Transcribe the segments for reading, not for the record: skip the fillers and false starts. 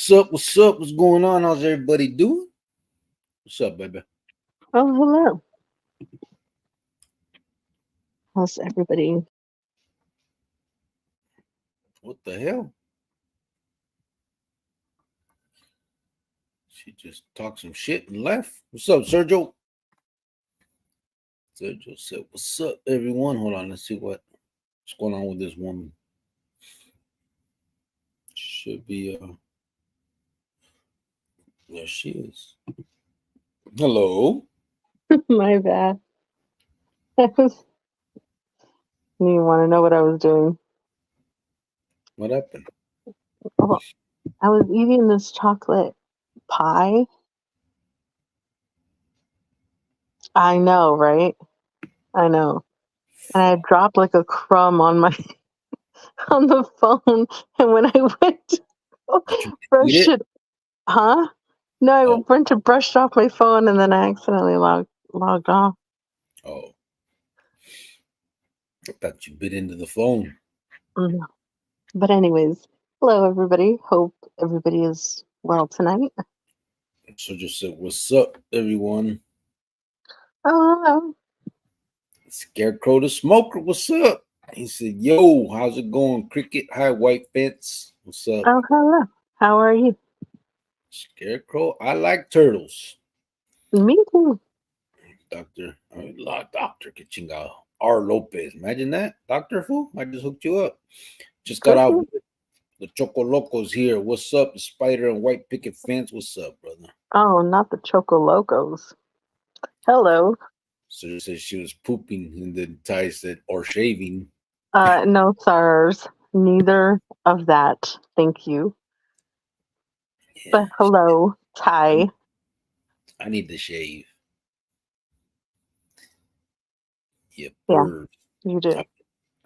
What's up? What's up? What's going on? How's everybody doing? What's up, baby? Oh, hello. How's everybody? What the hell? She just talked some shit and left. What's up, Sergio? Sergio said, "What's up, everyone?" Hold on, let's see what's going on with this woman. Should be there she is. Hello. My bad. I was, you want to know what I was doing? What happened? Oh, I was eating this chocolate pie. I know, right? I know. And I dropped like a crumb on my on the phone. And when I went to Did you eat brush it? it, huh? No, I Oh, went to brush off my phone and then I accidentally logged off. oh. I thought you bit into the phone. Mm. But anyways, hello everybody. Hope everybody is well tonight. Sergio said, "What's up, everyone?" Oh, Scarecrow the Smoker, what's up? He said, "Yo, how's it going? Cricket, hi, white fence. What's up?" oh, hello. How are you? Scarecrow, I like turtles. Me too. Doctor Kachinga R. Lopez. Imagine that, Doctor Fu. I just hooked you up. Just got out. Cookie? The Choco Locos here. What's up? The Spider and White Picket Fence. What's up, brother? Oh, not the Choco Locos. Hello. So she said she was pooping, and then Ty said, or shaving. No, sirs. Neither of that. Thank you. Yeah, But hello, I, Ty. I need to shave. Yep. Yeah, you do.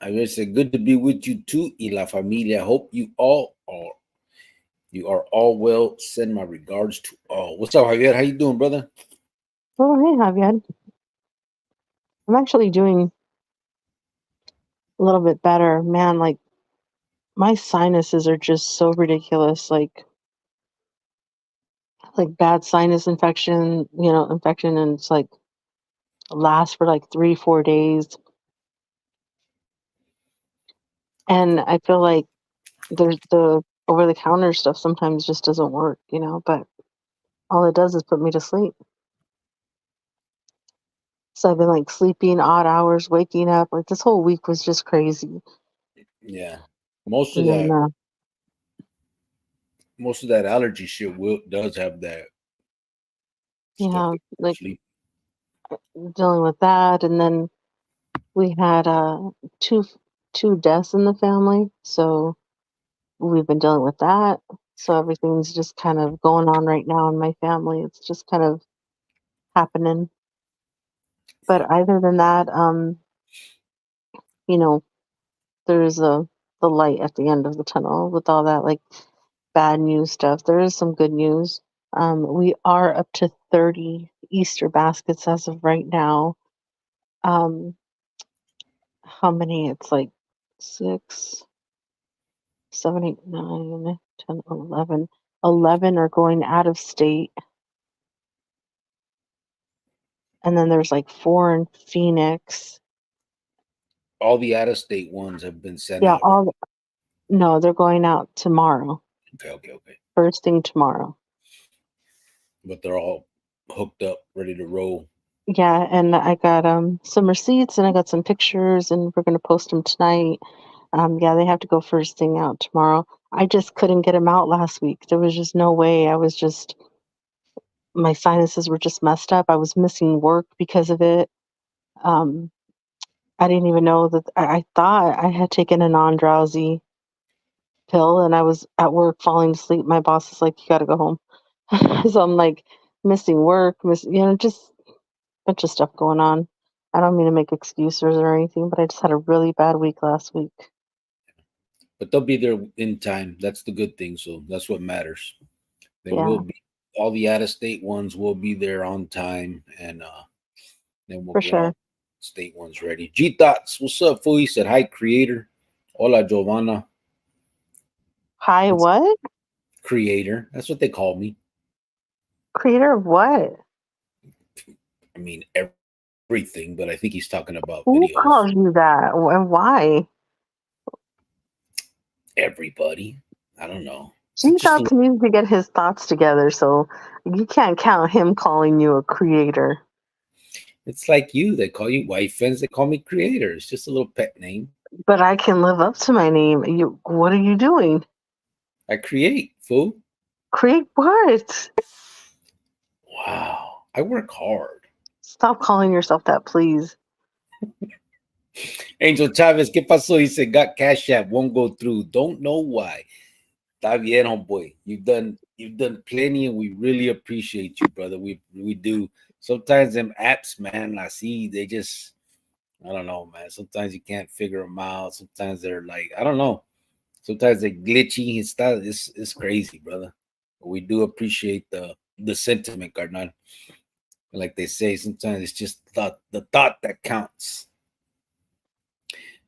I just said, good to be with you too, y la familia. Hope you are all well. Send my regards to all. What's up, Javier? How you doing, brother? Oh, hey, Javier. I'm actually doing a little bit better. Man, like, my sinuses are just so ridiculous. Like bad sinus infection, infection, and it's like lasts for like 3, 4 days. And I feel like there's the over the counter stuff sometimes just doesn't work, but all it does is put me to sleep. So I've been like sleeping odd hours, waking up. Like this whole week was just crazy. Yeah. Most of And then, that most of that allergy shit does have that stuff yeah, with like sleep. dealing with that. And then we had two two deaths in the family, so we've been dealing with that. So everything's just kind of going on right now in my family. It's just kind of happening. Yeah. But other than that, you know, there's the light at the end of the tunnel with all that like bad news stuff. There is some good news. We are up to 30 Easter baskets as of right now. Um, how many? It's like 6, 7, 8, 9, 10, 11. 11 are going out of state. And then there's like 4 in Phoenix. All the out of state ones have been sent Yeah, out, right? no, they're going out tomorrow. Okay. First thing tomorrow. But they're all hooked up, ready to roll. Yeah, and I got some receipts and I got some pictures and we're gonna post them tonight. Yeah, they have to go first thing out tomorrow. I just couldn't get them out last week. There was just no way. My sinuses were just messed up. I was missing work because of it. Um, I didn't even know that I thought I had taken a non-drowsy pill and I was at work falling asleep. My boss is like, you gotta go home. So I'm like missing work, just a bunch of stuff going on. I don't mean to make excuses or anything, but I just had a really bad week last week. But they'll be there in time. That's the good thing. So that's what matters. They will Yeah, be. All the out of state ones will be there on time, and then we'll for get all sure. state ones ready. G Thoughts, what's up, fool? He said, "Hi, creator." Hola, Giovanna. Hi, what? Creator. That's what they call me. Creator of what? I mean everything, but I think he's talking about videos. Who calls you that? And why? Everybody. I don't know. It's He just a, thought needs to get his thoughts together, so you can't count him calling you a creator. it's like you. They call you white fans. They call me Creator. It's just a little pet name. But I can live up to my name. What are you doing? I create, fool. Create what? Wow. I work hard. Stop calling yourself that, please. Angel Chavez, ¿qué pasó? He said, got Cash App, won't go through. Don't know why. Está bien, homeboy. You've done plenty, and we really appreciate you, brother. We do. Sometimes them apps, man, I see they just, I don't know, man. Sometimes you can't figure them out. Sometimes they're like, I don't know. Sometimes they're glitchy. It's crazy, brother. But we do appreciate the sentiment, carnal. Like they say, sometimes it's just the thought that counts.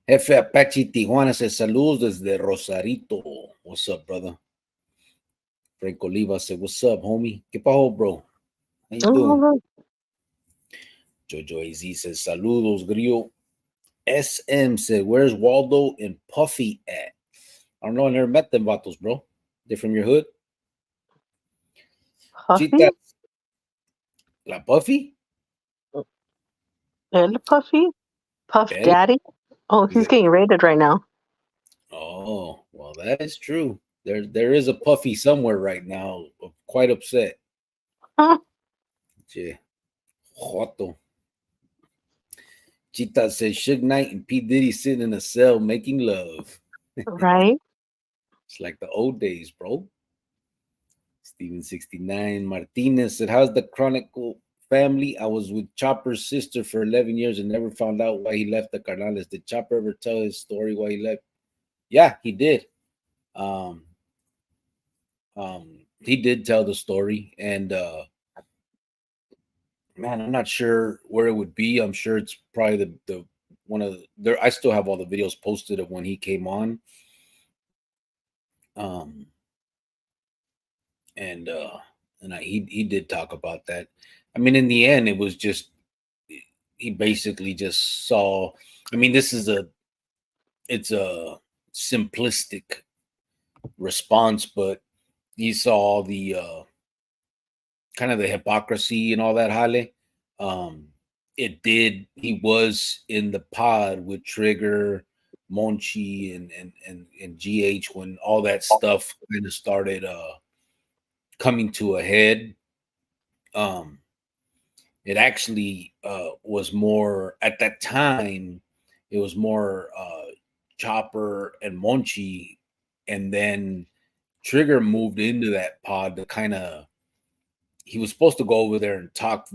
Jefe Apache Tijuana says, saludos desde Rosarito. What's up, brother? Franco Oliva said, what's up, homie? ¿Qué pasó, bro? How you doing? Jojo AZ says, saludos, Grillo. SM said, where's Waldo and Puffy at? I don't know. I never met them vatos, bro. They're from your hood? Puffy? Chita, La Puffy? El Puffy? Puff El? Daddy? Oh, he's getting raided right now. Oh, well, that is true. There is a Puffy somewhere right now, quite upset. Huh? Yeah. Joto. Chita says Suge Knight and P. Diddy sitting in a cell making love. Right? It's like the old days, bro. Steven69 Martinez said, how's the Chronicle family? I was with Chopper's sister for 11 years and never found out why he left the Carnales. Did Chopper ever tell his story why he left? Yeah, he did. He did tell the story, and man, I'm not sure where it would be. I'm sure it's probably the one of the there. I still have all the videos posted of when he came on. He did talk about that. I mean, in the end, it was just he basically just saw. I mean, it's a simplistic response, but he saw the kind of the hypocrisy and all that, Hale. He was in the pod with Trigger, Monchi, and GH when all that stuff kind of started coming to a head. It actually was more at that time. It was more Chopper and Monchi, and then Trigger moved into that pod to kind of. He was supposed to go over there and talk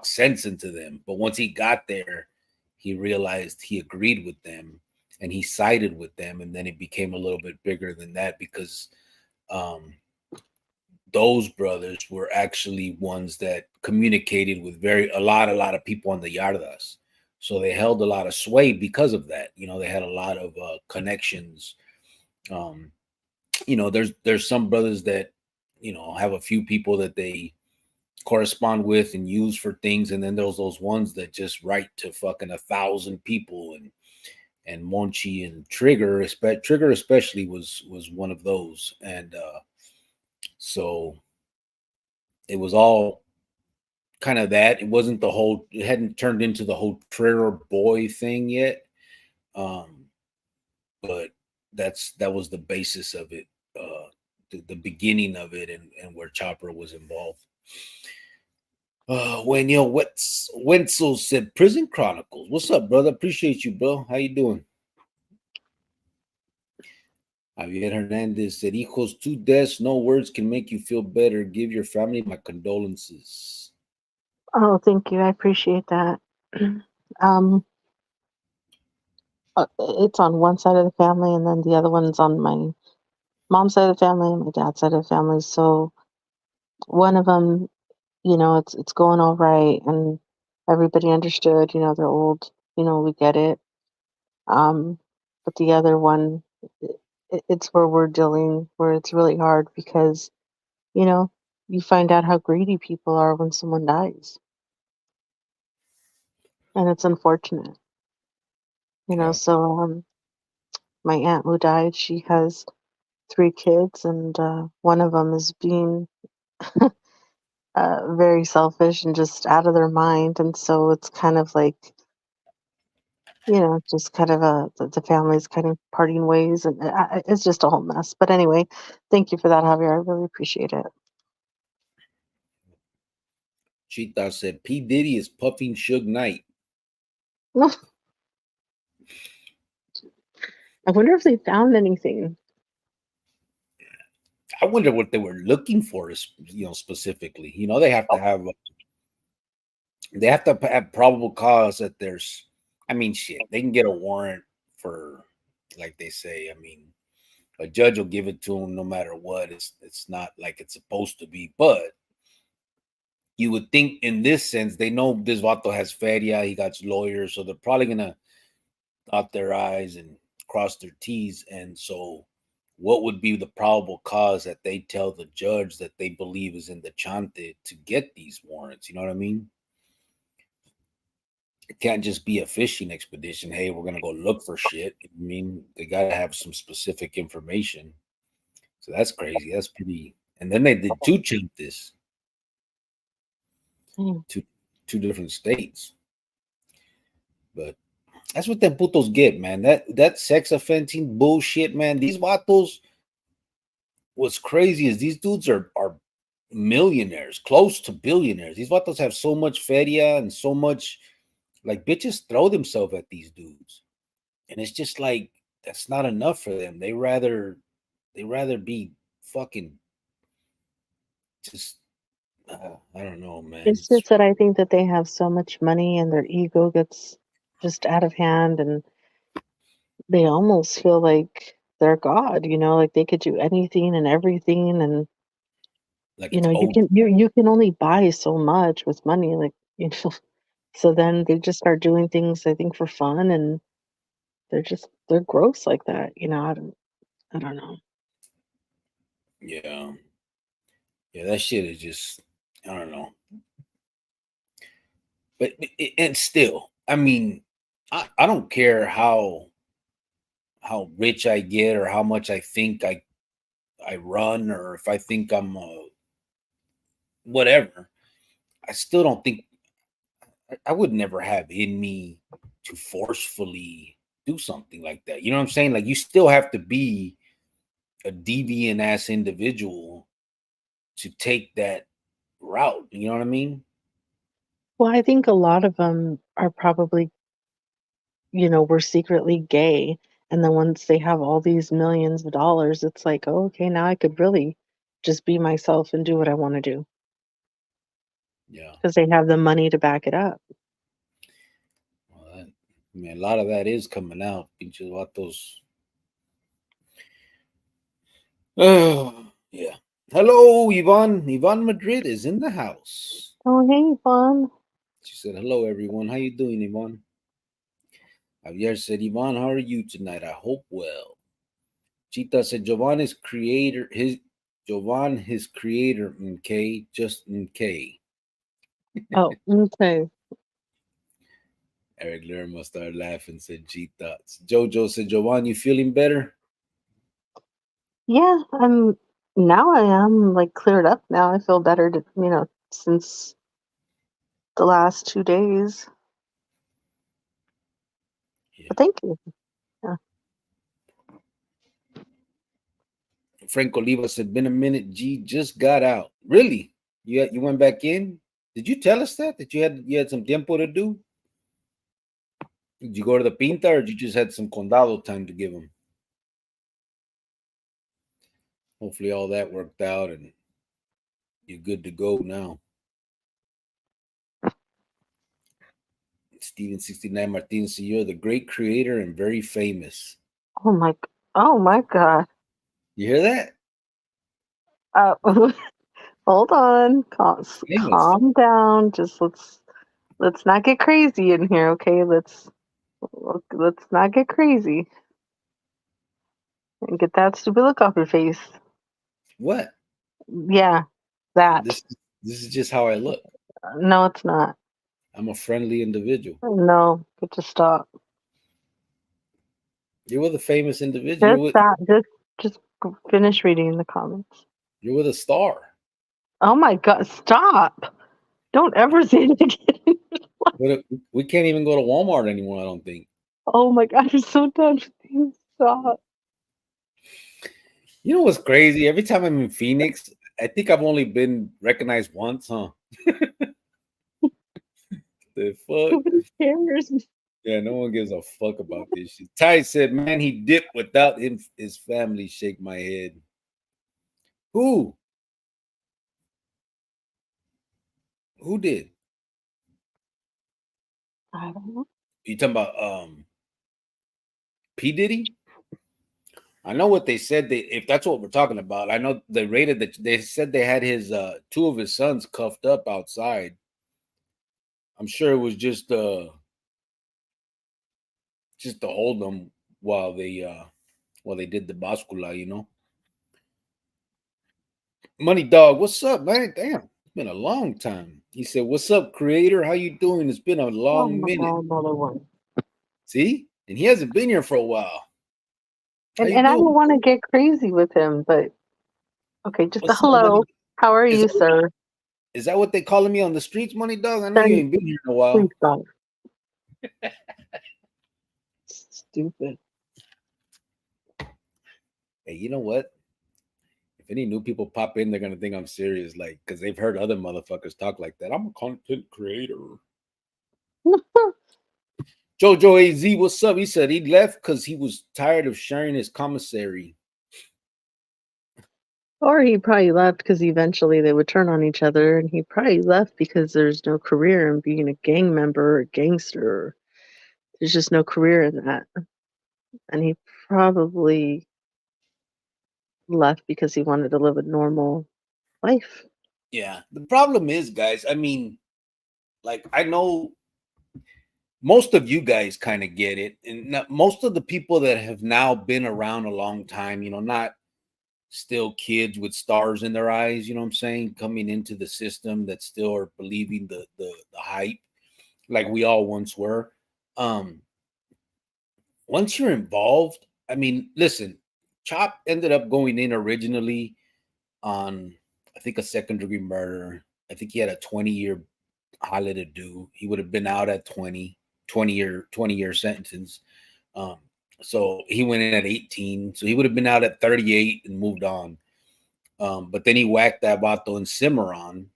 sense into them, but once he got there, he realized he agreed with them and he sided with them, and then it became a little bit bigger than that because those brothers were actually ones that communicated with a lot of people on the Yardas. So they held a lot of sway because of that. You know, they had a lot of connections. There's some brothers that, have a few people that they correspond with and use for things. And then there's those ones that just write to fucking 1,000 people and Monchi and Trigger especially was one of those. And so it was all kind of that. It wasn't it hadn't turned into the whole Trigger boy thing yet. But that was the basis of it, the beginning of it, and where Chopper was involved. Wenzel said Prison Chronicles. What's up, brother? Appreciate you, bro. How you doing? Javier Hernandez said, Hijos, 2 deaths, no words can make you feel better. Give your family my condolences. Oh, thank you. I appreciate that. It's on one side of the family, and then the other one's on my mom's side of the family and my dad's side of the family. So one of them, it's going all right, and everybody understood. They're old. We get it. But the other one, it's where we're dealing, where it's really hard because, you know, you find out how greedy people are when someone dies. And it's unfortunate, Yeah. So my aunt who died, she has three kids, and one of them is being very selfish and just out of their mind. And so it's kind of like, just kind of the family's kind of parting ways, and it's just a whole mess. But anyway, thank you for that, Javier. I really appreciate it. Cheetah said P. Diddy is puffing Suge Knight. I wonder if they found anything. I wonder what they were looking for, specifically. They have to have probable cause that there's. I mean, shit, they can get a warrant for, like they say. I mean, a judge will give it to them no matter what. It's not like it's supposed to be, but you would think in this sense they know this vato has feria, he got lawyers, so they're probably gonna dot their I's and cross their T's. And so, what would be the probable cause that they tell the judge that they believe is in the chante to get these warrants? You know what I mean? It can't just be a fishing expedition. Hey, we're gonna go look for shit. I mean, they gotta have some specific information. So that's crazy. That's pretty. And then they did two chantes, Mm. two different states. But that's what them putos get, man. That sex offending bullshit, man. These vatos. What's crazy is these dudes are millionaires, close to billionaires. These vatos have so much feria and so much, like, bitches throw themselves at these dudes, and it's just like that's not enough for them. They rather be fucking just. I don't know, man. It's just that I think that they have so much money and their ego gets just out of hand, and they almost feel like they're God, like they could do anything and everything. And Like it's you old. can only buy so much with money, like, so then they just start doing things, I think, for fun, and they're gross like that. I don't know. Yeah, yeah. That shit is just. I don't know. But and still, I mean, I don't care how rich I get or how much I think I run or if I think I'm whatever. I still don't think I would never have in me to forcefully do something like that. You know what I'm saying? Like you still have to be a deviant ass individual to take that route. You know what I mean? Well, I think a lot of them are probably, were secretly gay. And then once they have all these millions of dollars, it's like, oh, okay, now I could really just be myself and do what I want to do Yeah. because they have the money to back it up. Well, I mean, a lot of that is coming out. Pinches vatos. Yeah. Hello, Yvonne. Yvonne Madrid is in the house. Oh, hey, Vaughn. She said, "Hello, everyone. How you doing, Yvonne?" Javier said, "Yvonne, how are you tonight? I hope well." Chita said, Jovan, his creator, okay, just okay." Oh, okay. Eric Lerma started laughing, said Chita. Jojo said, "Jovan, you feeling better?" Yeah, now I am like cleared up now. I feel better since the last 2 days. Yeah. But thank you. Yeah. Frank Oliva said, "Been a minute. G just got out. Really? You went back in? Did you tell us that you had some tiempo to do? Did you go to the Pinta or did you just had some condado time to give him? Hopefully all that worked out and you're good to go now." Steven 69 Martinez, you're the great creator and very famous. Oh my, oh my God. You hear that? Uh, hold on. Calm, Famous. calm down. Just let's not get crazy in here, okay? Let's not get crazy. And get that stupid look off your face. What? Yeah, that. This is just how I look. No, it's not. I'm a friendly individual. No, get to stop. You're with a famous individual. Just that. Just finish reading the comments. You're with a star. Oh my God! Stop! Don't ever say it again. We can't even go to Walmart anymore, I don't think. Oh my God! I'm so done with you. Stop. You know what's crazy? Every time I'm in Phoenix, I think I've only been recognized once, huh? The fuck? Nobody cares. Yeah, no one gives a fuck about this shit. Ty said, man, he dipped without his family. Shake my head. Who? Who did? I don't know. You talking about P. Diddy? I know what they said. They if that's what we're talking about, I know they rated that they said they had his two of his sons cuffed up outside. I'm sure it was just to hold them while they did the bascula, you know. Money Dog, what's up, man? Damn, it's been a long time. He said, "What's up, creator? How you doing? It's been a Oh long my minute." God! Another one. See, and he hasn't been here for a while. How you And I doing? don't want to get crazy with him, but okay, just a What's up, Money? hello. How are Is you, sir? that what they calling me on the streets, Money Dog? I know you Sir, ain't been here in a while. please don't. Stupid. Hey, you know what? If any new people pop in, they're gonna think I'm serious, like, because they've heard other motherfuckers talk like that. I'm a content creator. Jojo AZ, what's up? He said he left because he was tired of sharing his commissary. Or he probably left because eventually they would turn on each other, and he probably left because there's no career in being a gang member or a gangster. There's just no career in that. And he probably left because he wanted to live a normal life. Yeah. The problem is, guys, I mean, like, I know most of you guys kind of get it. And most of the people that have now been around a long time, you know, not still kids with stars in their eyes, you know what I'm saying, coming into the system that still are believing the hype like we all once were. Um, Once you're involved, I mean, listen, Chop ended up going in originally on, I think, a second degree murder. I think he had a 20-year holiday to do. He would have been out at 20-year sentence. Um, so he went in at 18. So he would have been out at 38 and moved on. But then he whacked that vato in Cimarron,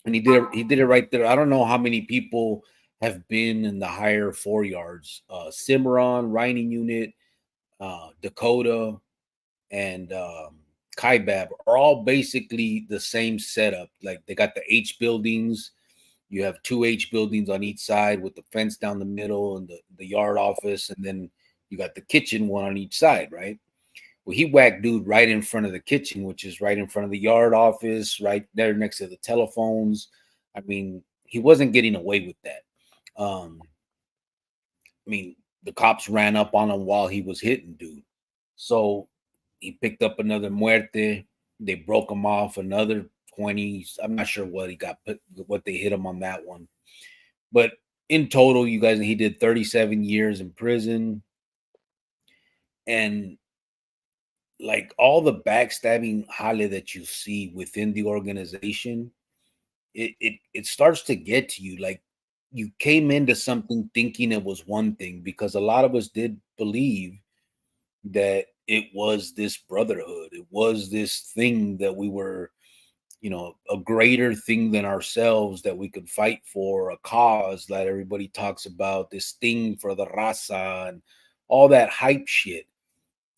and he did it right there. I don't know how many people have been in the higher 4 yards. Cimarron, Rhining Unit, Dakota, and Kaibab are all basically the same setup. Like they got the H buildings. You have two H buildings on each side with the fence down the middle and the yard office, and then you got the kitchen one on each side, right? Well, he whacked dude right in front of the kitchen, which is right in front of the yard office, right there next to the telephones. I mean, he wasn't getting away with that. I mean, the cops ran up on him while he was hitting dude. So he picked up another muerte. They broke him off another 20. I'm not sure what he got put, what they hit him on that one. But in total, you guys, he did 37 years in prison. And like all the backstabbing Halle that you see within the organization, it starts to get to you. Like you came into something thinking it was one thing because a lot of us did believe that it was this brotherhood. It was this thing that we were, you know, a greater thing than ourselves that we could fight for, a cause that everybody talks about, this thing for the raza and all that hype shit.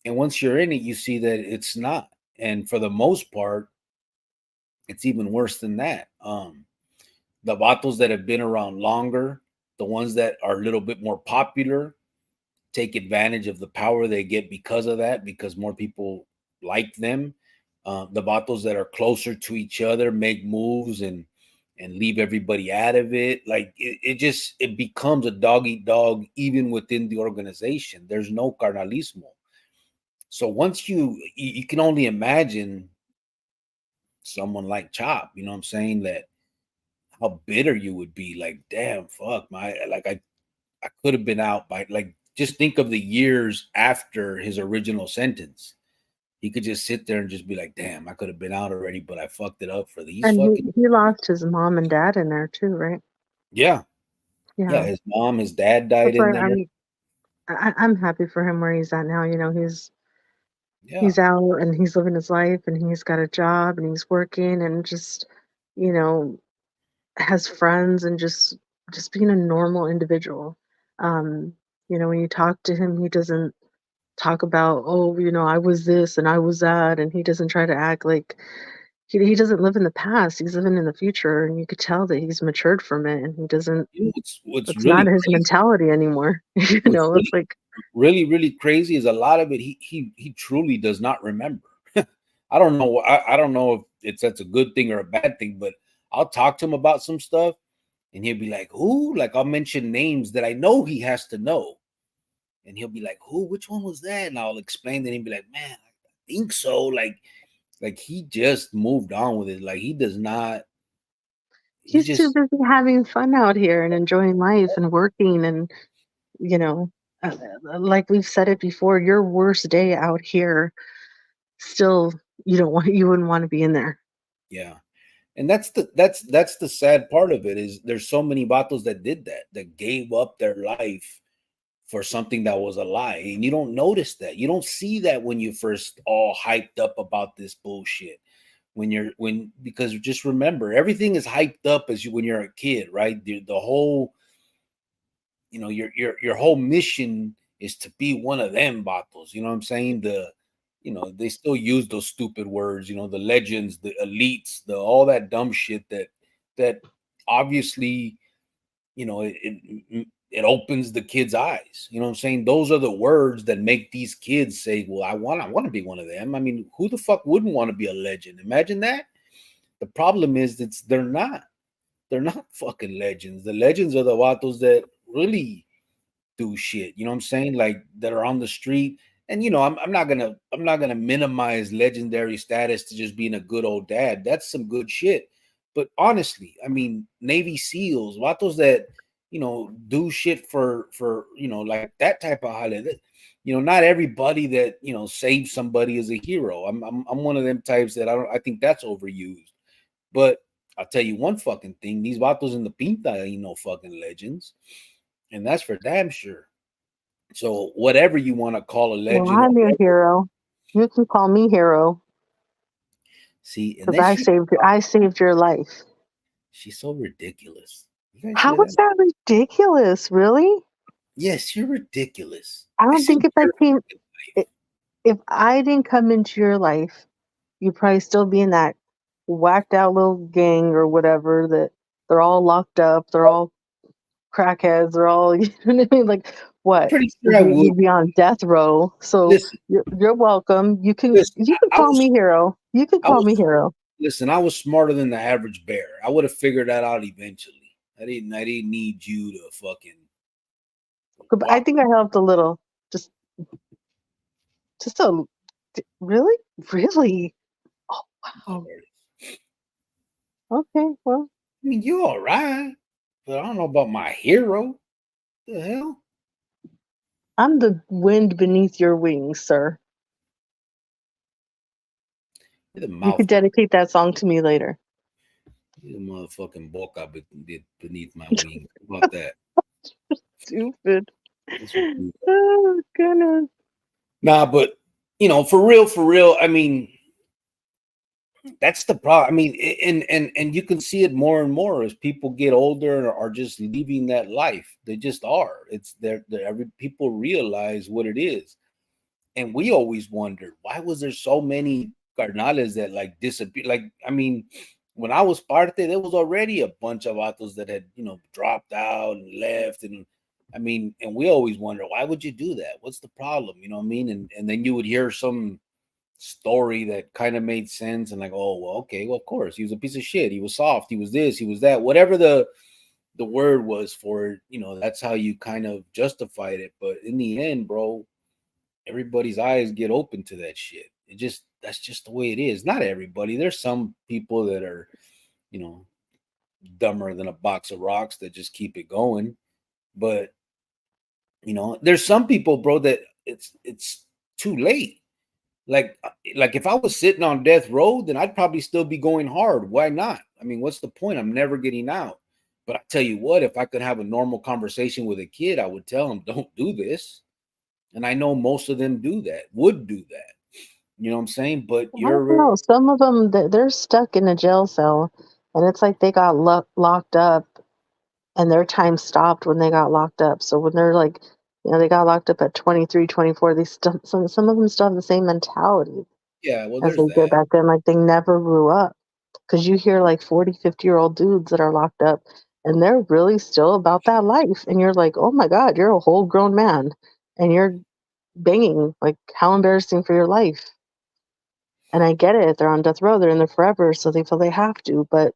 And once you're in it, you see that it's not. And for the most part, it's even worse than that. The vatos that have been around longer, the ones that are a little bit more popular, take advantage of the power they get because of that, because more people like them. The vatos that are closer to each other make moves and leave everybody out of it. Like it becomes a dog eat dog even within the organization. There's no carnalismo. So once you can only imagine someone like Chop, you know what I'm saying, that how bitter you would be. Like, damn, fuck, I could have been out by, like, just think of the years after his original sentence. He could just sit there and just be like, damn, I could have been out already, but I fucked it up for these And fucking. he lost his mom and dad in there too, right? Yeah. Yeah. Yeah. His mom, his dad died That's in why there. I'm happy for him where he's at now. Yeah. He's out and he's living his life and he's got a job and he's working and just, you know, has friends and just being a normal individual. Um, when you talk to him, he doesn't talk about, oh, I was this and I was that, and he doesn't try to act like he doesn't live in the past. He's living in the future, and you could tell that he's matured from it, and he doesn't. You know, what's It's not really his crazy, mentality anymore. what's It's like really, really crazy is a lot of it he truly does not remember. I don't know. I don't know if that's a good thing or a bad thing, but I'll talk to him about some stuff and he'll be like, who? Like, I'll mention names that I know he has to know. And he'll be like, who? Which one was that? And I'll explain that, and he'll be like, man, I think so. Like he just moved on with it. Like he does not, he he's too just, busy having fun out here and enjoying life and working and you know, like we've said it before, your worst day out here still you wouldn't want to be in there. yeah. And that's the sad part of it is there's so many vatos that did that gave up their life for something that was a lie. And you don't notice that. You don't see that when you first all hyped up about this bullshit. Because just remember, everything is hyped up as you when you're a kid, right? The whole, your whole mission is to be one of them vatos. You know what I'm saying? They still use those stupid words, the legends, the elites, the all that dumb shit that obviously, it opens the kids' eyes. You know what I'm saying? Those are the words that make these kids say, well, I want to be one of them. I mean, who the fuck wouldn't want to be a legend? Imagine that. The problem is that they're not fucking legends. The legends are the vatos that really do shit. You know what I'm saying? Like that are on the street. And I'm not gonna minimize legendary status to just being a good old dad. That's some good shit. But honestly, I mean, Navy SEALs, vatos that do shit for like that type of holiday. Not everybody that saves somebody is a hero. I'm one of them types that I think that's overused. But I'll tell you one fucking thing: these vatos in the pinta ain't no fucking legends, and that's for damn sure. So whatever you want to call a Well, legend, or I'm your whatever, hero. You can call me hero see, and because then I saved your life. she's so ridiculous. You guys How hear was that? that ridiculous? Really? Yes, you're ridiculous. I I don't think saved if I your came, fucking i- life. if I didn't come into your life, you'd probably still be in that whacked out little gang or whatever that they're all locked up. They're all crackheads. They're all, you know what I mean? Like, what? Pretty sure You'd I be, would. you'd be on death row. So Listen, you're welcome. You can, listen. you can I call was, me hero. You can I call me was. hero. Listen, I was smarter than the average bear. I would have figured that out eventually. I didn't need you to fucking But I walk. think I helped a little. Just, just a, really? Really? Oh, wow. Okay. Well, I mean, you're all right, but I don't know about my hero. The hell? I'm the wind beneath your wings, sir. You're the You mouth. could dedicate that song to me later. You're the motherfucking boca beneath my wings. How about that? Stupid. That's what you. Oh, goodness. Nah, but for real. I mean, that's the problem. I mean, and you can see it more and more as people get older and are just leaving that life. They just are. It's they're every people realize what it is. And we always wondered why was there so many carnales that like disappeared. Like, I mean, when I was parte, there was already a bunch of vatos that had dropped out and left. And I mean, and we always wonder why would you do that? What's the problem? You know what I mean? And then you would hear some story that kind of made sense and like, oh well, okay, well, of course he was a piece of shit, he was soft, he was this, he was that, whatever the word was for it, that's how you kind of justified it. But in the end, bro, everybody's eyes get open to that shit. That's just the way it is. Not everybody. There's some people that are, you know, dumber than a box of rocks that just keep it going. But there's some people, bro, that it's too late. Like if I was sitting on death row, then I'd probably still be going hard. Why not? I mean, what's the point? I'm never getting out. But I tell you what, if I could have a normal conversation with a kid, I would tell them, don't do this. And I know most of them would do that. You know what I'm saying? But I don't know. Some of them, they're stuck in a jail cell, and it's like they got locked up, and their time stopped when they got locked up. So when they're like, they got locked up at 23, 24, they still, some of them still have the same mentality yeah, well, as there's they did that. back then. Like they never grew up. Because you hear like 40, 50-year-old dudes that are locked up, and they're really still about that life. And you're like, oh my God, you're a whole grown man, and you're banging. Like, how embarrassing for your life. And I get it. They're on death row. They're in there forever, so they feel they have to. But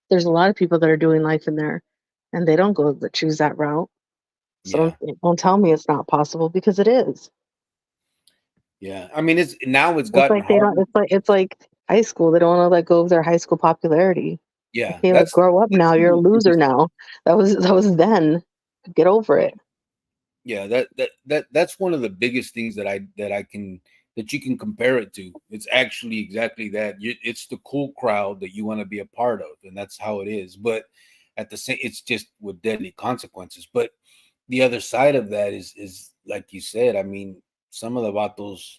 there's a lot of people that are doing life in there, and they don't go choose that route. So Yeah, don't tell me it's not possible, because it is. yeah. I mean, it's It's gotten like they don't. harder. It's like high school. They don't want to let go of their high school popularity. Yeah, Okay, like grow up now. that's one You're a of the loser biggest. now. That was then. Get over it. Yeah, that's one of the biggest things that you can compare it to. It's actually exactly that. It's the cool crowd that you want to be a part of, and that's how it is. But at the same, it's just with deadly consequences. But the other side of that is like you said. I mean, some of the vatos,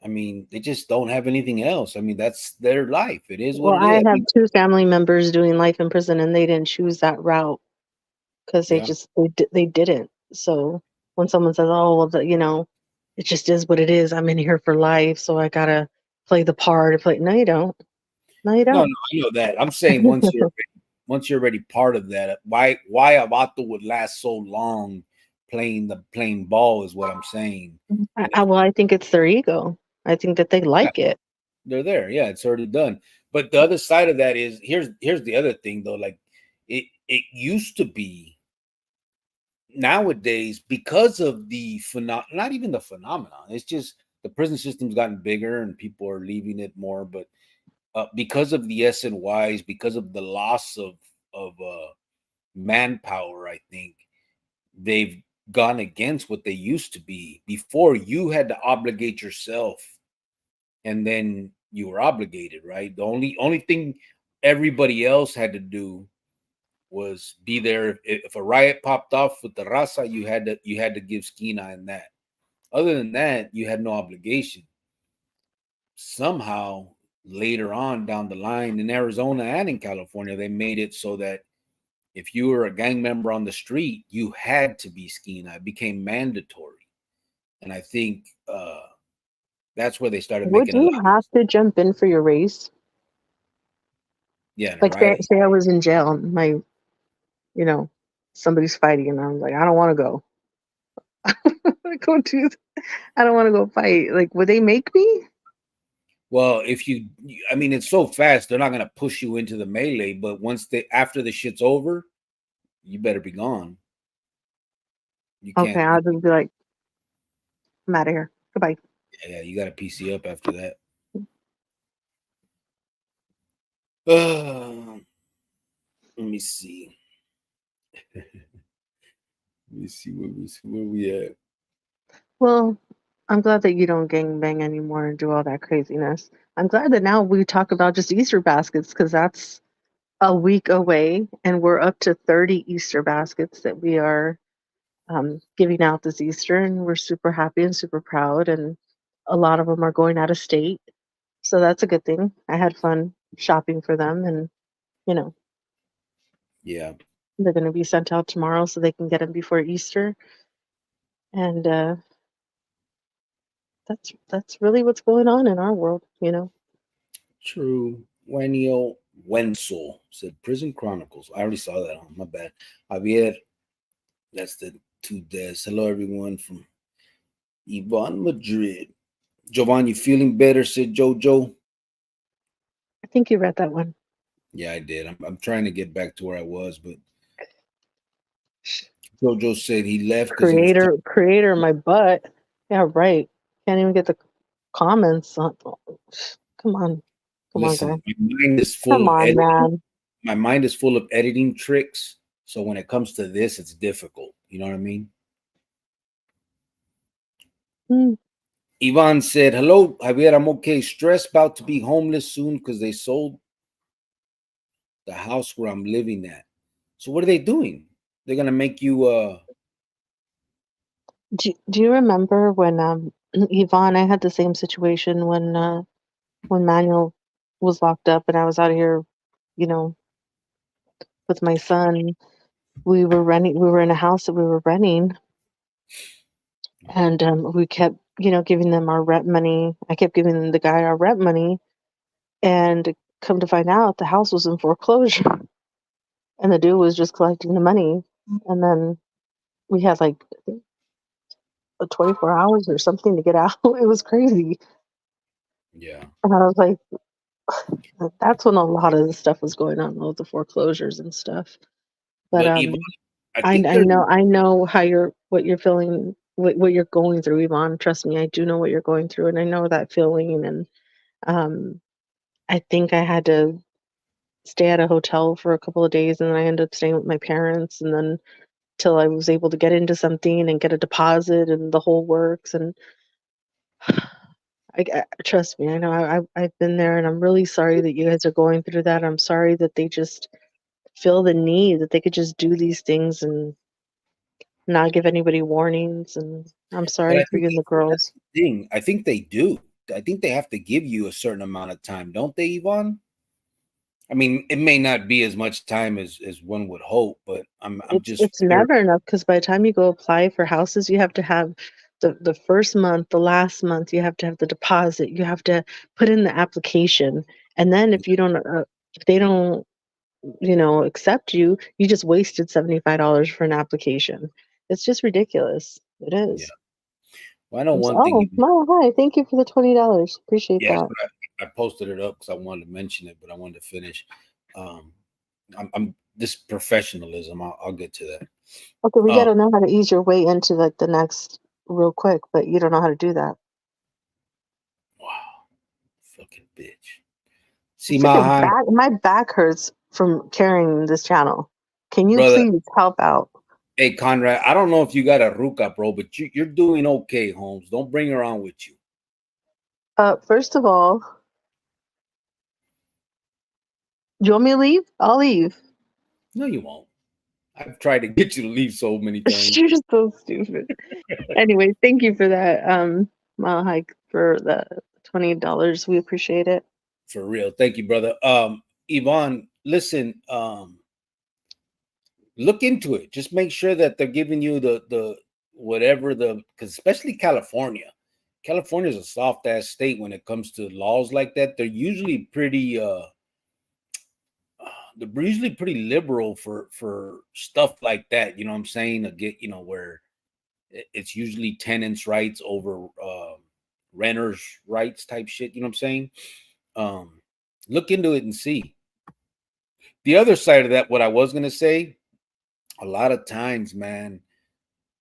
I mean, they just don't have anything else. I mean, that's their life. It is what Well, it I is. I have mean, two family members doing life in prison, and they didn't choose that route because yeah. they didn't. So when someone says, "Oh, well, it just is what it is. I'm in here for life, so I gotta play the part." Play. No, you don't. No, you No, don't. I know that. I'm saying once you're already part of that, why a vato would last so long playing ball is what I'm saying. And Well, I think it's their ego. I think that they yeah, like it. they're there. Yeah, it's already done. But the other side of that is here's the other thing though. Like it used to be nowadays because of the not even the phenomenon. It's just the prison system's gotten bigger and people are leaving it more. But because of the SNYs, because of the loss of manpower, I think they've gone against what they used to be. Before, you had to obligate yourself, and then you were obligated, right? The only thing everybody else had to do was be there. If a riot popped off with the raza, you had to give skina in that. Other than that, you had no obligation. Somehow later on down the line in Arizona and in California, they made it so that if you were a gang member on the street, you had to be skina. It became mandatory. And I think that's where they started Would making a lot. you have to jump in for your race? Yeah, in a Like, say, riot. say I was in jail, and you know, somebody's fighting, and I'm like, I don't want to go. Go do. I don't want to go fight. Like, would they make me? Well, I mean, it's so fast, they're not going to push you into the melee. But after the shit's over, you better be gone. You Okay, can't, I'll just be like, I'm out of here. Goodbye. yeah, you got to PC up after that. Let me see. Let me see where we at. Well, I'm glad that you don't gang bang anymore and do all that craziness. I'm glad that now we talk about just Easter baskets, because that's a week away, and we're up to 30 Easter baskets that we are giving out this Easter, and we're super happy and super proud. And a lot of them are going out of state, so that's a good thing. I had fun shopping for them, and you know Yeah, they're going to be sent out tomorrow so they can get them before Easter. And that's really what's going on in our world. true. Wenio Wenzel said Prison Chronicles. I already saw that on my bad. Javier, that's the two deaths. Hello, everyone from Yvonne Madrid. Giovanni, you feeling better? Said Jojo. I think you read that one. Yeah, I did. I'm trying to get back to where I was, but Jojo said he left because he was Creator, my butt. Yeah, right. Can't even get the comments on. Come on, Listen, guy. my mind is full Come of on, editing. man. My mind is full of editing tricks. So when it comes to this, it's difficult. You know what I mean? Hmm. Ivan said, "Hello, Javier. I'm okay. Stressed about to be homeless soon because they sold the house where I'm living at. So what are they doing? They're gonna make you Do you remember when Yvonne? I had the same situation when Manuel was locked up and I was out here, you know, with my son. We were renting. We were in a house that we were renting, and we kept, giving them our rent money. I kept giving the guy our rent money, and come to find out, the house was in foreclosure, and the dude was just collecting the money. And then we had like 24 hours or something to get out. It was crazy, yeah. and I was like, that's when a lot of the stuff was going on, all the foreclosures and stuff. But But Ivan, I I think I they're know how what you're feeling, what you're going through, Yvonne. Trust me, I do know what you're going through, and I know that feeling. And um, I think I had to stay at a hotel for a couple of days, and then I ended up staying with my parents, and then till I was able to get into something and get a deposit and the whole works. And trust me, I know I've been there, and I'm really sorry that you guys are going through that. I'm sorry that they just feel the need that they could just do these things and not give anybody warnings. And I'm but sorry I for think you and the that's girls. the thing. I think they do. I think they have to give you a certain amount of time, don't they, Ivan? I mean, it may not be as much time as one would hope, but I'm just It's curious. never enough because by the time you go apply for houses, you have to have the first month, the last month, you have to have the deposit, you have to put in the application, and then if they don't, accept you, you just wasted $75 for an application. It's just ridiculous. It Yeah. is. Well, I know I'm so, one thing. oh, my hi, thank you for the $20. Appreciate Yes, that. but I posted it up because I wanted to mention it, but I wanted to finish. Um, I'm this professionalism. I'll get to that. Okay, we Um, gotta know how to ease your way into like the next real quick, but you don't know how to do that. wow, fucking bitch. See my Freaking high back, my back hurts from carrying this channel. Can you brother. please help out? Hey Conrad, I don't know if you got a ruka, bro, but you're doing okay, Holmes. Don't bring her on with you. First of all, you want me to leave? I'll leave. No, you won't. I've tried to get you to leave so many times. You're so stupid. Anyway, thank you for that mile hike for the $20. We appreciate it. For real. Thank you, brother. Yvonne, listen, look into it. Just make sure that they're giving you the whatever the because especially California. California is a soft ass state when it comes to laws like that. They're usually pretty liberal for stuff like that. You know what I'm saying? To get where it's usually tenants' rights over renters' rights type shit. You know what I'm saying? Um, look into it and see. The other side of that, what I was gonna say, a lot of times, man,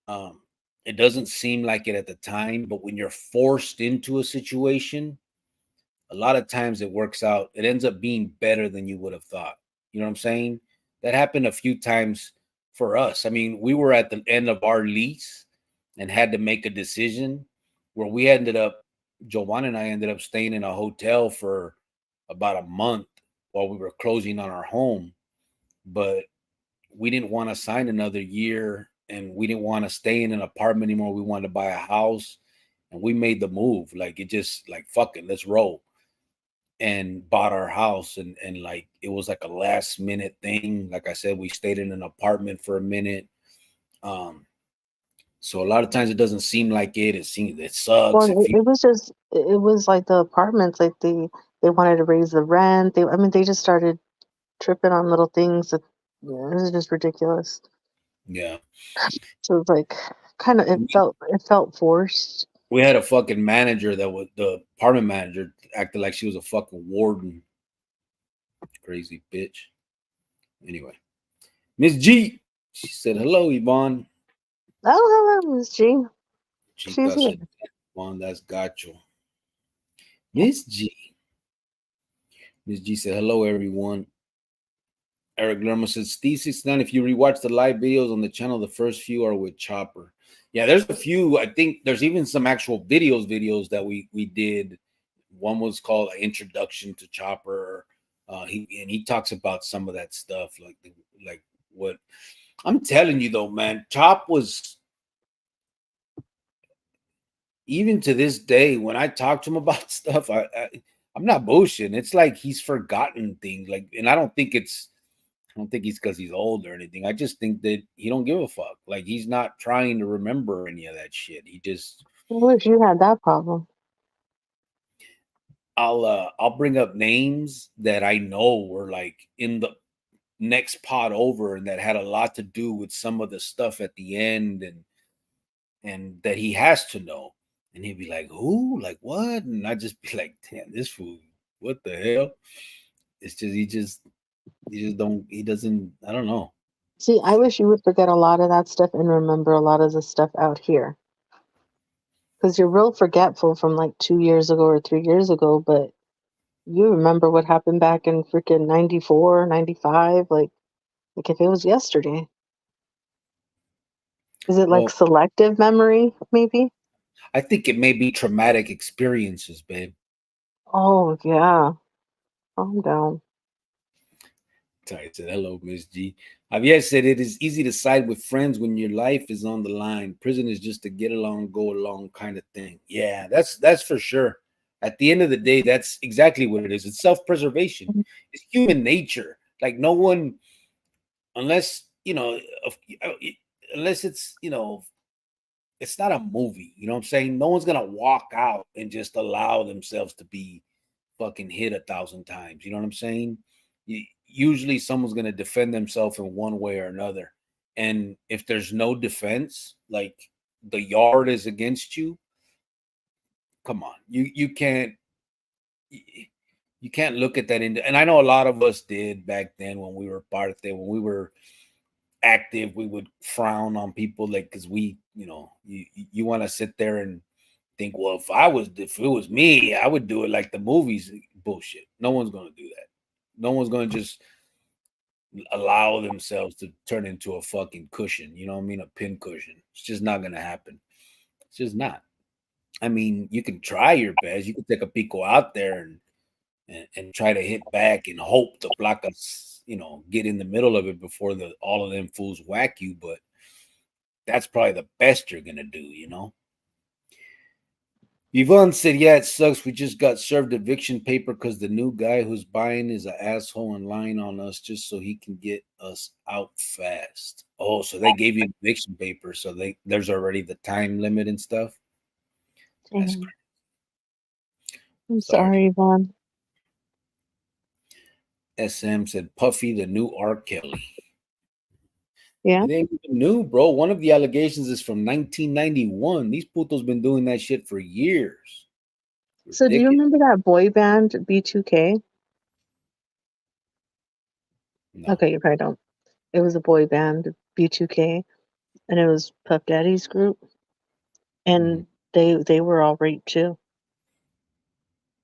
um, it doesn't seem like it at the time, but when you're forced into a situation, a lot of times it works out. It ends up being better than you would have thought. You know what I'm saying? That happened a few times for us. I mean, we were at the end of our lease and had to make a decision where we ended up, Joanna and I ended up staying in a hotel for about a month while we were closing on our home. But we didn't want to sign another year and we didn't want to stay in an apartment anymore. We wanted to buy a house and we made the move. Like it just like fuck it, let's roll. And bought our house and like it was like a last minute thing. Like I said, we stayed in an apartment for a minute. Um so a lot of times it doesn't seem like it Well, sucks. it was like the apartments, like they wanted to raise the rent. I mean, they just started tripping on little things that, yeah, it was just ridiculous. Yeah. So it's like kind of it felt forced. We had a fucking manager that was the apartment manager acted like she was a fucking warden. Crazy bitch. Anyway. Miss G, she said, "Hello, Yvonne. Oh, hello, Miss G. She's Chicas, here. Juan, that's gacho. Yeah. Miss G. Miss G said, hello, everyone. Eric Lerma says, Steve 69, if you rewatch the live videos on the channel, the first few are with Chopper. Yeah, there's a few. I think there's even some actual videos that we did. One was called Introduction to Chopper. He talks about some of that stuff, like what I'm telling you though, man. Chop was, even to this day, when I talk to him about stuff, I'm not bullshitting. It's like he's forgotten things. Like, and I don't think he's because he's old or anything. I just think that he don't give a fuck. Like he's not trying to remember any of that shit. He just, I wish you had that problem. I'll bring up names that I know were like in the next pod over and that had a lot to do with some of the stuff at the end and that he has to know. And he'd be like, who? Like what? And I just be like, damn, this fool, what the hell? It's just he doesn't, I don't know. See, I wish you would forget a lot of that stuff and remember a lot of the stuff out here. Because you're real forgetful from like 2 years ago or 3 years ago, but you remember what happened back in freaking 94, 95, like if it was yesterday. Is it like Well, selective memory, maybe? I think it may be traumatic experiences, babe. Oh, yeah. Calm down. Sorry, I said hello, Miss G. Javier said it is easy to side with friends when your life is on the line. Prison is just a get along, go along kind of thing. Yeah, that's for sure. At the end of the day, that's exactly what it is. It's self-preservation. It's human nature. Like no one, unless unless it's it's not a movie. You know what I'm saying? No one's gonna walk out and just allow themselves to be fucking hit 1,000 times. You know what I'm saying? Usually someone's going to defend themselves in one way or another. And if there's no defense, like the yard is against you, come on. You can't look at that and I know a lot of us did back then when we were part of it, when we were active, we would frown on people like cuz you want to sit there and think, well, if it was me, I would do it like the movies. Bullshit. No one's going to do that. No one's going to just allow themselves to turn into a fucking cushion. You know what I mean? A pin cushion. It's just not going to happen. It's just not. I mean, you can try your best. You can take a pico out there and try to hit back and hope the placas, get in the middle of it before all of them fools whack you. But that's probably the best you're going to do. Yvonne said, yeah, it sucks. We just got served eviction paper because the new guy who's buying is an asshole and lying on us just so he can get us out fast. Oh, so they gave you eviction paper. So there's already the time limit and stuff. That's Damn. crazy. I'm Sorry. sorry, Yvonne. SM said, Puffy, the new R. Kelly. Yeah. It ain't even new, bro. One of the allegations is from 1991. These putos been doing that shit for years. So do you Ridiculous. remember that boy band B2K? No. Okay, you probably don't. It was a boy band B2K, and it was Puff Daddy's group, Mhm. and they were all raped too.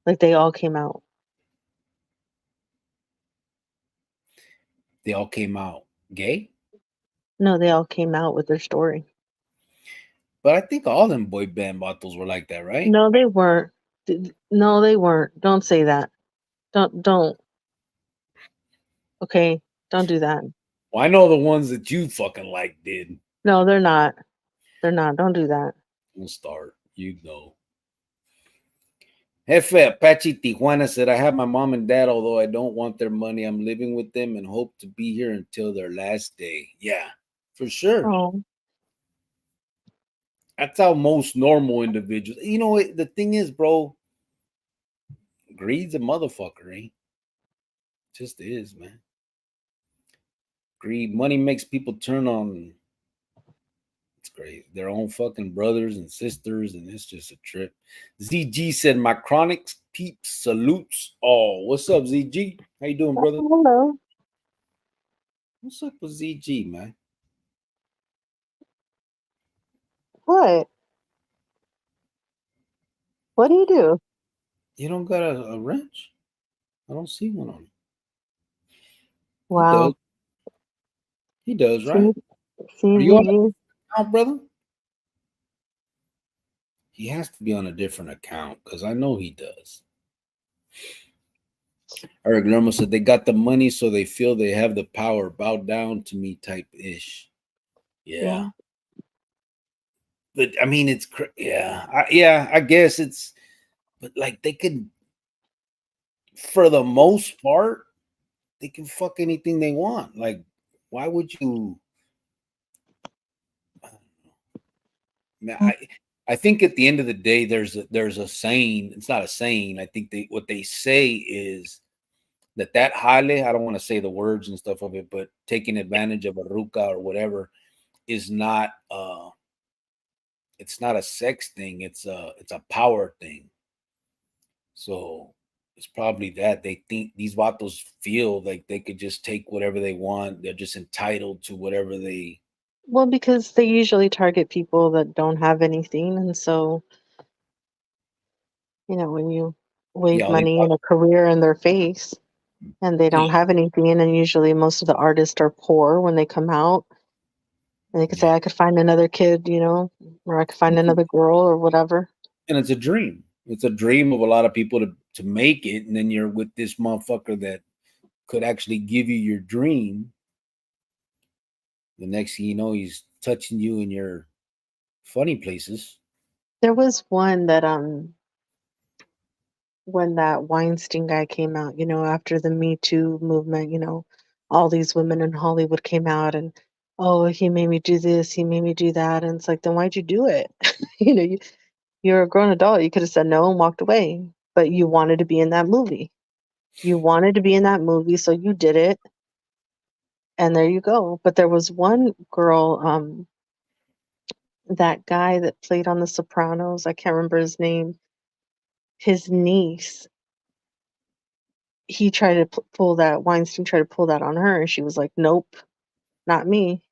Like they all came out. They all came out gay. No, they all came out with their story. But I think all them boy band battles were like that, right? No, they weren't. No, they weren't. Don't say that. Don't. Okay, don't do that. Well, I know the ones that you fucking like did. No, they're not. They're not. Don't do that. We'll start. Jefe Apache Tijuana said, I have my mom and dad, although I don't want their money. I'm living with them and hope to be here until their last day. Yeah, for sure. Oh, That's how most normal individuals. The thing is, bro, greed's a motherfucker, eh? Just is, man. Greed, money makes people turn on. It's great. Their own fucking brothers and sisters, and it's just a trip. ZG said, my chronic peeps salutes all. What's up, ZG? How you doing, brother? hello. What's up with ZG, man? What? What do you do? You don't got a wrench? I don't see one on him. He does. Wow. He does, right? See, see, Are you on he, the account, brother? He has to be on a different account because I know he does. Eric Lermo said they got the money, so they feel they have the power. Bow down to me, type ish. Yeah, yeah. but I mean, yeah. I guess it's, but like they could, for the most part, they can fuck anything they want. Like, why would you? Man, I think at the end of the day, there's a saying. It's not a saying. I think what they say is that jale. I don't want to say the words and stuff of it, but taking advantage of a ruca or whatever is not. It's not a sex thing. It's a power thing. So it's probably that they think these vatos feel like they could just take whatever they want. They're just entitled to whatever they. Well, because they usually target people that don't have anything, and so, when you wave Yeah, all these. money and a career in their face and they Yeah, don't have anything, and usually most of the artists are poor when they come out, and they could say, yeah. I could find another kid, or I could find another girl or whatever. And it's a dream. It's a dream of a lot of people to make it, and then you're with this motherfucker that could actually give you your dream. The next thing you know, he's touching you in your funny places. There was one that when that Weinstein guy came out, after the Me Too movement, all these women in Hollywood came out and, oh, he made me do this, he made me do that. And it's like, then why'd you do it? You're a grown adult. You could have said no and walked away, but you wanted to be in that movie. You wanted to be in that movie, so you did it, and there you go. But there was one girl, that guy that played on The Sopranos, I can't remember his name, his niece, he tried to pull that Weinstein tried to pull that on her, and she was like, "Nope, not me."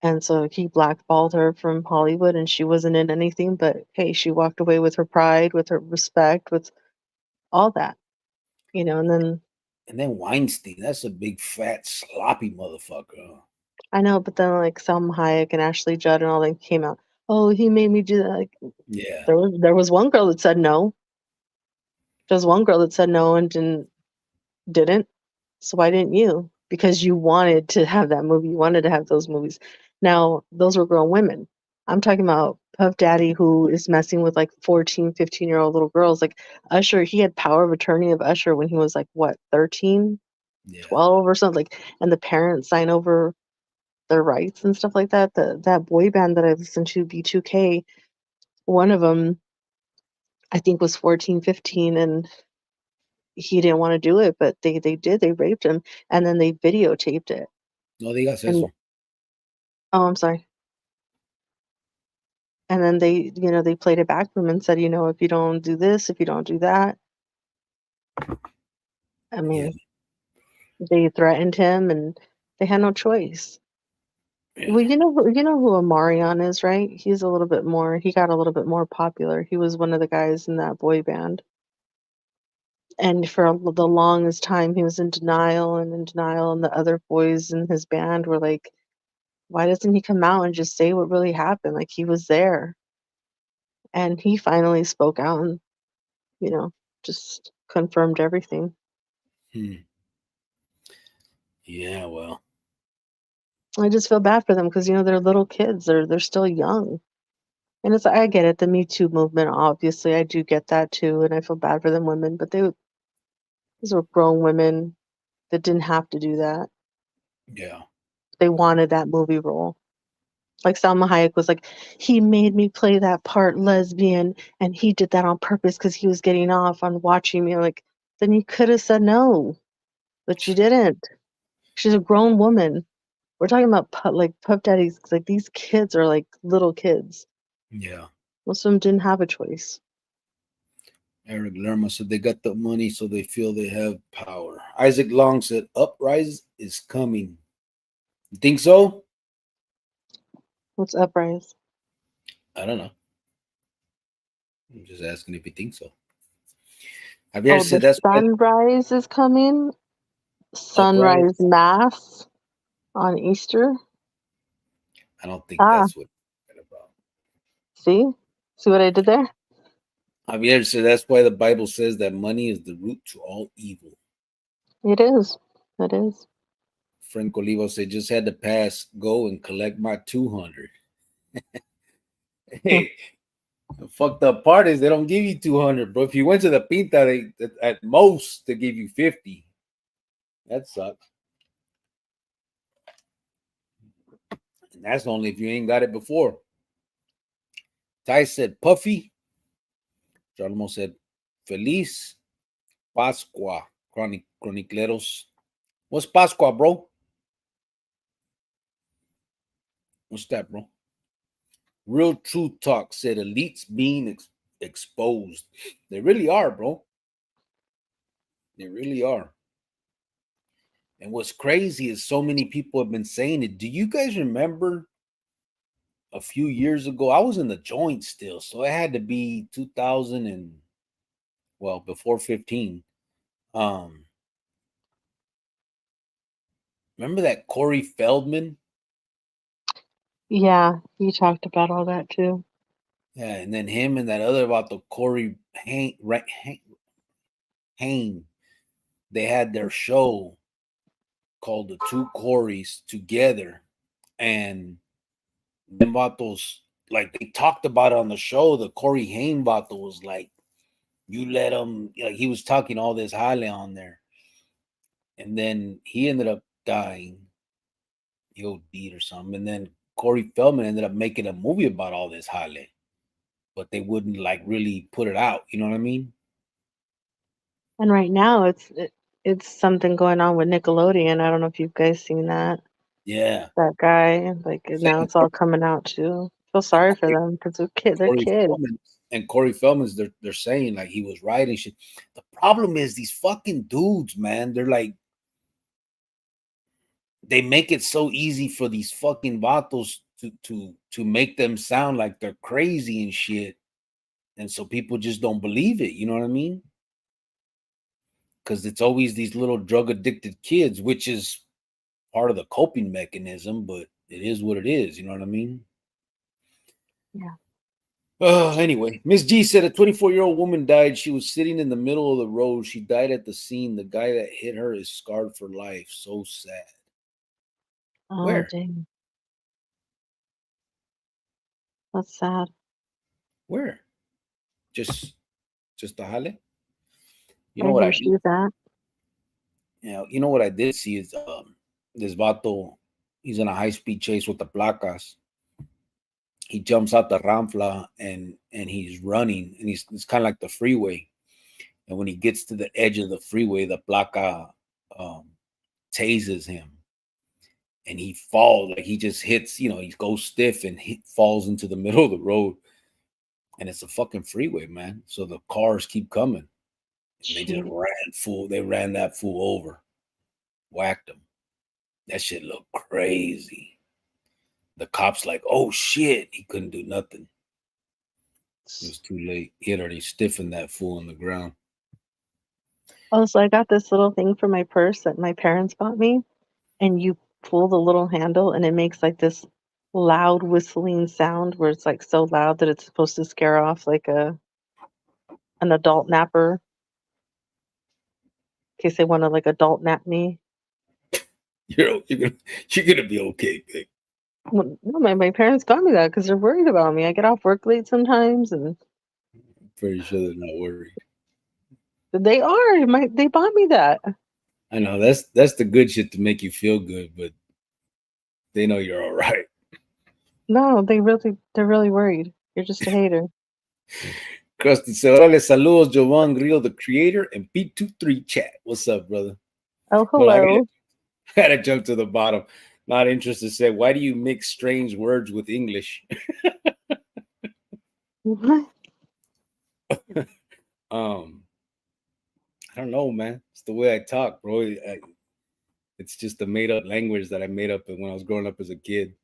And so he blackballed her from Hollywood, and she wasn't in anything, but hey, she walked away with her pride, with her respect, with all that, and then And then Weinstein, that's a big fat sloppy motherfucker. I know, but then like Selma Hayek and Ashley Judd and all them came out. Oh, he made me do that. Like Yeah. there was one girl that said no. There was one girl that said no and didn't. So why didn't you? Because you wanted to have that movie. You wanted to have those movies. Now, those were grown women. I'm talking about Puff Daddy who is messing with like 14, 15-year-old little girls. Like Usher, he had power of attorney of Usher when he was like what, 13, Yeah. 12 or something like, and the parents sign over their rights and stuff like that. That boy band that I listened to, B2K, one of them I think was 14, 15, and he didn't want to do it, but they did. They raped him, and then they videotaped it. No digas And eso. oh, I'm sorry. And then they played it back for him and said, if you don't do this, if you don't do that, I Yeah. mean, they threatened him, and they had no choice. Yeah. Well, you know who Omarion is, right? He's a little bit more. He got a little bit more popular. He was one of the guys in that boy band. And for the longest time, he was in denial and in denial, and the other boys in his band were like, "Why doesn't he come out and just say what really happened? Like he was there." And he finally spoke out and, you know, just confirmed everything. Hmm. Yeah, well. I just feel bad for them because they're little kids. They're still young, and I get it. The Me Too movement, obviously, I do get that too, and I feel bad for them women. But these were grown women that didn't have to do that. Yeah. They wanted that movie role. Like Salma Hayek was like, he made me play that part lesbian, and he did that on purpose because he was getting off on watching me. I'm like, then you could have said no, but you didn't. She's a grown woman. We're talking about like Puff Daddies. Like these kids are like little kids. Yeah. Most of them didn't have a choice. Eric Lerma said they got the money, so they feel they have power. Isaac Long said uprise is coming. You think so? What's uprise? I don't know. I'm just asking if you think so. Javier Oh, the said that's why. sunrise is coming. Uprise. Sunrise mass on Easter. I don't think Ah, that's what it's about. see? See what I did there? Javier said that's why the Bible says that money is the root to all evil. It is. It is. Frank Olivo said just had to pass go and collect my 200. Hmm. Hey, the fucked up part is they don't give you 200, bro. If you went to the Pinta, they at most they give you 50. That sucks. And that's only if you ain't got it before. Ty said Puffy. Geronimo said Feliz Pascua. Chronicleros. What's Pascua, bro? What's that, bro? Real Truth Talk said elites being exposed. They really are, bro. They really are. And what's crazy is so many people have been saying it. Do you guys remember a few years ago? I was in the joint still, so it had to be 2000 and well before 15. Um, remember that Corey Feldman? Yeah, you talked about all that too. Yeah, and then him and that other about the Corey Hain. They had their show called The Two Coreys together, and them vatos, like they talked about it on the show. The Corey Haim vato was like, "You let him," like he was talking all this hale on there, and then he ended up dying. He OD'd or something, and then Corey Feldman ended up making a movie about all this hale, but they wouldn't like really put it out. You know what I mean? And right now it's something going on with Nickelodeon. I don't know if you guys seen that. Yeah. That guy, like now Same it's all coming out too. Feel and sorry for them because they're Corey kids. Feldman and Corey Feldman's they're saying like he was writing shit. The problem is these fucking dudes, man. They're like they make it so easy for these fucking vatos to make them sound like they're crazy and shit. And so people just don't believe it, you know what I mean? Because it's always these little drug addicted kids, which is part of the coping mechanism, but it is what it is, you know what I mean? Yeah. Anyway, Miss G said a 24-year-old woman died. She was sitting in the middle of the road. She died at the scene. The guy that hit her is scarred for life. So sad. Oh Where? dang, that's sad. Where? Just just a jale? You know Right what here I did? she's at. You know what I did see is this vato, he's in a high-speed chase with the placas. He jumps out the ramfla and he's running and it's kind of like the freeway. And when he gets to the edge of the freeway, the placa um, tases him and he falls like he just hits, he goes stiff and he falls into the middle of the road. And it's a fucking freeway, man. So the cars keep coming. And they just Jeez. they ran that fool over, whacked him. That shit looked crazy. The cops like, oh shit, he couldn't do nothing. It was too late. He had already stiffened that fool on the ground. Oh, so I got this little thing for my purse that my parents bought me, and you pull the little handle, and it makes like this loud whistling sound where it's like so loud that it's supposed to scare off like an adult napper in case they want to like adult nap me. You're gonna be okay, big. Well, no, my parents got me that because they're worried about me. I get off work late sometimes, and Pretty sure they're not worried. they are. They bought me that. I know that's the good shit to make you feel good, but they know you're all right. No, they're really worried. You're just a hater. Krusty said, "Órale, saludos, Jovan Grillo, the creator, and P23 chat. What's up, brother? Oh, Hold on, I hello. gotta jump to the bottom. Not interested. Said, why do you mix strange words with English? What? um, I don't know, man. It's the way I talk, bro. It's just a made up language that I made up when I was growing up as a kid.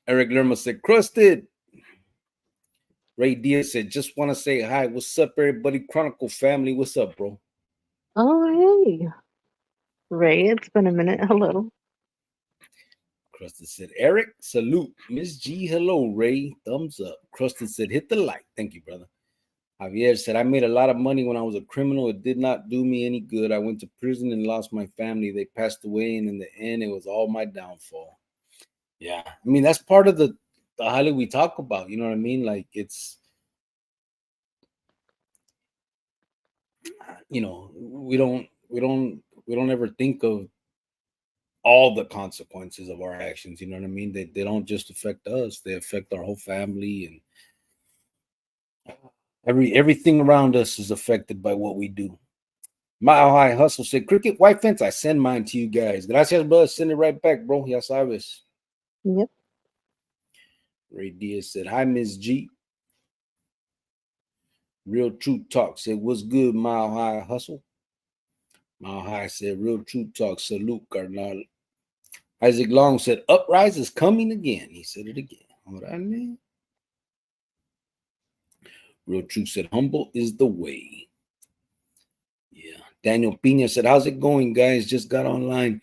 Eric Lerma said, crusted. Ray Diaz said, just want to say hi. What's up, everybody? Chronicle family. What's up, bro? Oh, hey, Ray, it's been a minute. Hello. Crusted said, Eric, salute. Miss G, hello, Ray. Thumbs up. Crusted said, hit the like. Thank you, brother. Javier said, I made a lot of money when I was a criminal. It did not do me any good. I went to prison and lost my family. They passed away, and in the end, it was all my downfall. Yeah. I mean, that's part of the Hollywood we talk about. You know what I mean? Like, it's, we don't ever think of all the consequences of our actions. You know what I mean? They don't just affect us; they affect our whole family, and everything around us is affected by what we do. Mile High Hustle said, "Cricket White Fence, I send mine to you guys. Gracias, bro. Send it right back, bro. Ya sabes." Yep. Ray Diaz said, "Hi, Miss G." Real Truth Talk said, "What's good, Mile High Hustle?" Mile High said, "Real Truth Talk. Salute, Carnal." Isaac Long said, "Uprise is coming again." He said it again. All right, man. Real Truth said, "Humble is the way." Yeah. Daniel Pina said, "How's it going, guys? Just got online."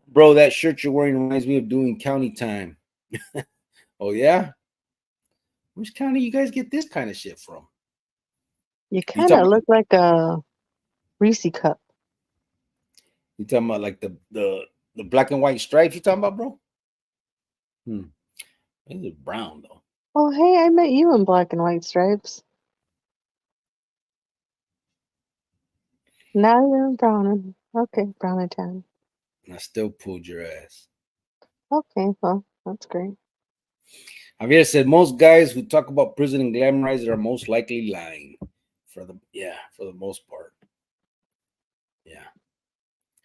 Bro, that shirt you're wearing reminds me of doing county time. Oh, yeah? Which county you guys get this kind of shit from? You You kind talking of about, look like a Reese cup. you talking about like the black and white stripes you talking about, bro? Hmm. This is brown, though. Oh, hey, I met you in black and white stripes. Now you're in brown and okay, brown and tan. And I still pulled your ass. Okay, well, that's great. Javier said, most guys who talk about prison and glamorize it are most likely lying. For the most part. Yeah.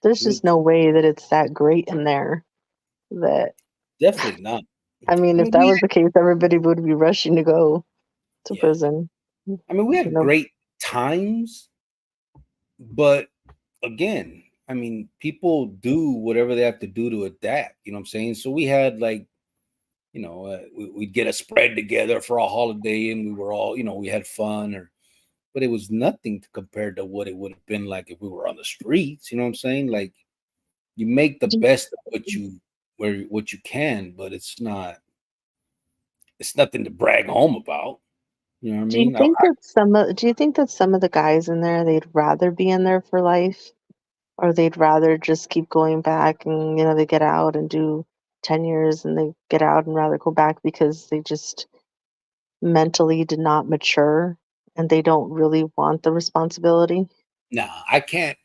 There's Real, just no way that it's that great in there. That definitely not. I mean, I if mean, that was the case, everybody would be rushing to go to yeah. prison. I mean, we You had know, great times, but again, I mean, people do whatever they have to do to adapt. You know what I'm saying? So we had like, we'd get a spread together for a holiday, and we were all, we had fun, but it was nothing compared to what it would have been like if we were on the streets. You know what I'm saying? Like, you make the do, best of what you can, but it's nothing to brag home about. You know what I do you mean? think that some of the guys in there they'd rather be in there for life, or they'd rather just keep going back and they get out and do 10 years and they get out and rather go back because they just mentally did not mature and they don't really want the responsibility? Nah, I can't.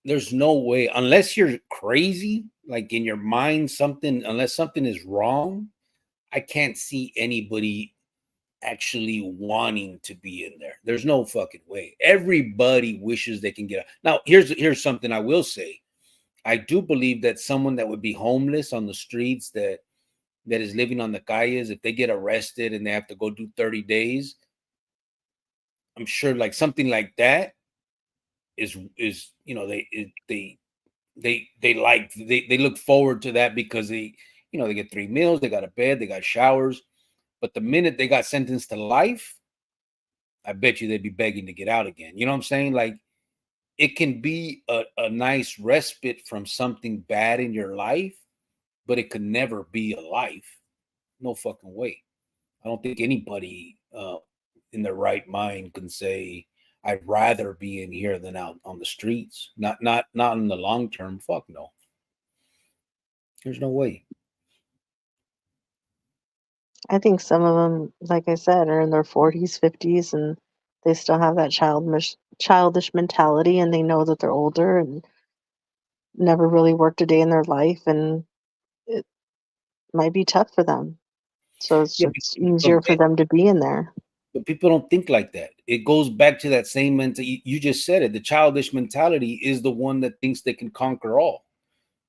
There's no way, unless you're crazy, like in your mind, unless something is wrong, I can't see anybody actually wanting to be in there. There's no fucking way. Everybody wishes they can get out. Now, here's something I will say. I do believe that someone that would be homeless on the streets, that is living on the calles, if they get arrested and they have to go do 30 days, I'm sure like something like that is they look forward to that because they get 3 meals, they got a bed, they got showers. But the minute they got sentenced to life, I bet you they'd be begging to get out again. You know what I'm saying? Like, it can be a nice respite from something bad in your life, but it could never be a life. No fucking way. I don't think anybody in their right mind can say, I'd rather be in here than out on the streets. Not in the long term. Fuck no. There's no way. I think some of them, like I said, are in their 40s, 50s, and they still have that childish mentality, and they know that they're older and never really worked a day in their life, and it might be tough for them. So it's Yeah, just easier for them to be in there. but people don't think like that. It goes back to that same mentality. You just said it. The childish mentality is the one that thinks they can conquer all.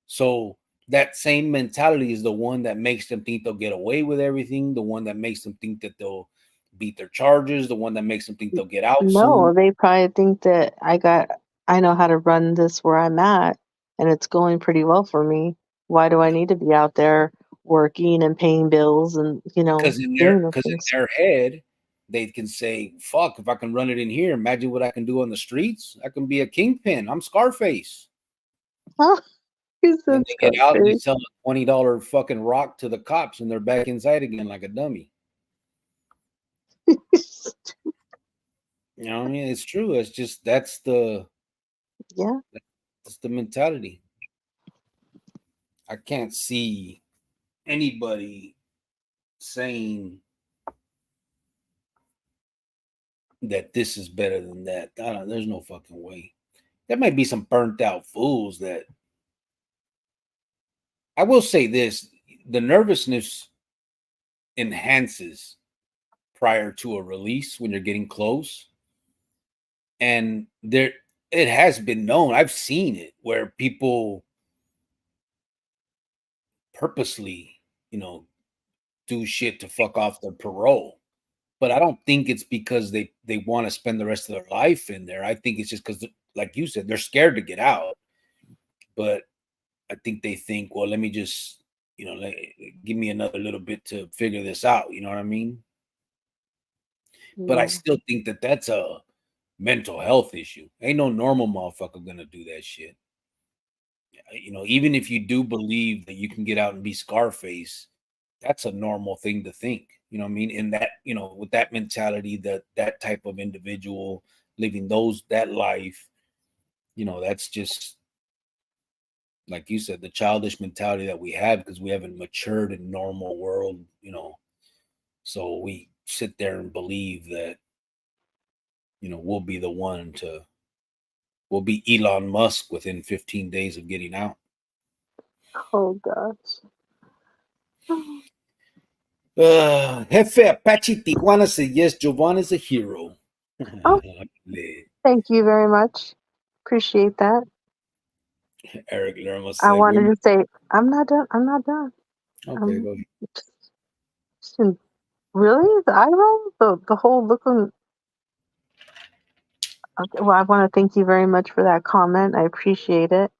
So that same mentality is the one that makes them think they'll get away with everything, the one that makes them think that they'll beat their charges, the one that makes them think they'll get out soon. No, they probably think that I know how to run this where I'm at, and it's going pretty well for me. Why do I need to be out there working and paying bills and, doing those Because in things. their head, they can say, "Fuck, if I can run it in here, imagine what I can do on the streets. I can be a kingpin. I'm Scarface." Huh? He Then said they get out and they Scarface. sell a $20 fucking rock to the cops, and they're back inside again like a dummy. You know what I mean? It's true. It's just Yeah. that's the mentality. I can't see anybody saying that this is better than that. There's no fucking way. There might be some burnt out fools that I will say this: the nervousness enhances prior to a release when you're getting close, and there it has been known. I've seen it where people purposely, do shit to fuck off their parole. But I don't think it's because they want to spend the rest of their life in there. I think it's just because, like you said, they're scared to get out. But I think they think, well, let me just, give me another little bit to figure this out. You know what I mean? But I Yeah. still think that that's a mental health issue. Ain't no normal motherfucker gonna do that shit. Even if you do believe that you can get out and be Scarface, that's a normal thing to think. You know what I mean? In that, with that mentality, that type of individual living that life, that's just like you said, the childish mentality that we have because we haven't matured in normal world, so we sit there and believe that, we'll be the one we'll be Elon Musk within 15 days of getting out. Oh gosh. Jefe Apache Tijuana said, yes, Jovan is a hero. Oh, thank you very much. Appreciate that. Eric Lerma I said, wanted women. to say I'm not done. I'm not done. Okay, Um, go ahead. just really the eye roll, the whole looking. Okay, well, I want to thank you very much for that comment. I appreciate it.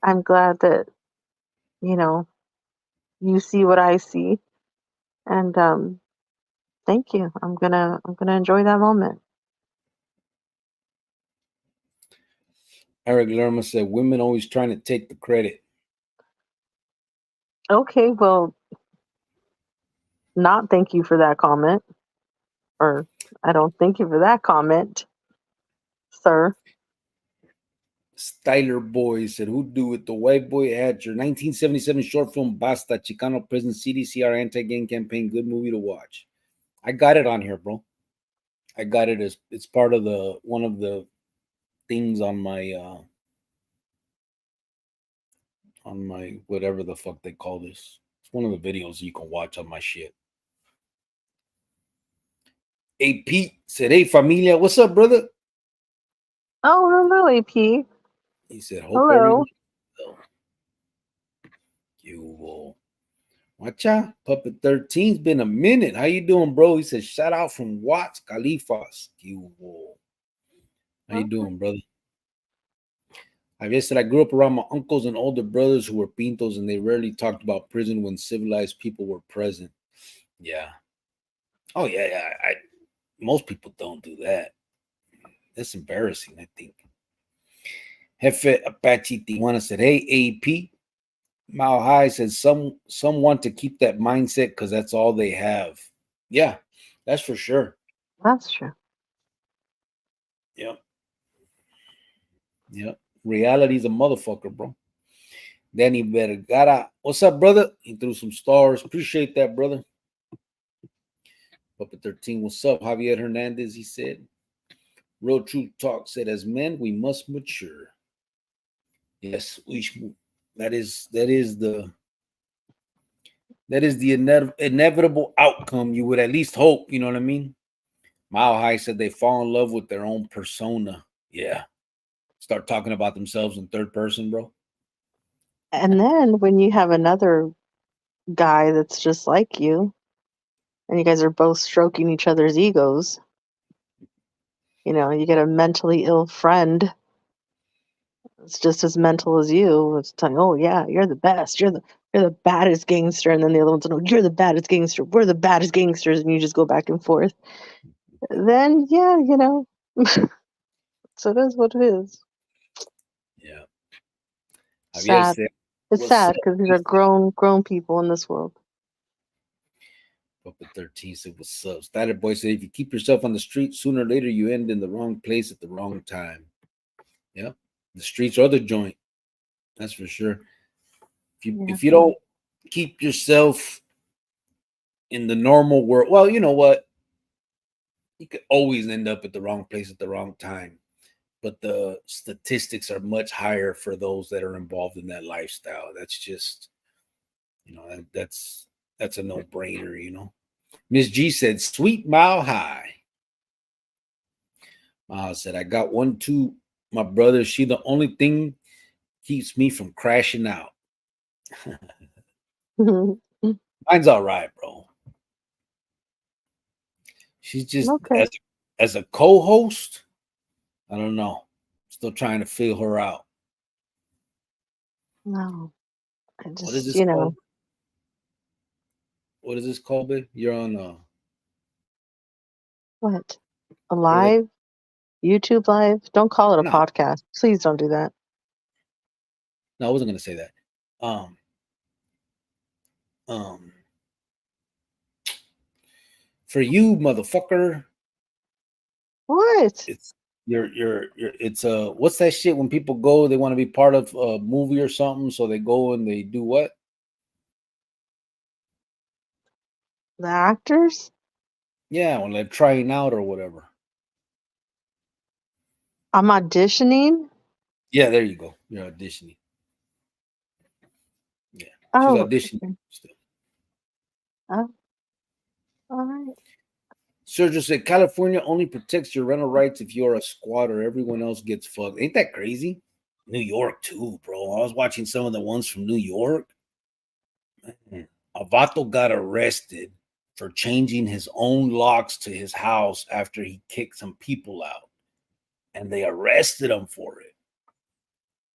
I'm glad that you know you see what I see, and thank you. I'm gonna enjoy that moment. Eric Lerma said, women always trying to take the credit. Okay, well, not thank you for that comment, or I don't thank you for that comment, sir. Styler Boy said, who do it? The white boy had your 1977 short film Basta, Chicano Prison, CDCR anti-gang campaign. Good movie to watch. I got it on here, bro. I got it as it's part of one of the things on my whatever the fuck they call this. It's one of the videos you can watch on my shit. Hey Pete said, hey familia, what's up, brother? Oh, hello, AP. He said, hope Hello. everyone well. You will watch out. Puppet 13's been a minute. How you doing, bro? He said, shout out from Watts Califas. You will. How you doing, brother? I said I grew up around my uncles and older brothers who were pintos, and they rarely talked about prison when civilized people were present. Yeah. Oh yeah. Most people don't do that. That's embarrassing, I think. Jefe Apache Tijuana said, hey, AP. Mile High said, some want to keep that mindset because that's all they have. Yeah, that's for sure. That's true. Yep. Yep. Reality's a motherfucker, bro. Danny Vergara. What's up, brother? He threw some stars. Appreciate that, brother. Puppet 13. What's up? Javier Hernandez, he said. Real Truth Talk said, as men, we must mature. Yes, that is the inevitable outcome. You would at least hope, you know what I mean? Mile High said they fall in love with their own persona. Yeah. Start talking about themselves in third person, bro. And then when you have another guy that's just like you, and you guys are both stroking each other's egos, you get a mentally ill friend. It's just as mental as you. It's telling, oh yeah, you're the best. you're the baddest gangster, and then the other ones know you're the baddest gangster. We're the baddest gangsters, and you just go back and forth. Then yeah, so it is what it is. Yeah. Javier Sad. said, It's what's sad up? because these are grown people in this world. Papa 13 said, what's up? Started Boy said, if you keep yourself on the street, sooner or later you end in the wrong place at the wrong time. Yeah. The streets are the joint. That's for sure. If you don't keep yourself in the normal world, well, you know what? You could always end up at the wrong place at the wrong time. But the statistics are much higher for those that are involved in that lifestyle. That's just, that's a no-brainer. Miss G said, sweet mile high. Miles said, I got one too. My brother, she the only thing keeps me from crashing out. Mine's all right, bro. She's just Okay. as a co-host, I don't know. Still trying to feel her out. No, I What is just, this called? What is this called, babe? You're on what? A live? YouTube live? Don't call it a podcast. Please don't do that. No, I wasn't gonna say that. For you, motherfucker. What? It's it's what's that shit when people go, they want to be part of a movie or something, so they go and they do what? The actors? Yeah, when they're trying out or whatever. I'm auditioning? Yeah, there you go. You're auditioning. Yeah. She's Oh. auditioning still. Oh. All right. Sergio said California only protects your rental rights if you're a squatter. Everyone else gets fucked. Ain't that crazy? New York too, bro. I was watching some of the ones from New York. Man, a vato got arrested for changing his own locks to his house after he kicked some people out. And they arrested him for it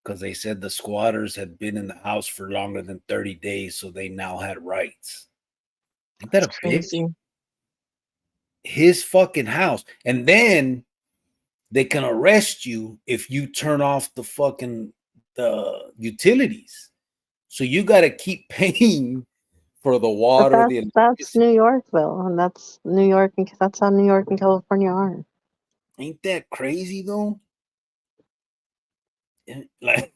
because they said the squatters had been in the house for longer than 30 days, so they now had rights. Ain't that That's a bitch? crazy. His fucking house. And then they can arrest you if you turn off the utilities. So you got to keep paying for the But water, the that's electricity. New York, though, and that's New York, and that's how New York and California are. Ain't that crazy though? Like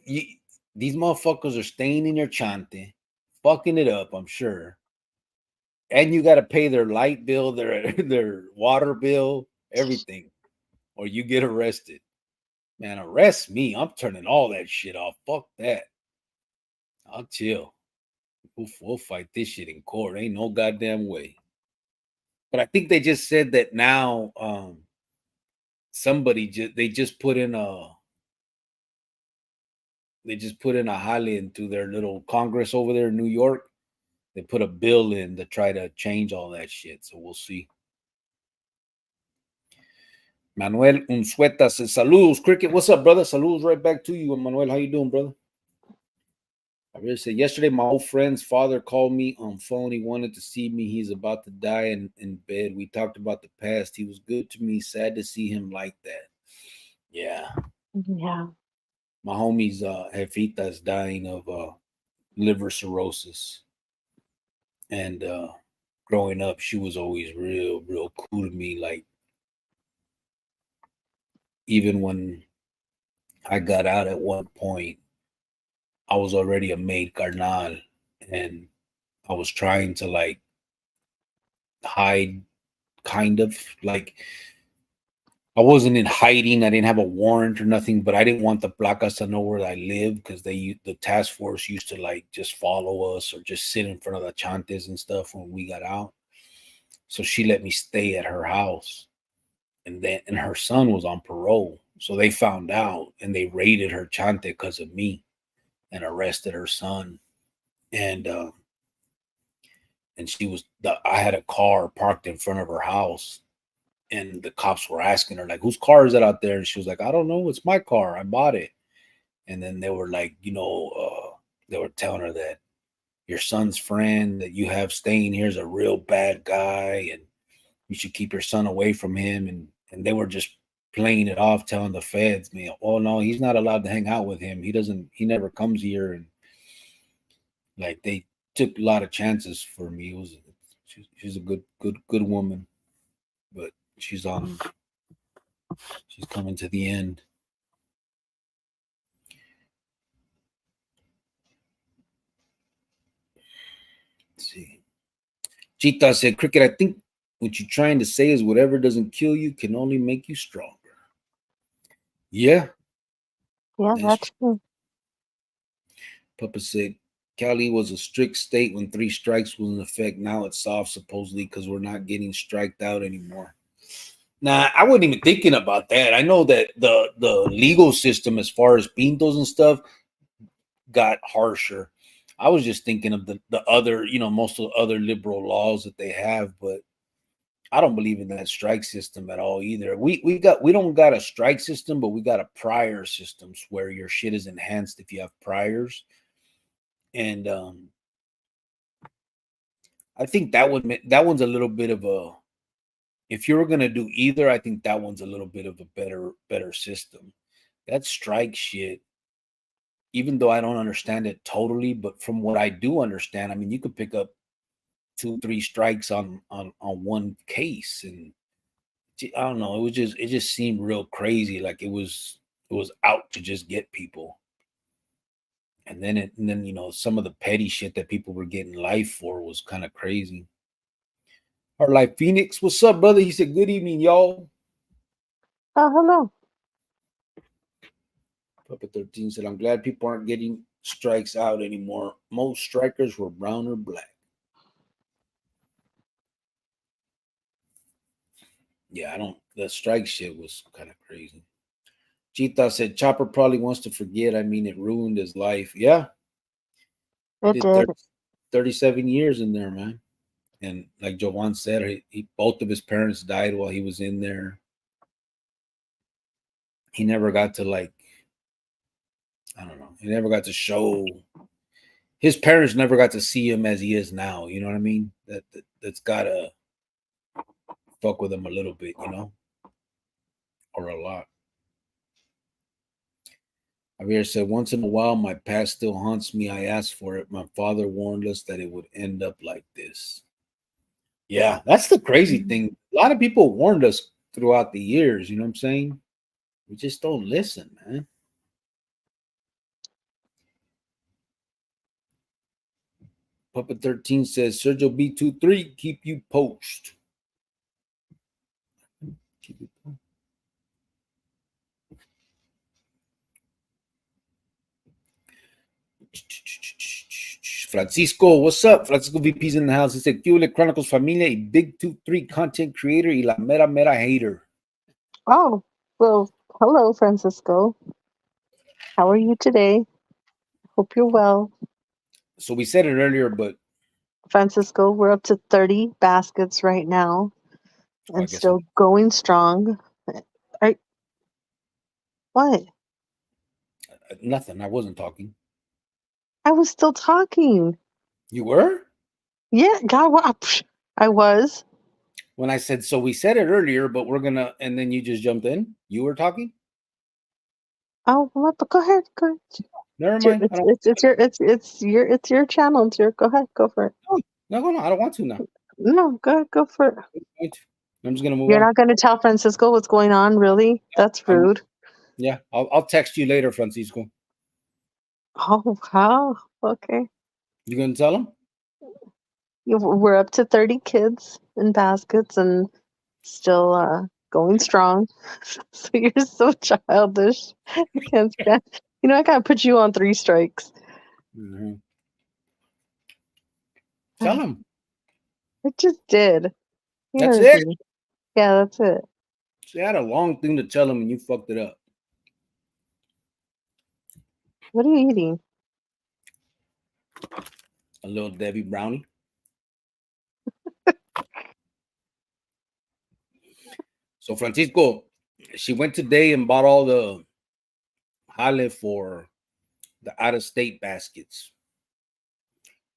these motherfuckers are staying in your chante, fucking it up, I'm sure. And you got to pay their light bill, their water bill, everything, or you get arrested. Man, arrest me. I'm turning all that shit off. Fuck that. I'll chill. We'll fight this shit in court. Ain't no goddamn way. But I think they just said that now. They just put in a jale into their little Congress over there in New York. They put a bill in to try to change all that shit. So we'll see. Manuel Unsueta says, saludos, Cricket. What's up, brother? Saludos right back to you. Manuel, how you doing, brother? I really said, yesterday, my old friend's father called me on phone. He wanted to see me. He's about to die in bed. We talked about the past. He was good to me. Sad to see him like that. Yeah. Yeah. My homie's Jefita is dying of liver cirrhosis. And growing up, she was always real cool to me. Like, even when I got out at one point, I was already a maid carnal, and I was trying to like hide, kind of like I wasn't in hiding. I didn't have a warrant or nothing, but I didn't want the placas to know where I lived because the task force used to like just follow us or just sit in front of the chantes and stuff when we got out. So she let me stay at her house, and her son was on parole. So they found out and they raided her chante because of me and arrested her son. And I had a car parked in front of her house, and the cops were asking her like, whose car is that out there? And she was like, I don't know, it's my car, I bought it. And then they were like, they were telling her that your son's friend that you have staying here is a real bad guy, and you should keep your son away from him. And they were just playing it off, telling the feds, man, oh no, he's not allowed to hang out with him. He never comes here. And like they took a lot of chances for me. She's a good woman, but she's coming to the end. Let's see. Chita said, Cricket, I think what you're trying to say is whatever doesn't kill you can only make you stronger. Yeah. Yeah, that's true. Papa said, Cali was a strict state when 3 strikes was in effect. Now it's soft, supposedly, because we're not getting striked out anymore. Nah, I wasn't even thinking about that. I know that the legal system, as far as pintos and stuff, got harsher. I was just thinking of the other, most of the other liberal laws that they have, but I don't believe in that strike system at all either. We don't got a strike system, but we got a prior systems where your shit is enhanced if you have priors. And I think that one's a little bit of a, if you were gonna do either, I think that one's a little bit of a better system. That strike shit, even though I don't understand it totally, but from what I do understand, I mean, you could pick up 2-3 strikes on one case, and I don't know, it just seemed real crazy, like it was out to just get people. And then some of the petty shit that people were getting life for was kind of crazy. Our Life Phoenix, what's up, brother? He said, good evening, y'all. Oh, hello. Papa 13 said, I'm glad people aren't getting strikes out anymore. Most strikers were brown or black. Yeah, the strike shit was kind of crazy. Chita said, Chopper probably wants to forget. I mean, it ruined his life. Yeah. It did. 37 years in there, man. And like Jovan said, both of his parents died while he was in there. He never got to, like, I don't know. He never got to show. His parents never got to see him as he is now. You know what I mean? That's gotta fuck with him a little bit, or a lot. Javier said, once in a while, my past still haunts me. I asked for it. My father warned us that it would end up like this. Yeah, that's the crazy thing. A lot of people warned us throughout the years. You know what I'm saying? We just don't listen, man. Puppet 13 says, Sergio B23, keep you post. Keep it post. Francisco, what's up? Francisco VP's in the house. He said, Chronicles Familia, a big 2-3 content creator y la mera mera hater. Oh, well, hello, Francisco. How are you today? Hope you're well. So we said it earlier, but Francisco, we're up to 30 baskets right now and still going strong. What? Nothing. I wasn't talking. I was still talking. You were? Yeah, God, I was. When I said, so we said it earlier, but we're going to, and then you just jumped in. You were talking? Oh, well, go ahead. Go ahead. Never mind. It's your channel. Go ahead. Go for it. No. I don't want to now. No, go for it. I'm just going to move on. You're not going to tell Francisco what's going on, really? That's rude. Yeah, I'll text you later, Francisco. Oh, wow. Okay. You going to tell him? We're up to 30 kids in baskets and still going strong. So you're so childish. I can't stand. I gotta put you on 3 strikes. Mm-hmm. Tell him. I just did. That's it? Yeah, that's it. See, I had a long thing to tell him and you fucked it up. What are you eating? A little Debbie brownie. So Francisco, she went today and bought all the jale for the out-of-state baskets.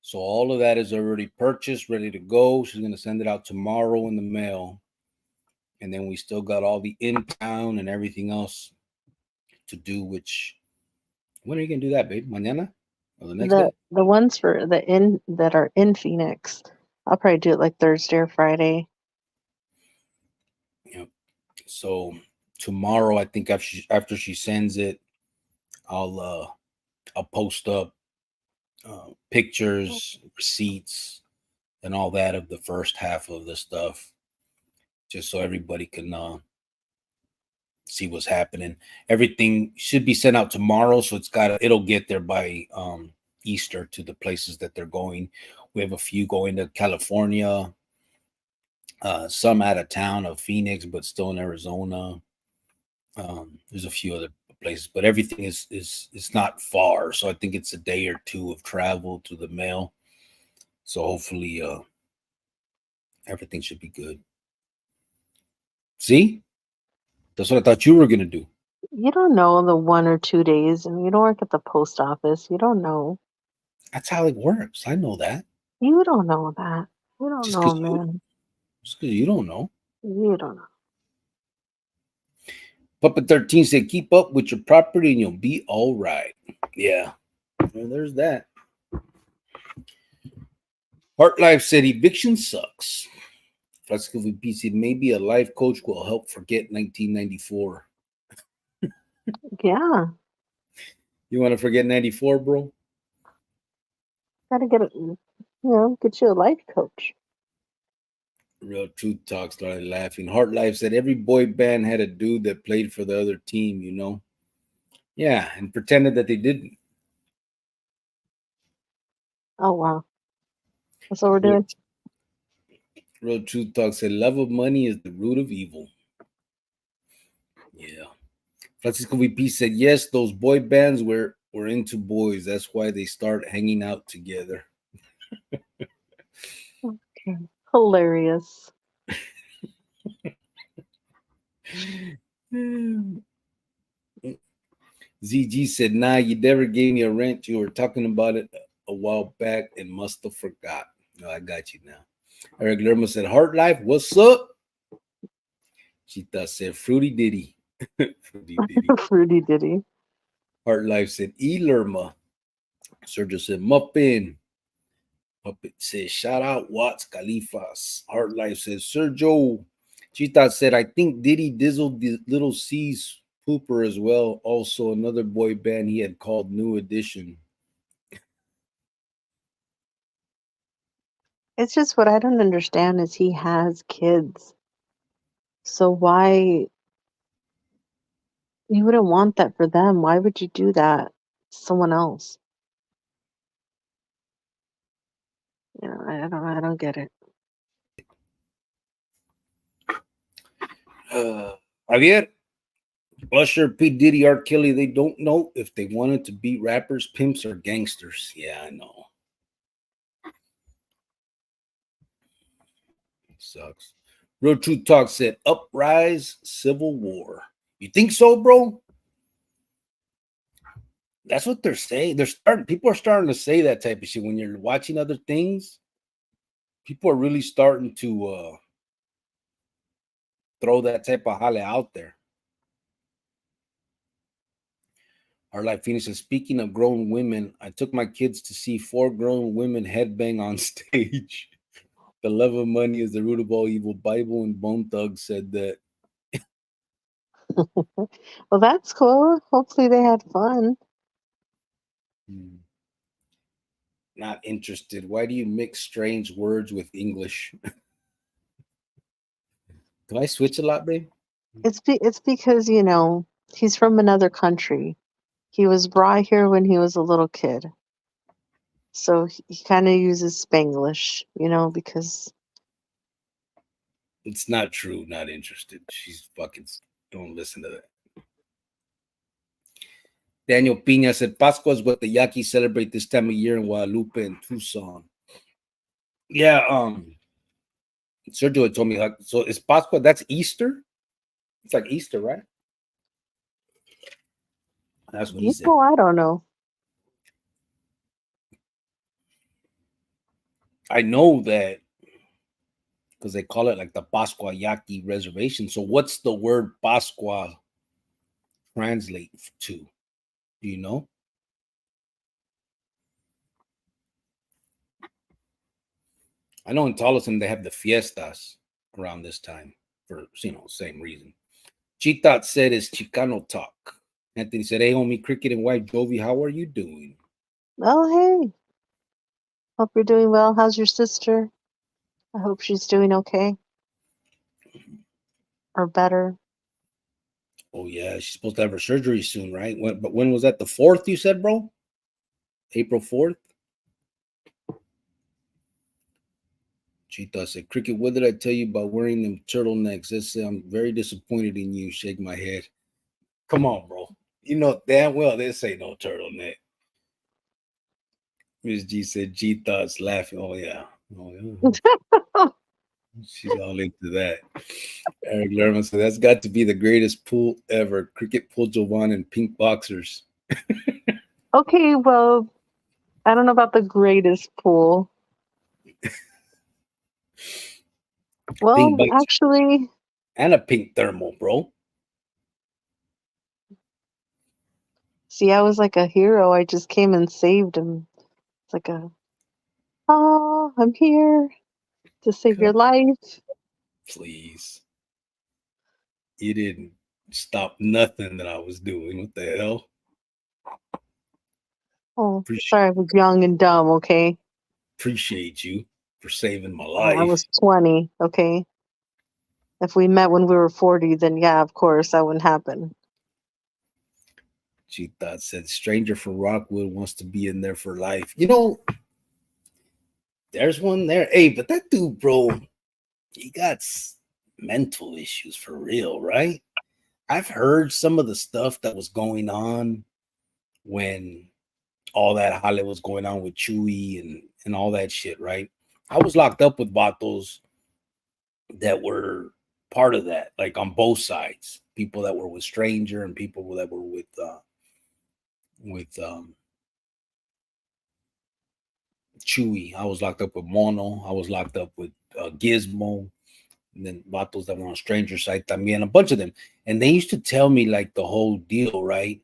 So all of that is already purchased, ready to go. She's gonna send it out tomorrow in the mail. And then we still got all the in town and everything else to do, which when are you gonna do that, babe? Mañana? Or the next day? The ones for the in that are in Phoenix, I'll probably do it like Thursday or Friday. Yep. So tomorrow, I think after she sends it, I'll post up pictures, receipts, and all that of the first half of the stuff, just so everybody can see what's happening. Everything should be sent out tomorrow, so it'll get there by Easter to the places that they're going. We have a few going to California, some out of town of Phoenix, but still in Arizona. There's a few other places, but everything is not far. So I think it's a day or two of travel to the mail. So hopefully everything should be good. See? That's what I thought you were gonna do. You don't know the 1 or 2 days, and you don't work at the post office. You don't know. That's how it works. I know that. You don't know that. You don't Just know, because man. you don't know. You don't know. Puppet 13 said, keep up with your property and you'll be all right. Yeah. Well, there's that. Heart Life said, eviction sucks. Flexible VP said, maybe a life coach will help forget 1994. Yeah. You want to forget 94, bro? Gotta get it, get you a life coach. Real Truth Talk started laughing. Heart Life said, every boy band had a dude that played for the other team, you know? Yeah, and pretended that they didn't. Oh, wow. That's what we're doing. Real Truth Talk said, love of money is the root of evil. Yeah. Francisco VP said, yes, those boy bands were into boys. That's why they start hanging out together. Okay. Hilarious. ZG said, nah, you never gave me a rent. You were talking about it a while back and must have forgot. No, I got you now. Eric Lerma said, Heart Life, what's up? Chita said, Fruity Diddy. Fruity Diddy. Fruity Diddy. Heart Life said, E Lerma. Sergio said, Muppin. Puppet says, shout out Watts Khalifas. Heart Life says, Sergio. Chita said, I think Diddy dizzled the Little C's Pooper as well. Also, another boy band he had called New Edition. It's just what I don't understand is he has kids. So why you wouldn't want that for them? Why would you do that to someone else? I don't get it. Javier, Usher, P. Diddy, R. Kelly, they don't know if they wanted to be rappers, pimps, or gangsters. Yeah, I know. Sucks. Real Truth Talk said, uprise, civil war. You think so, bro? That's what they're saying. People are starting to say that type of shit. When you're watching other things, people are really starting to throw that type of jale out there. Our Life Phoenix says, speaking of grown women, I took my kids to see 4 grown women headbang on stage. The love of money is the root of all evil. Bible and Bone Thug said that. Well, that's cool. Hopefully they had fun. Not interested. Why do you mix strange words with English? Do I switch a lot, babe? It's because, he's from another country. He was brought here when he was a little kid. So he kind of uses Spanglish, because It's not true. Not interested. She's fucking. Don't listen to that. Daniel Pina said, Pascua is what the Yaquis celebrate this time of year in Guadalupe and Tucson. Yeah, Sergio had told me, like, so is Pascua, that's Easter? It's like Easter, right? That's what he said. I don't know. I know that because they call it like the Pascua Yaqui Reservation. So what's the word Pascua translate to? Do you know? I know in Tolleson they have the fiestas around this time for same reason. Chitat said it's Chicano talk. Anthony said, "Hey, homie, Cricket and White Jovi, how are you doing?" Oh, hey. Hope you're doing well. How's your sister? I hope she's doing okay or better. Oh yeah, she's supposed to have her surgery soon, right? But when was that? The 4th, you said, bro? April 4th? Chita said, Cricket, what did I tell you about wearing them turtlenecks? Let's say I'm very disappointed in you. Shake my head. Come on, bro. You know damn well this ain't no turtleneck. Miss G said G thoughts laughing. Oh yeah. Oh yeah. She's all into that. Eric Lerman said that's got to be the greatest pool ever. Cricket pulled Jovan in pink boxers. Okay, well, I don't know about the greatest pool. Well, Pink boxers actually, and a pink thermal, bro. see, I was like a hero. I just came and saved him. It's like oh, I'm here to save your Come, life. please. You didn't stop nothing that I was doing. What the hell? Oh, Appreciate, sorry, I was young and dumb, okay? appreciate you for saving my I life. was 20, okay? If we met when we were 40, then yeah, of course, that wouldn't happen. She thought said stranger for Rockwood wants to be in there for life. You know, there's one there. Hey, but that dude, bro, he got mental issues for real, right? I've heard some of the stuff that was going on when all that Holly was going on with Chewy and all that shit, right? I was locked up with vatos that were part of that, like on both sides. People that were with Stranger and people that were with Chewy. I was locked up with Mono. I was locked up with Gizmo. And then vatos that were on Stranger side también, a bunch of them. And they used to tell me like the whole deal, right?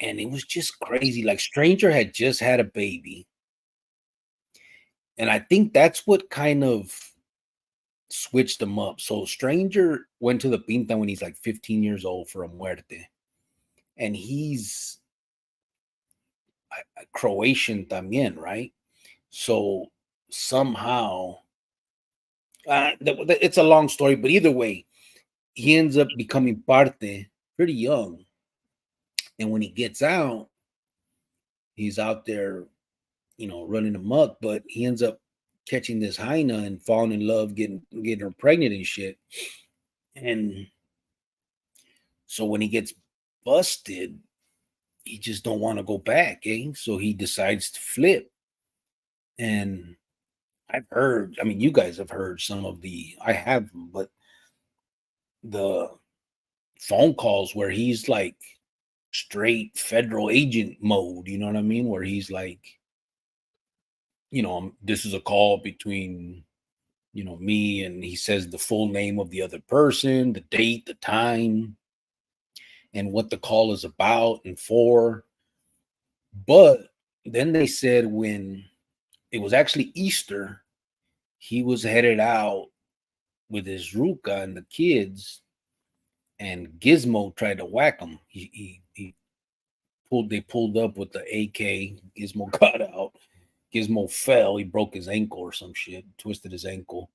And it was just crazy. Like Stranger had just had a baby. And I think that's what kind of switched them up. So Stranger went to the Pinta when he's like 15 years old for a muerte. And he's a Croatian también, right? So somehow, it's a long story, but either way, he ends up becoming parte pretty young. And when he gets out, he's out there, running amok, but he ends up catching this hyena and falling in love, getting her pregnant and shit. And so when he gets busted, he just don't want to go back, eh? So he decides to flip. And I've heard, I mean, you guys have heard some of I have, but the phone calls where he's like straight federal agent mode, you know what I mean? Where he's like, this is a call between, me, and he says the full name of the other person, the date, the time, and what the call is about and for. But then they said when it was actually Easter, he was headed out with his Ruka and the kids, and Gizmo tried to whack him. They pulled up with the AK. Gizmo got out. Gizmo fell. He broke his ankle or some shit, twisted his ankle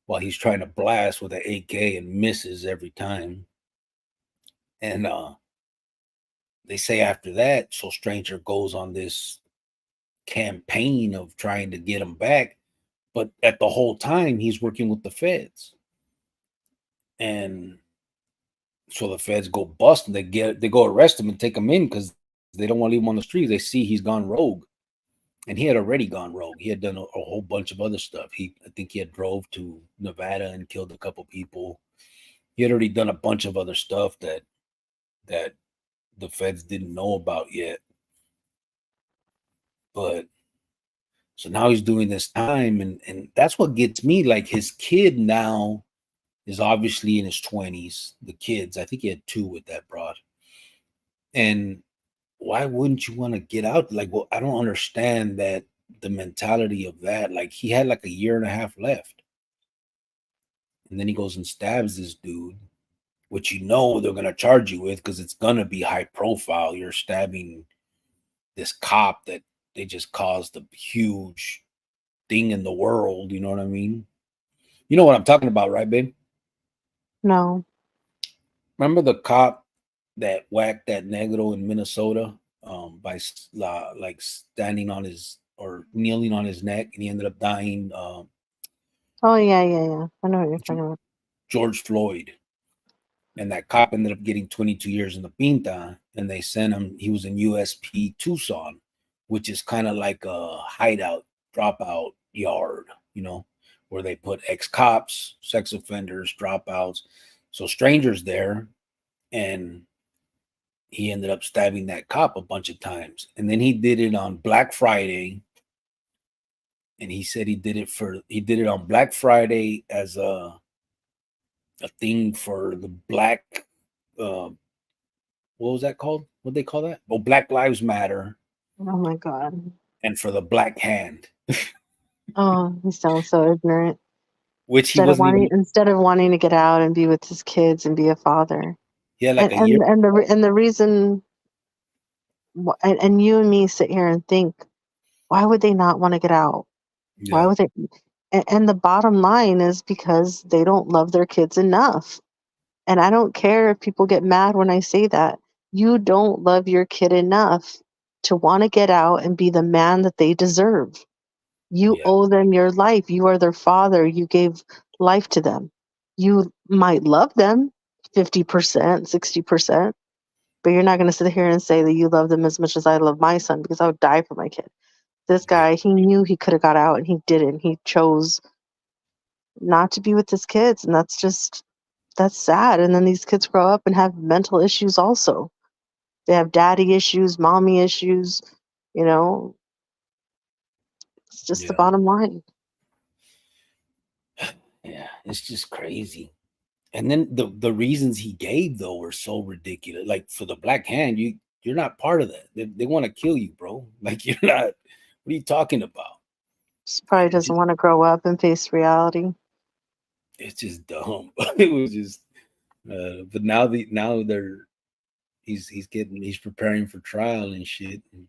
while he's trying to blast with an AK and misses every time. And they say after that, so Stranger goes on this campaign of trying to get him back, but at the whole time he's working with the feds. And so the feds go bust and they go arrest him and take him in because they don't want to leave him on the streets. They see he's gone rogue. And he had already gone rogue. He had done a whole bunch of other stuff. I think he had drove to Nevada and killed a couple people. He had already done a bunch of other stuff that the feds didn't know about yet. But So now he's doing this time, and that's what gets me. Like his kid now is obviously in his 20s. The kids, I think he had two with that broad. And why wouldn't you want to get out? Like, well, I don't understand that the mentality of that. Like he had like a year and a half left. And then he goes and stabs this dude, which you know they're gonna charge you with because it's gonna be high profile. You're stabbing this cop that they just caused a huge thing in the world. You know what I mean? You know what I'm talking about, right, babe? No. Remember the cop that whacked that negro in Minnesota by like standing on his or kneeling on his neck, and he ended up dying. Oh yeah, yeah, yeah. I know what you're talking about. George Floyd, and that cop ended up getting 22 years in the Pinta, and they sent him. He was in USP Tucson, which is kind of like a hideout, dropout yard, you know, where they put ex-cops, sex offenders, dropouts, so strangers there. And he ended up stabbing that cop a bunch of times. And then he did it on Black Friday. And he said he did it on Black Friday as a thing for the black what was that called? What they call that? Oh, Black Lives Matter, Oh my God. and for the Black Hand, Oh, he sounds so ignorant. which he wasn't even. Instead of wanting to get out and be with his kids and be a father. He had like a year. And the reason and you and me sit here and think, why would they not want to get out? Why Yeah, would they? And the bottom line is because they don't love their kids enough. And I don't care if people get mad when I say that. You don't love your kid enough to want to get out and be the man that they deserve. You yeah, owe them your life. You are their father. You gave life to them. You might love them 50%, 60%, but you're not going to sit here and say that you love them as much as I love my son because I would die for my kid. This yeah, guy, he knew he could have got out and he didn't. He chose not to be with his kids. And that's sad. And then these kids grow up and have mental issues also. They have daddy issues, mommy issues, you know, it's just the yeah, bottom line. yeah. It's just crazy. And then the reasons he gave though were so ridiculous. Like for the Black Hand, you're not part of that. They want to kill you, bro. Like you're not. What are you talking about? Just probably It's doesn't just, want to grow up and face reality. it's just dumb. It was just. But now they're he's preparing for trial and shit. And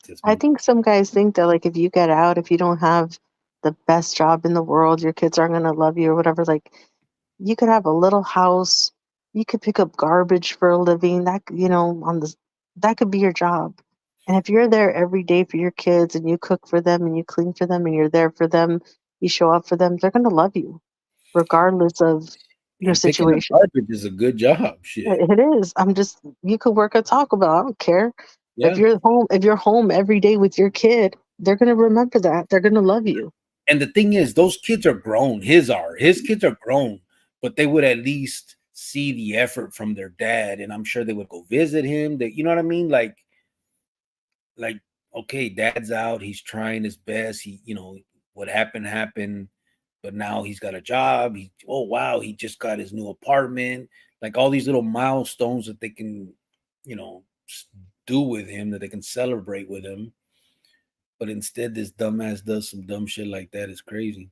just I think some guys think that, like, if you get out, if you don't have the best job in the world, your kids aren't going to love you or whatever. Like, you could have a little house, you could pick up garbage for a living. That could be your job. And if you're there every day for your kids and you cook for them and you clean for them and you're there for them, you show up for them, they're going to love you regardless of your and picking up situation. garbage is a good job. Shit. It is. You could work at Taco Bell. I don't care. Yeah. If you're home every day with your kid, they're gonna remember that. They're gonna love you. And the thing is, those kids are grown. His kids are grown, but they would at least see the effort from their dad, and I'm sure they would go visit him. That you know what I mean? Like okay, dad's out. He's trying his best. What happened, but now he's got a job. Oh wow, he just got his new apartment. Like all these little milestones that they can, you know, do with him that they can celebrate with him. But instead, this dumbass does some dumb shit like that. It's crazy.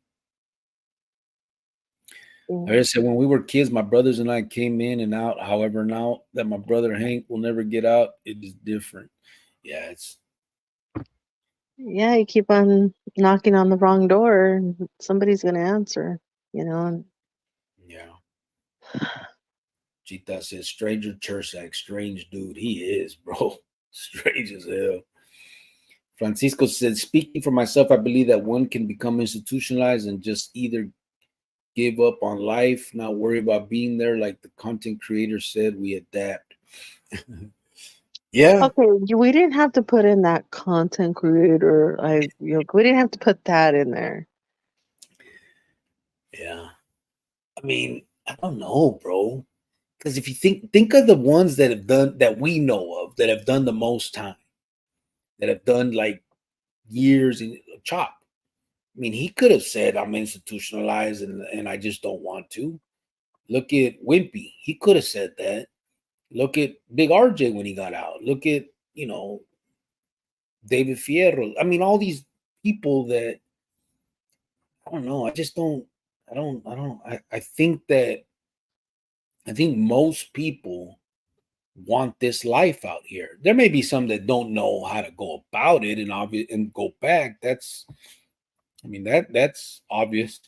Like I Mm. said, when we were kids, my brothers and I came in and out. However, now that my brother Hank will never get out, it is different. Yeah, it's Yeah, you keep on knocking on the wrong door, and somebody's gonna answer. You know. yeah. Chita says, stranger Chursak, strange dude. He is, bro. Strange as hell. Francisco said, speaking for myself, I believe that one can become institutionalized and just either give up on life, not worry about being there. Like the content creator said, we adapt. Yeah. Okay, we didn't have to put in that content creator. We didn't have to put that in there. Yeah. I mean, I don't know, bro. Because if you think of the ones that have done that we know of that have done the most time, that have done like years in chop. I mean, he could have said, I'm institutionalized and I just don't want to. Look at Wimpy. He could have said that. Look at Big RJ when he got out. Look at, David Fierro. I mean, all these people that, I don't know. I just don't, I don't, I think that, I think most people want this life out here. There may be some that don't know how to go about it and go back. That's obvious.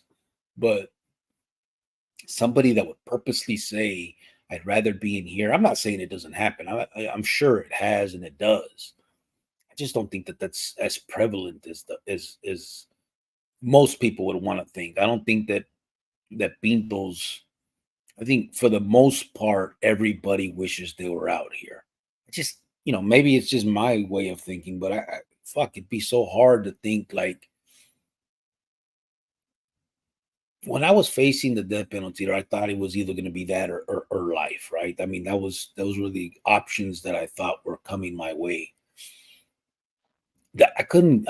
But somebody that would purposely say, I'd rather be in here. I'm not saying it doesn't happen. I'm sure it has and it does. I just don't think that that's as prevalent as most people would want to think. I don't think that Pintos. I think for the most part, everybody wishes they were out here. I just, maybe it's just my way of thinking, but fuck, it'd be so hard to think like when I was facing the death penalty, I thought it was either going to be that or life, right? I mean, those were the options that I thought were coming my way. That I couldn't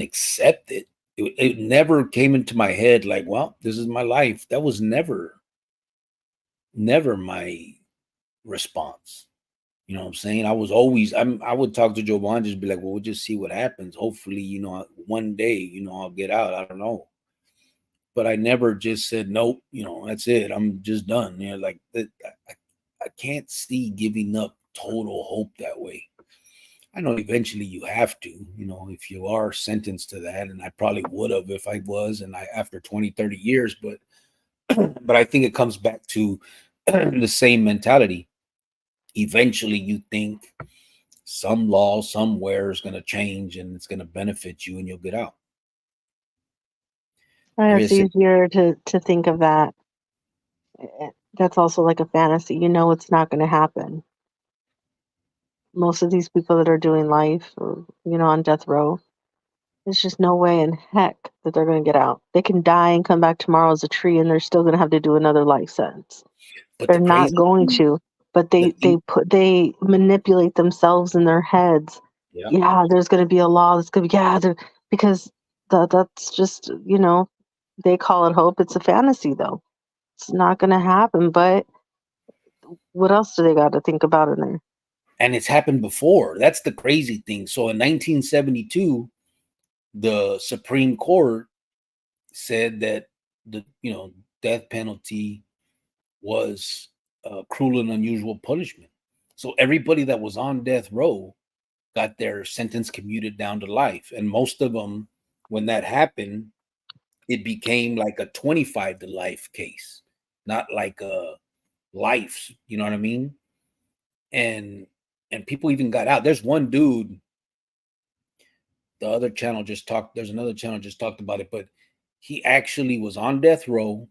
accept it. It never came into my head like, well, this is my life. That was never my response. You know what I'm saying? I was always, I would talk to Jovan, just be like, well, we'll just see what happens. Hopefully, one day, I'll get out. I don't know. But I never just said, nope, that's it. I'm just done. Like that. I can't see giving up total hope that way. I know eventually you have to, if you are sentenced to that, and I probably would have if I was, and after 20, 30 years, but I think it comes back to the same mentality. Eventually you think some law somewhere is going to change and it's going to benefit you and you'll get out. It's easier to think of that. That's also like a fantasy. It's not going to happen. Most of these people that are doing life or, on death row, there's just no way in heck that they're going to get out. They can die and come back tomorrow as a tree and they're still going to have to do another life sentence. But they're not going to. But they manipulate themselves in their heads. Yeah, there's going to be a law that's going to be, because that's just, they call it hope. It's a fantasy, though. It's not going to happen. But what else do they got to think about in there? And it's happened before. That's the crazy thing. So in 1972, the Supreme Court said that the death penalty was cruel and unusual punishment. So everybody that was on death row got their sentence commuted down to life. And most of them, when that happened, it became like a 25 to life case, not like a life. You know what I mean? And people even got out. There's one dude. There's another channel just talked about it, but he actually was on death row.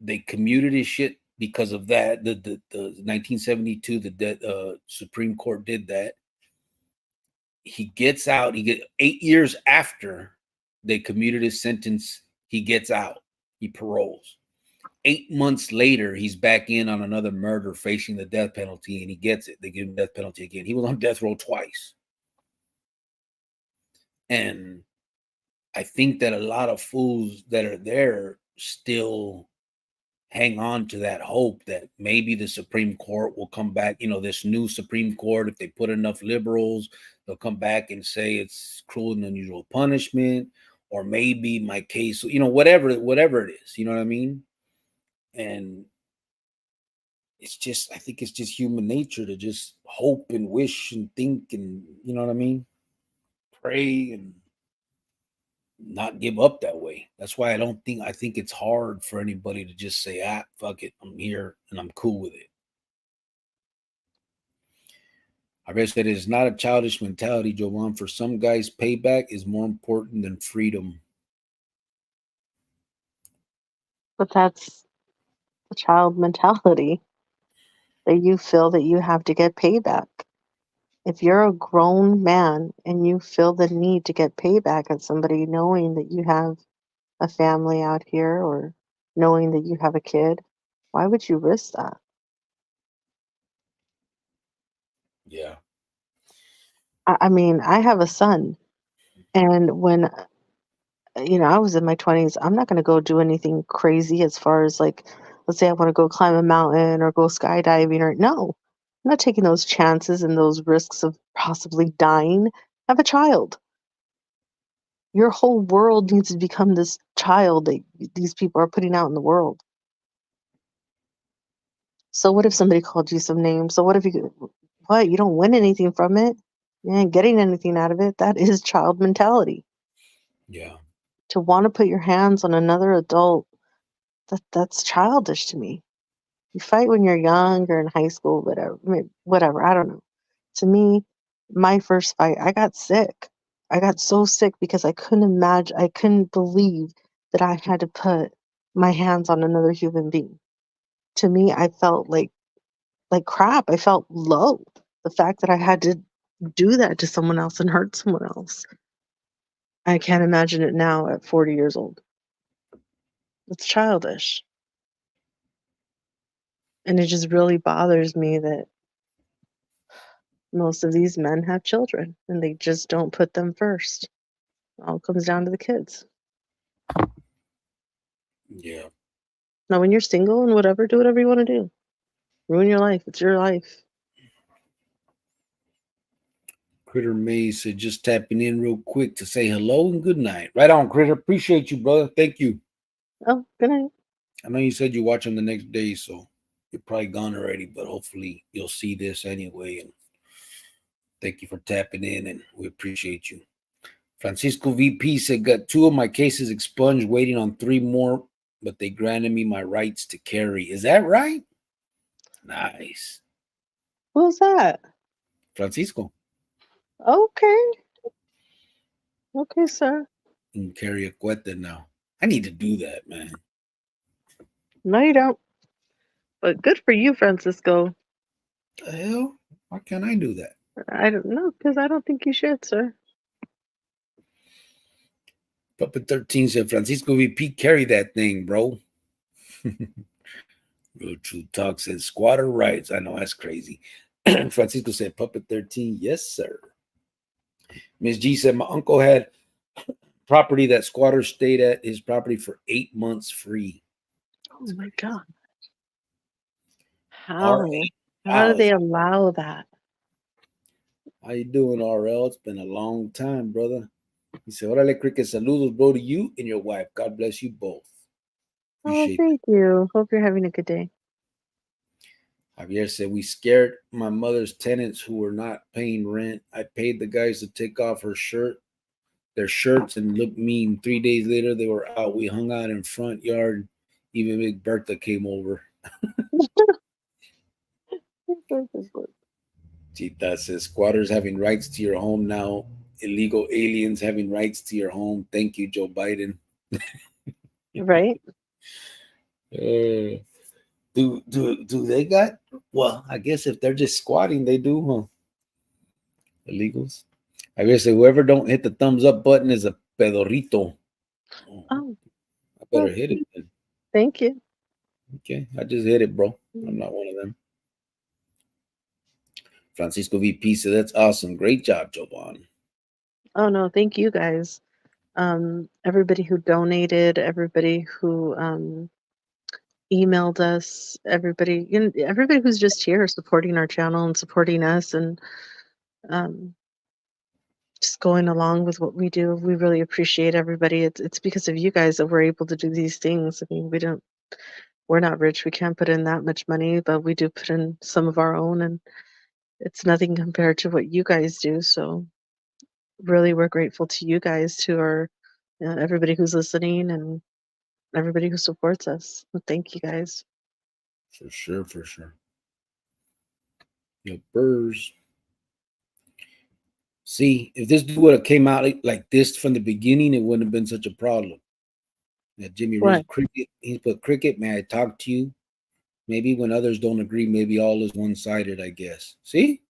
They commuted his shit because of that. The 1972, the Supreme Court did that. He gets out. He get 8 years after they commuted his sentence. He gets out. He paroles. 8 months later, he's back in on another murder, facing the death penalty, and he gets it. They give him death penalty again. He was on death row twice. And I think that a lot of fools that are there still hang on to that hope that maybe the Supreme Court will come back. This new Supreme Court, if they put enough liberals, they'll come back and say it's cruel and unusual punishment, or maybe my case, whatever it is, you know what I mean? And I think it's just human nature to just hope and wish and think and, you know what I mean? Pray and not give up that way. That's why I think it's hard for anybody to just say, fuck it, I'm here and I'm cool with it. I guess that it's not a childish mentality, Jovan. For some guys, payback is more important than freedom. But that's the child mentality, that you feel that you have to get payback. If you're a grown man and you feel the need to get payback at somebody, knowing that you have a family out here or knowing that you have a kid, why would you risk that? Yeah. I mean, I have a son, and when I was in my 20s, I'm not going to go do anything crazy as far as like, let's say I want to go climb a mountain or go skydiving or no. I'm not taking those chances and those risks of possibly dying. I have a child. Your whole world needs to become this child that these people are putting out in the world. So what if somebody called you some names? So what if you don't win anything from it? You ain't getting anything out of it. That is child mentality. Yeah. To want to put your hands on another adult, that's childish to me. You fight when you're young or in high school, whatever, whatever. I don't know. To me, my first fight, I got sick. I got so sick because I couldn't imagine, I couldn't believe that I had to put my hands on another human being. To me, I felt like crap. I felt low. The fact that I had to do that to someone else and hurt someone else. I can't imagine it now at 40 years old. It's childish. And it just really bothers me that most of these men have children and they just don't put them first. It all comes down to the kids. Yeah. Now, when you're single and whatever, do whatever you want to do. Ruin your life. It's your life. Critter Maze said, just tapping in real quick to say hello and good night. Right on, Critter. Appreciate you, brother. Thank you. Oh, good night. I know you said you watch them the next day, so you're probably gone already, but hopefully you'll see this anyway. And thank you for tapping in, and we appreciate you. Francisco VP said, got 2 of my cases expunged, waiting on 3 more, but they granted me my rights to carry. Is that right? Nice. Who's that? Francisco. Okay. Okay, sir. You can carry a cuete now. I need to do that, man. No, you don't. But good for you, Francisco. The hell? Why can't I do that? I don't know, because I don't think you should, sir. Puppet 13 said, Francisco VP, carry that thing, bro. Real True Talk said, squatter rights. I know, that's crazy. Francisco said, Puppet 13, yes, sir. Miss G said, my uncle had property that squatters stayed at his property for 8 months free. Oh my God. RL, How do they allow that? how you doing, RL? It's been a long time, brother. He said, Órale, cricket, saludos, bro, to you and your wife. God bless you both. Oh, Appreciate thank you. Hope you're having a good day. Javier said, we scared my mother's tenants who were not paying rent. I paid the guys to take off their shirts and look mean. 3 days later, they were out. We hung out in front yard. Even Big Bertha came over. Chita says, squatters having rights to your home now. Illegal aliens having rights to your home. Thank you, Joe Biden. Right? Do they got? Well, I guess if they're just squatting, they do, huh? Illegals. I guess whoever don't hit the thumbs up button is a pedorrito. Oh, I better well, hit it then. thank you. Okay, I just hit it, bro. I'm not one of them. Francisco VP said, that's awesome. Great job, Jovan. Oh no, thank you guys. Everybody who donated, everybody who emailed us, everybody who's just here supporting our channel and supporting us and um, just going along with what we do. We really appreciate everybody. It's because of you guys that we're able to do these things. I mean, we're not rich. We can't put in that much money, but we do put in some of our own, and it's nothing compared to what you guys do. So really, we're grateful to you guys, to our everybody who's listening and everybody who supports us. Well, thank you guys. For sure, for sure. Yo, Burrs. See, if this dude would have came out like this from the beginning, it wouldn't have been such a problem. That Jimmy Rich What? cricket, he put cricket, may I talk to you? Maybe when others don't agree, maybe all is one-sided, I guess. See?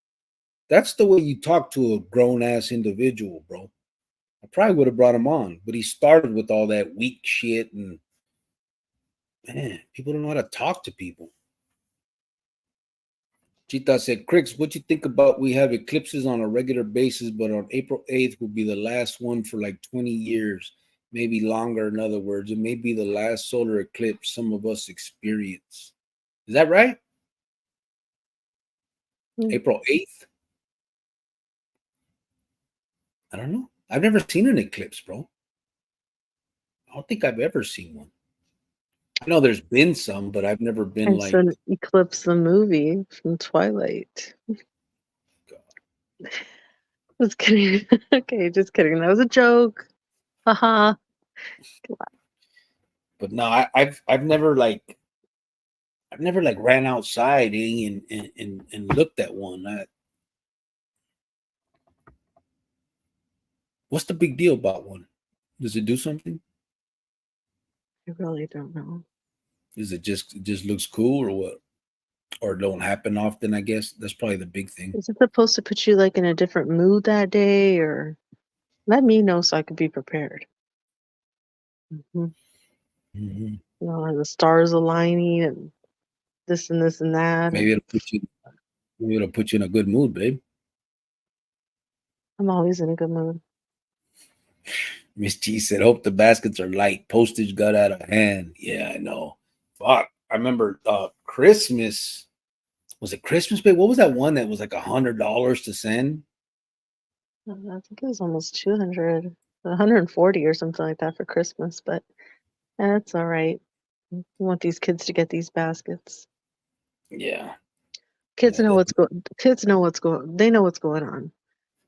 That's the way you talk to a grown-ass individual, bro. I probably would have brought him on, but he started with all that weak shit, and man, people don't know how to talk to people. Chita said, Cricks, what you think about we have eclipses on a regular basis, but on April 8th will be the last one for like 20 years, maybe longer, in other words. It may be the last solar eclipse some of us experience. Is that right? April 8th? I don't know. I've never seen an eclipse, bro. I don't think I've ever seen one. I know there's been some, but I've never been It's like an Eclipse the movie from Twilight. God. Just kidding. Okay, just kidding. That was a joke. Haha. But no, I've never like ran outside and looked at one. What's the big deal about one? Does it do something? I really don't know. Is it just looks cool or what? Or don't happen often, I guess. That's probably the big thing. Is it supposed to put you like in a different mood that day, or let me know so I could be prepared? Mm-hmm. You know, are the stars aligning and this and this and that? Maybe it'll put you in a good mood, babe. I'm always in a good mood. Miss G said, hope the baskets are light. Postage got out of hand. Yeah, I know. Fuck. I remember Christmas. Was it Christmas, babe? What was that one that was like $100 to send? I think it was almost 200, 140 or something like that for Christmas, but that's all right. We want these kids to get these baskets. Yeah. Kids know what's going. Kids know what's going. They know what's going on.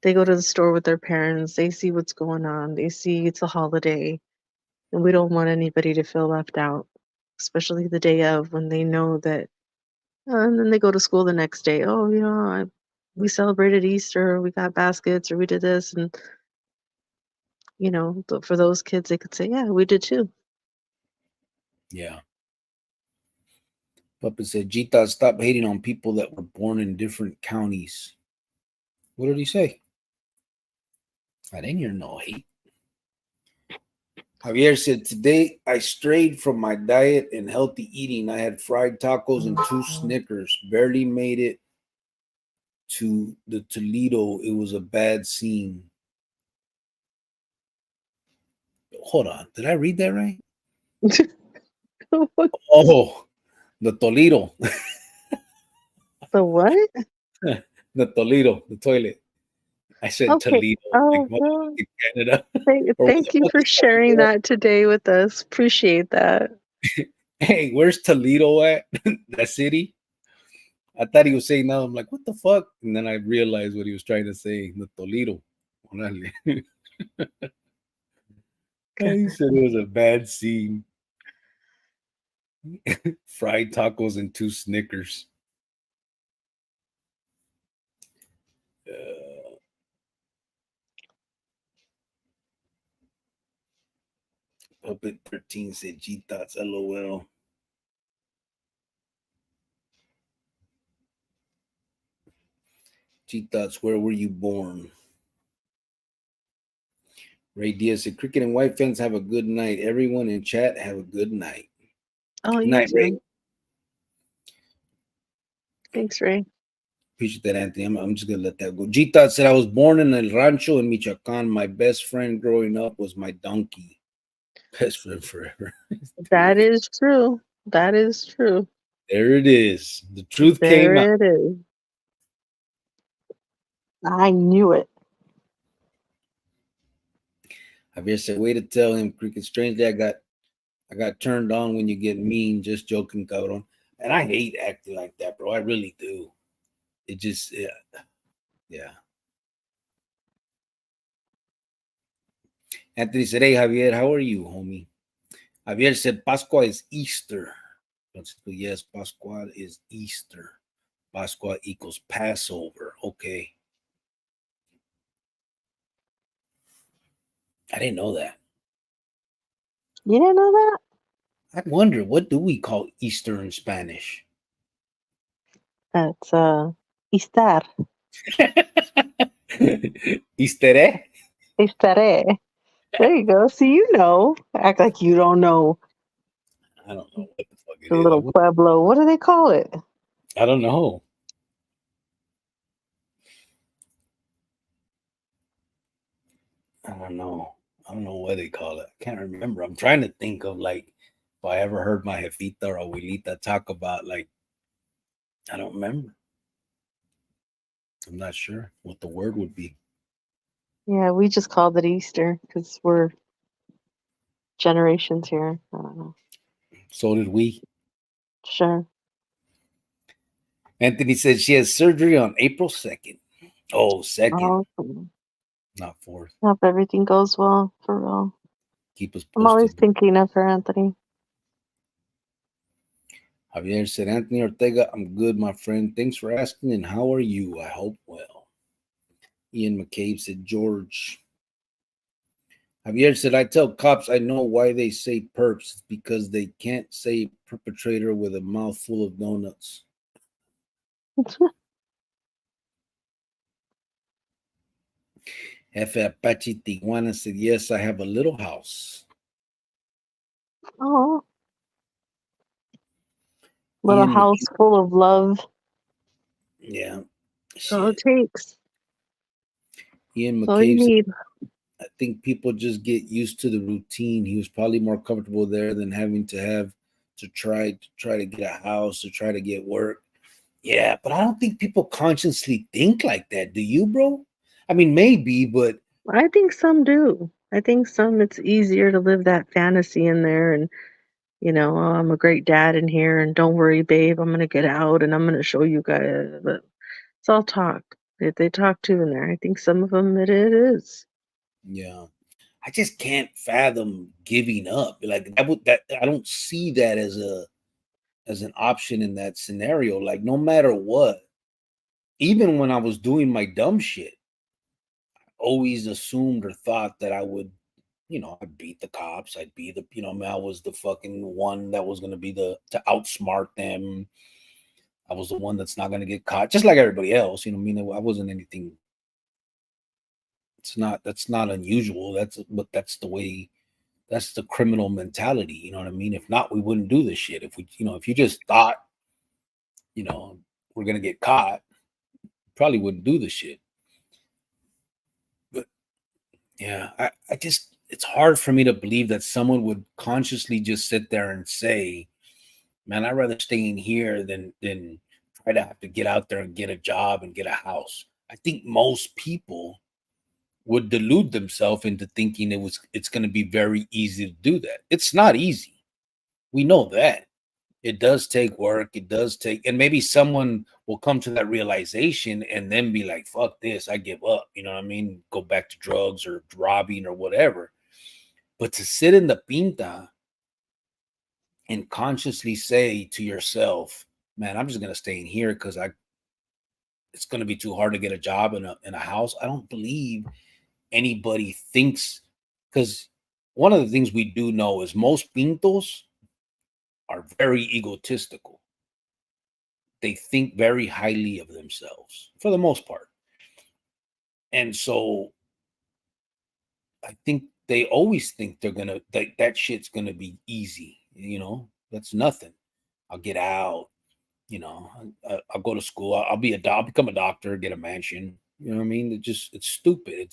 They go to the store with their parents. They see what's going on. They see it's a holiday, and we don't want anybody to feel left out, especially the day of when they know that. And then they go to school the next day. Oh, you know, we celebrated Easter. We got baskets, or we did this, and you know, for those kids, they could say, "Yeah, we did too." Yeah. Papa said, Gita, stop hating on people that were born in different counties. What did he say? I didn't hear no hate. Javier said, today I strayed from my diet and healthy eating. I had fried tacos and 2 Snickers. Barely made it to the Toledo. It was a bad scene. Hold on. Did I read that right? Oh, the Toledo. The what? The Toledo, the toilet. I said Okay. Toledo, Oh, like well, Canada. thank you for sharing that today with us. Appreciate that. Hey, where's Toledo at? That city? I thought he was saying no. I'm like, what the fuck? And then I realized what he was trying to say. The Toledo. He said it was a bad scene. Fried tacos and 2 Snickers. Puppet 13 said G thoughts, LOL. G thoughts, where were you born? Ray Diaz said, Cricket and White fans have a good night. Everyone in chat have a good night. Oh, good you night, too. Ray. Thanks, Ray. Appreciate that, Anthony. I'm just gonna let that go. G thought said, I was born in El Rancho in Michoacan. My best friend growing up was my donkey. Best friend forever. That is true. That is true. There it is. The truth came out. There it is. I knew it. Javier said, way to tell him, Cricket. Strangely, I got turned on when you get mean. Just joking, cabrón. And I hate acting like that, bro. I really do. It just, yeah. Anthony said, hey, Javier, how are you, homie? Javier said, Pascua is Easter. Yes, Pascua is Easter. Pascua equals Passover. Okay. I didn't know that. You didn't know that? I wonder, what do we call Easter in Spanish? That's Easter. Easter? Easter. There you go. See, you know. Act like you don't know. I don't know what the fuck it The is. little Pueblo. What do they call it? I don't know. I don't know. I don't know what they call it. I can't remember. I'm trying to think of like if I ever heard my jefita or abuelita talk about like I don't remember. I'm not sure what the word would be. Yeah, we just called it Easter because we're generations here. I don't know. So did we. Sure. Anthony said she has surgery on April 2nd. Oh, 2nd, Awesome. not 4th. Hope everything goes well, for real. Keep us I'm always posted. thinking of her, Anthony. Javier said, Anthony Ortega, I'm good, my friend. Thanks for asking. And how are you? I hope well. Ian McCabe said, George. Javier said, I tell cops I know why they say perps. It's because they can't say perpetrator with a mouth full of donuts. F. Apache Tijuana said, yes, I have a little house. Oh, little Ian house McCabe, full of love. yeah, That's all it shit. takes. Ian That's all you McCabe said, need. I think people just get used to the routine. He was probably more comfortable there than having to have to try to get a house, to try to get work. Yeah, but I don't think people consciously think like that. Do you, bro? I mean, maybe, but I think some do. I think some it's easier to live that fantasy in there and oh, I'm a great dad in here and don't worry, babe, I'm gonna get out and I'm gonna show you guys. But it's all talk. They talk too in there. I think some of them it is. yeah, I just can't fathom giving up. Like that I don't see that as an option in that scenario. Like no matter what, even when I was doing my dumb shit, always assumed or thought that I would, I'd beat the cops. I'd be I was the fucking one that was going to be to outsmart them. I was the one that's not going to get caught, just like everybody else. I mean, I wasn't anything. That's not unusual. That's the way, that's the criminal mentality. You know what I mean? If not, we wouldn't do this shit. If you just thought, you know, we're going to get caught, probably wouldn't do the shit. But yeah, I just, it's hard for me to believe that someone would consciously just sit there and say, man, I'd rather stay in here than try to have to get out there and get a job and get a house. I think most people would delude themselves into thinking it's going to be very easy to do that. It's not easy. We know that. It does take work. It does take, and maybe someone will come to that realization and then be like, fuck this, I give up. You know what I mean? Go back to drugs or robbing or whatever. But to sit in the pinta and consciously say to yourself, man, I'm just gonna stay in here because it's gonna be too hard to get a job in a house. I don't believe anybody thinks, because one of the things we do know is most pintos are very egotistical. They think very highly of themselves for the most part. And so I think they always think they're gonna that shit's gonna be easy. That's nothing. I'll get out. I'll go to school. I'll become a doctor, get a mansion. You know what I mean? It's stupid.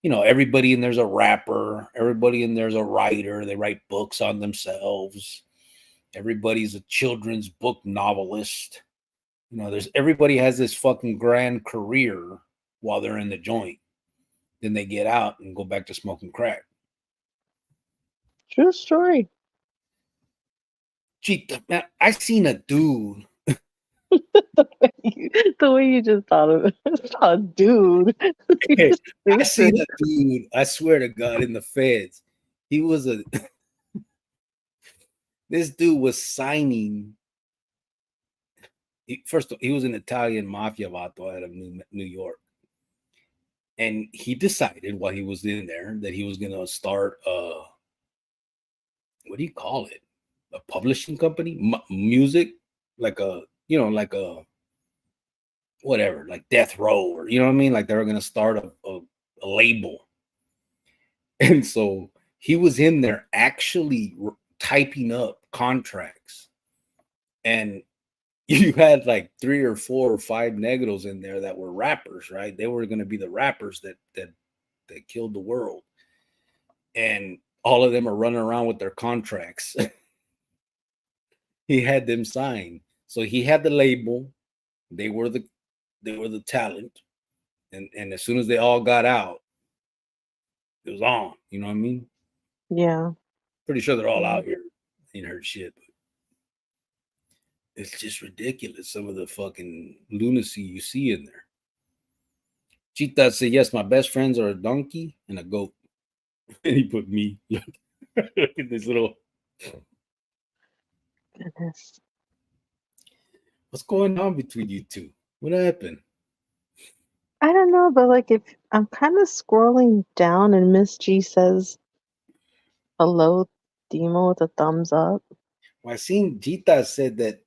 Everybody in there's a rapper. Everybody in there's a writer. They write books on themselves. Everybody's a children's book novelist. Everybody has this fucking grand career while they're in the joint. Then they get out and go back to smoking crack. True story. Gee, man, I seen a dude. The way you just thought of it. Oh, dude. You're I seen stupid. a dude. I swear to God, in the feds, he was a. This dude was signing. First, he was an Italian mafia vato out of New York, and he decided while he was in there that he was gonna start what do you call it? A publishing company, music, like a whatever, like Death Row, or you know what I mean? Like they were gonna start a label, and so he was in there actually typing up contracts, and you had like 3 or 4 or 5 negros in there that were rappers, right? They were going to be the rappers that that killed the world, and all of them are running around with their contracts. He had them sign, so he had the label. They were the talent, and as soon as they all got out, it was on. You know what I mean? Yeah. Pretty sure they're all Mm. out here. Ain't heard shit, but it's just ridiculous. Some of the fucking lunacy you see in there. Chita said, "Yes, my best friends are a donkey and a goat." And he put me. Look at this little. Goodness. What's going on between you two? What happened? I don't know, but like if I'm kind of scrolling down and Miss G says hello, Demo with a thumbs up. Well, I seen Chita said that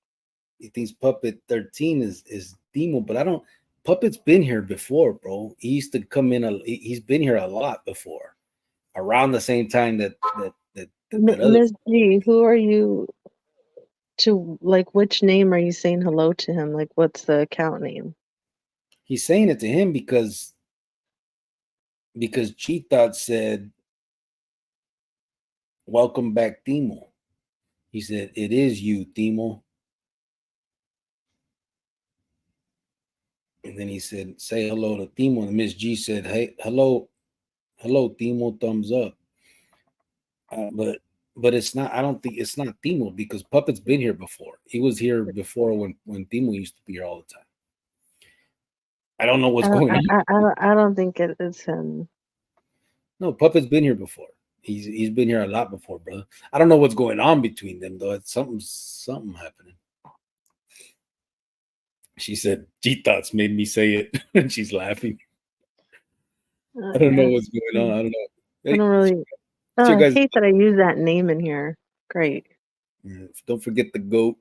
he thinks Puppet 13 is Demo, but I don't. Puppet's been here before, bro. He used to come in. He's been here a lot before, around the same time that other. Miss G, who are you to like? Which name are you saying hello to him? Like, what's the account name? He's saying it to him because Cheetah said, "Welcome back, Timo." He said, "It is you, Timo." And then he said, "Say hello to Timo." And Miss G said, "Hey, hello, Timo, thumbs up." But it's not. I don't think it's not Timo because Puppet's been here before. He was here before when Timo used to be here all the time. I don't know what's going on. I don't think it is him. No, Puppet's been here before. He's been here a lot before, brother. I don't know what's going on between them though. It's something happening. She said, G thoughts made me say it. And she's laughing. I don't know what's going on. I don't know. I Hey, don't really. what's Oh, your I guys? hate that I use that name in here. Great. Don't forget the goat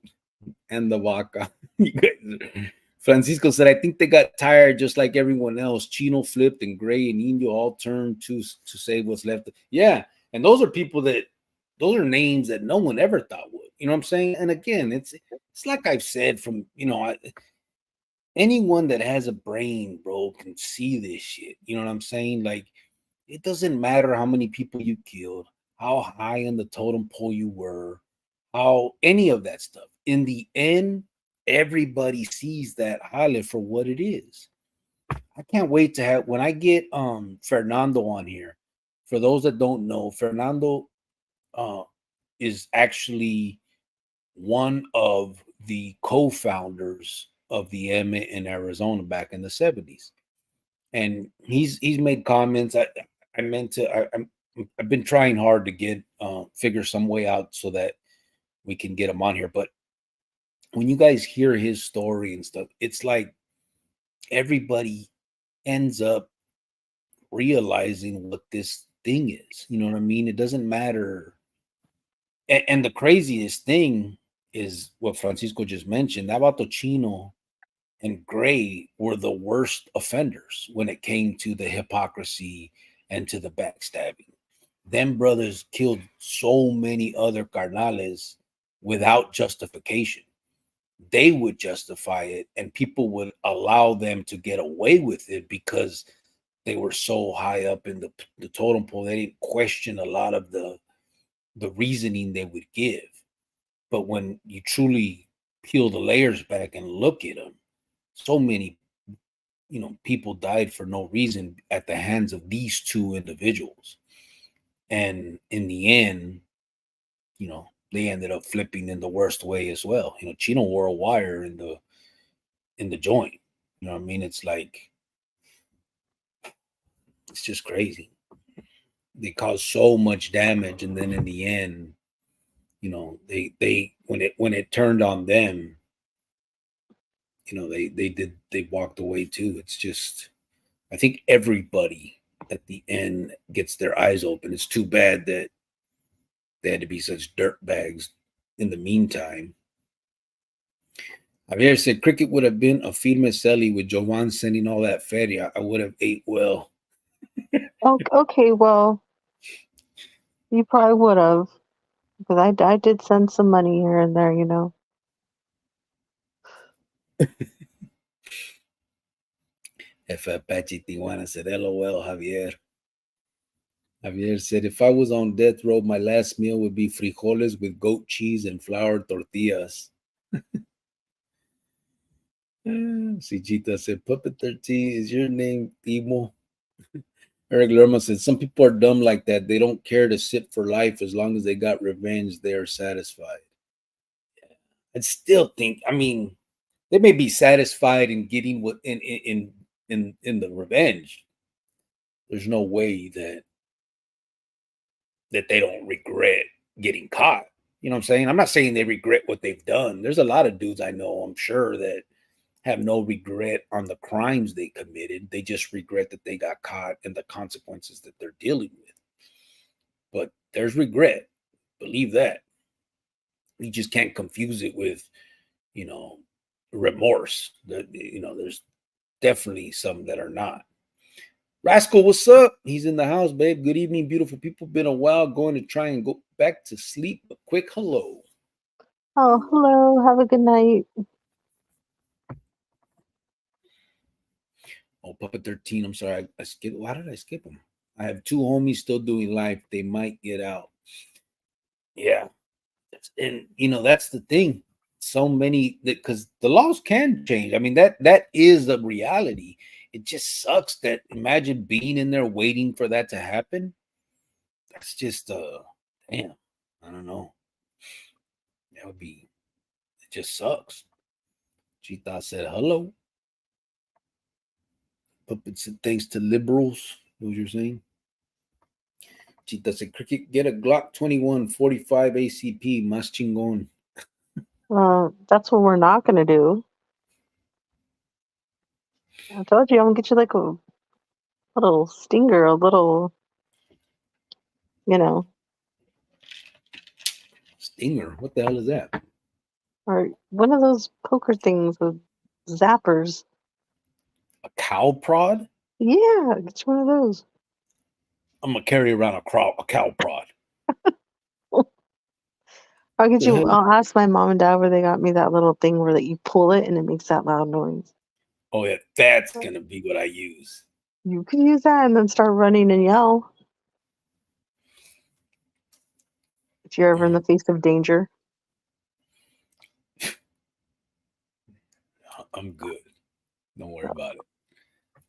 and the vaca. You guys- Francisco said, I think they got tired just like everyone else. Chino flipped and Gray and Indio all turned to save what's left. Yeah. And those are people those are names that no one ever thought would. You know what I'm saying? And again, it's like I've said from, anyone that has a brain, bro, can see this shit. You know what I'm saying? Like, it doesn't matter how many people you killed, how high on the totem pole you were, how any of that stuff. In the end, everybody sees that highlight for what it is. I can't wait to have when I get Fernando on here. For those that don't know, Fernando uh is actually one of the co-founders of the EMA in Arizona back in the 70s. And he's made comments. I meant to I've been trying hard to get figure some way out so that we can get him on here. But when you guys hear his story and stuff, it's like everybody ends up realizing what this thing is. You know what I mean? It doesn't matter. And the craziest thing is what Francisco just mentioned. Navato Chino and Gray were the worst offenders when it came to the hypocrisy and to the backstabbing. Them brothers killed so many other carnales without justification. They would justify it, and people would allow them to get away with it because they were so high up in the totem pole. They didn't question a lot of the reasoning they would give. But when you truly peel the layers back and look at them, so many people died for no reason at the hands of these two individuals. And in the end, they ended up flipping in the worst way as well. Chino wore a wire in the joint. You know what I mean? It's like it's just crazy. They caused so much damage, and then in the end, they when it turned on them, they walked away too. It's just I think everybody at the end gets their eyes open. It's too bad that they had to be such dirt bags in the meantime. Javier said cricket would have been a firme celly with Jovan sending all that feria. I would have ate well. Okay, well, you probably would have, because I did send some money here and there, you know. F. Apache Tijuana said, LOL, Javier. Javier said, if I was on death row, my last meal would be frijoles with goat cheese and flour tortillas. Sijita said, Puppet 13, is your name Timo? Eric Lerma said, some people are dumb like that. They don't care to sit for life as long as they got revenge. They are satisfied. I still think, I mean, they may be satisfied in getting what in the revenge. There's no way that they don't regret getting caught. You know what I'm saying? I'm not saying they regret what they've done. There's a lot of dudes I know, I'm sure, that have no regret on the crimes they committed. They just regret that they got caught and the consequences that they're dealing with. But there's regret. Believe that. You just can't confuse it with, remorse. There's definitely some that are not. Rascal, what's up? He's in the house, babe. Good evening, beautiful people. Been a while, going to try and go back to sleep. A quick hello. Oh, hello. Have a good night. Oh, Puppet 13. I'm sorry. I skipped. Why did I skip him? I have two homies still doing life. They might get out. Yeah. And that's the thing. So many because the laws can change. I mean, that is the reality. It just sucks that imagine being in there waiting for that to happen. That's just damn. I don't know. That would be it just sucks. Chita said hello. Puppet said thanks to liberals. What you're saying? Chita said cricket get a Glock 21 45 ACP más chingón. That's what we're not gonna do. I told you I'm gonna get you like a little stinger, a little, you know, Stinger. What the hell is that? or one of those poker things with zappers. A cow prod? Yeah, get you one of those. I'm gonna carry around a cow prod. I'll get The you. hell? I'll ask my mom and dad where they got me that little thing where that you pull it and it makes that loud noise. Oh yeah, that's gonna be what I use. You can use that and then start running and yell if you're ever in the face of danger. I'm good. Don't worry about it.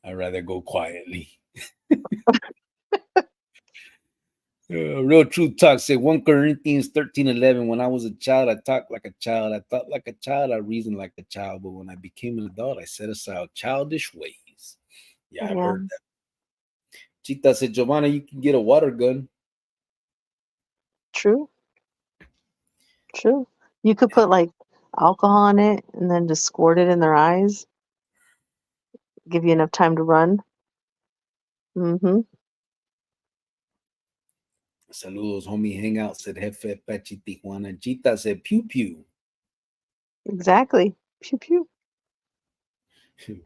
I'd rather go quietly. Real Truth Talk said 1 Corinthians 13:11. When I was a child, I talked like a child. I thought like a child. I reasoned like a child. But when I became an adult, I set aside childish ways. Yeah, I've Yeah, heard that. Chita said, Giovanna, you can get a water gun. true, true. You could put like alcohol in it and then just squirt it in their eyes, give you enough time to run. Mm-hmm. Saludos, homie. Hangout said Jefe Pachi Tijuana. Chita said pew pew. Exactly. Pew pew.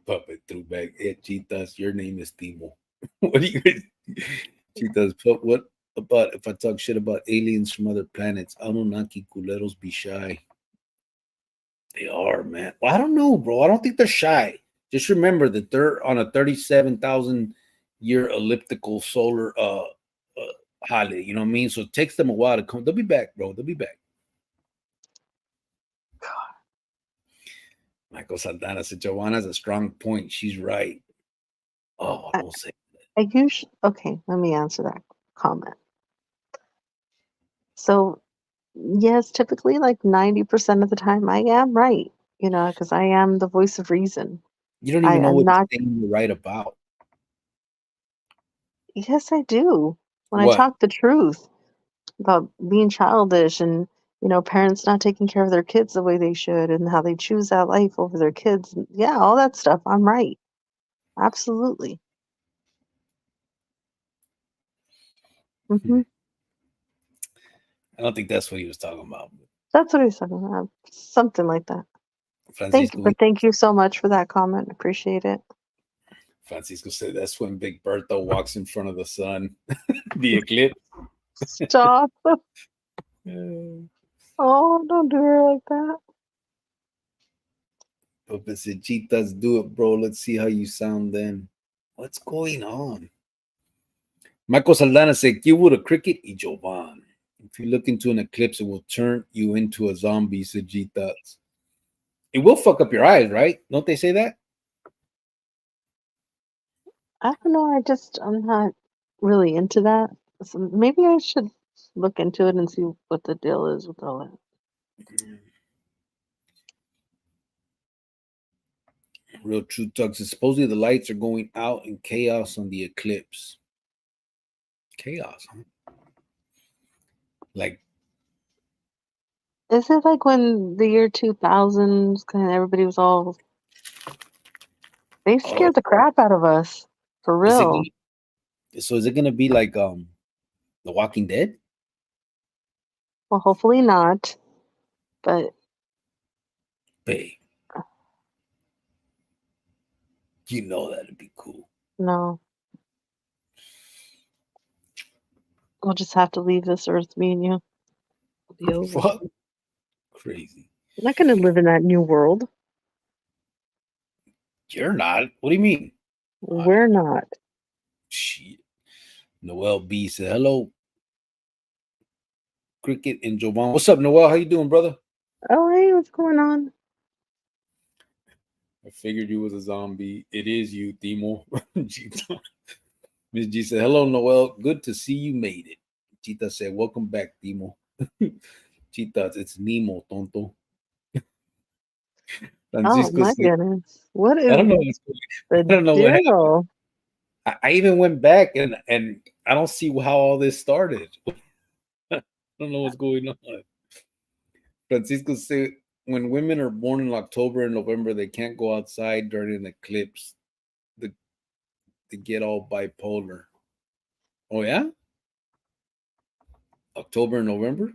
Puppet threw back. Hey, Chitas, your name is Timo. What do you Chitas, what about if I talk shit about aliens from other planets? Anunnaki culeros be shy. They are, man. Well, I don't know, bro. I don't think they're shy. Just remember that they're on a 37,000 year elliptical solar holiday. You know what I mean? So it takes them a while to come. They'll be back, bro. They'll be back. Michael Santana said, Joanna's a strong point. She's right. Oh, I, don't say I usually okay. Let me answer that comment. So yes, typically like 90% of the time I am right. Because I am the voice of reason. you don't I even know am what not. thing you're right about. Yes, I do. When I What? talk the truth about being childish and parents not taking care of their kids the way they should and how they choose that life over their kids. Yeah, all that stuff. I'm right. Absolutely. Hmm. Hmm. I don't think that's what he was talking about. That's what he's talking about. Something like that. Francisco, Thank you so much for that comment. Appreciate it. Francisco said that's when Big Bertha walks in front of the sun. The eclipse. Stop. Oh, don't do her like that. Puppet said, Cheetahs, do it, bro. Let's see how you sound then. What's going on? Michael Saldana said, "You would a cricket y Jovan. If you look into an eclipse, it will turn you into a zombie." Said G Thoughts. It will fuck up your eyes, right? Don't they say that? I don't know. I'm not really into that. So maybe I should look into it and see what the deal is with all that. Real True Talk says, supposedly the lights are going out in chaos on the eclipse. Chaos, huh? Like, Is it like when the year 2000 kind of everybody was all they oh, scared the crap out of us for is it real? so is it gonna be like The Walking Dead? Well, hopefully not, but Babe, you know that'd be cool. no, we'll just have to leave this earth, me and you. It'll be over. Fuck, crazy. I'm not going to live in that new world. You're not. What do you mean? We're not. Shit. Noel B said, "Hello, Cricket and Jovan." What's up, Noel? How you doing, brother? Oh, hey, what's going on? I figured you was a zombie. It is you, Timo. Miss G said, "Hello, Noel. Good to see you made it." Chita said, "Welcome back, Timo." Chita, it's Nemo, tonto. Oh, Francisco my said, goodness. What I is don't know what's going I the don't know what happened. deal? I even went back and I don't see how all this started. I don't know what's going on. Francisco said, when women are born in October and November, they can't go outside during an eclipse. They, they get all bipolar. Oh, yeah? October and November?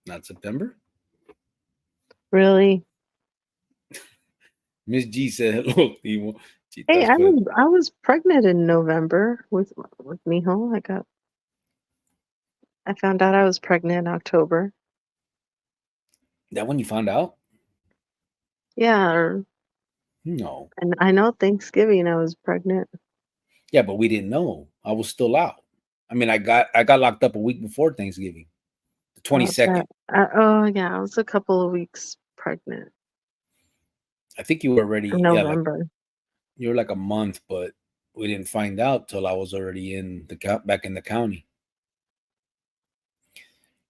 Not September? Really? Miss G said, hello, Timo. Hey, Chitas put I was pregnant in November with Mijo. I found out I was pregnant in October. that when you found out? Yeah, No. and I know Thanksgiving I was pregnant. Yeah, but we didn't know. I was still out. I mean, I got locked up a week before Thanksgiving, the Okay. 22nd. Oh, yeah, I was a couple of weeks pregnant I think you were already, in yeah, like November. you were like a month, but we didn't find out till I was already in back in the county.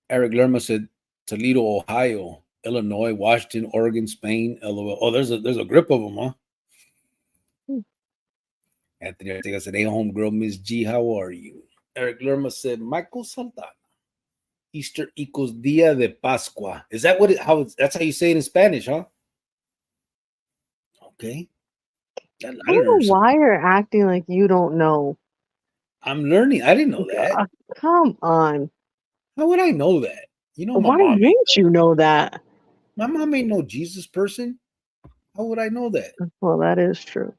Eric Lerma said Toledo, Ohio, Illinois, Washington, Oregon, Spain, LOL. Oh, there's a grip of them, huh? Hmm. Anthony Ortega said, "Hey, homegirl, Miss G, how are you?" Eric Lerma said, "Michael Saldana. Easter equals Dia de Pascua." Is that what that's how you say it in Spanish, huh? Okay. I I don't know learned something. why you're acting like you don't know. I'm learning. I didn't know that. Come on. How would I know that? You know, Why wouldn't you know that? my mom ain't no Jesus person. How would I know that? Well, that is true.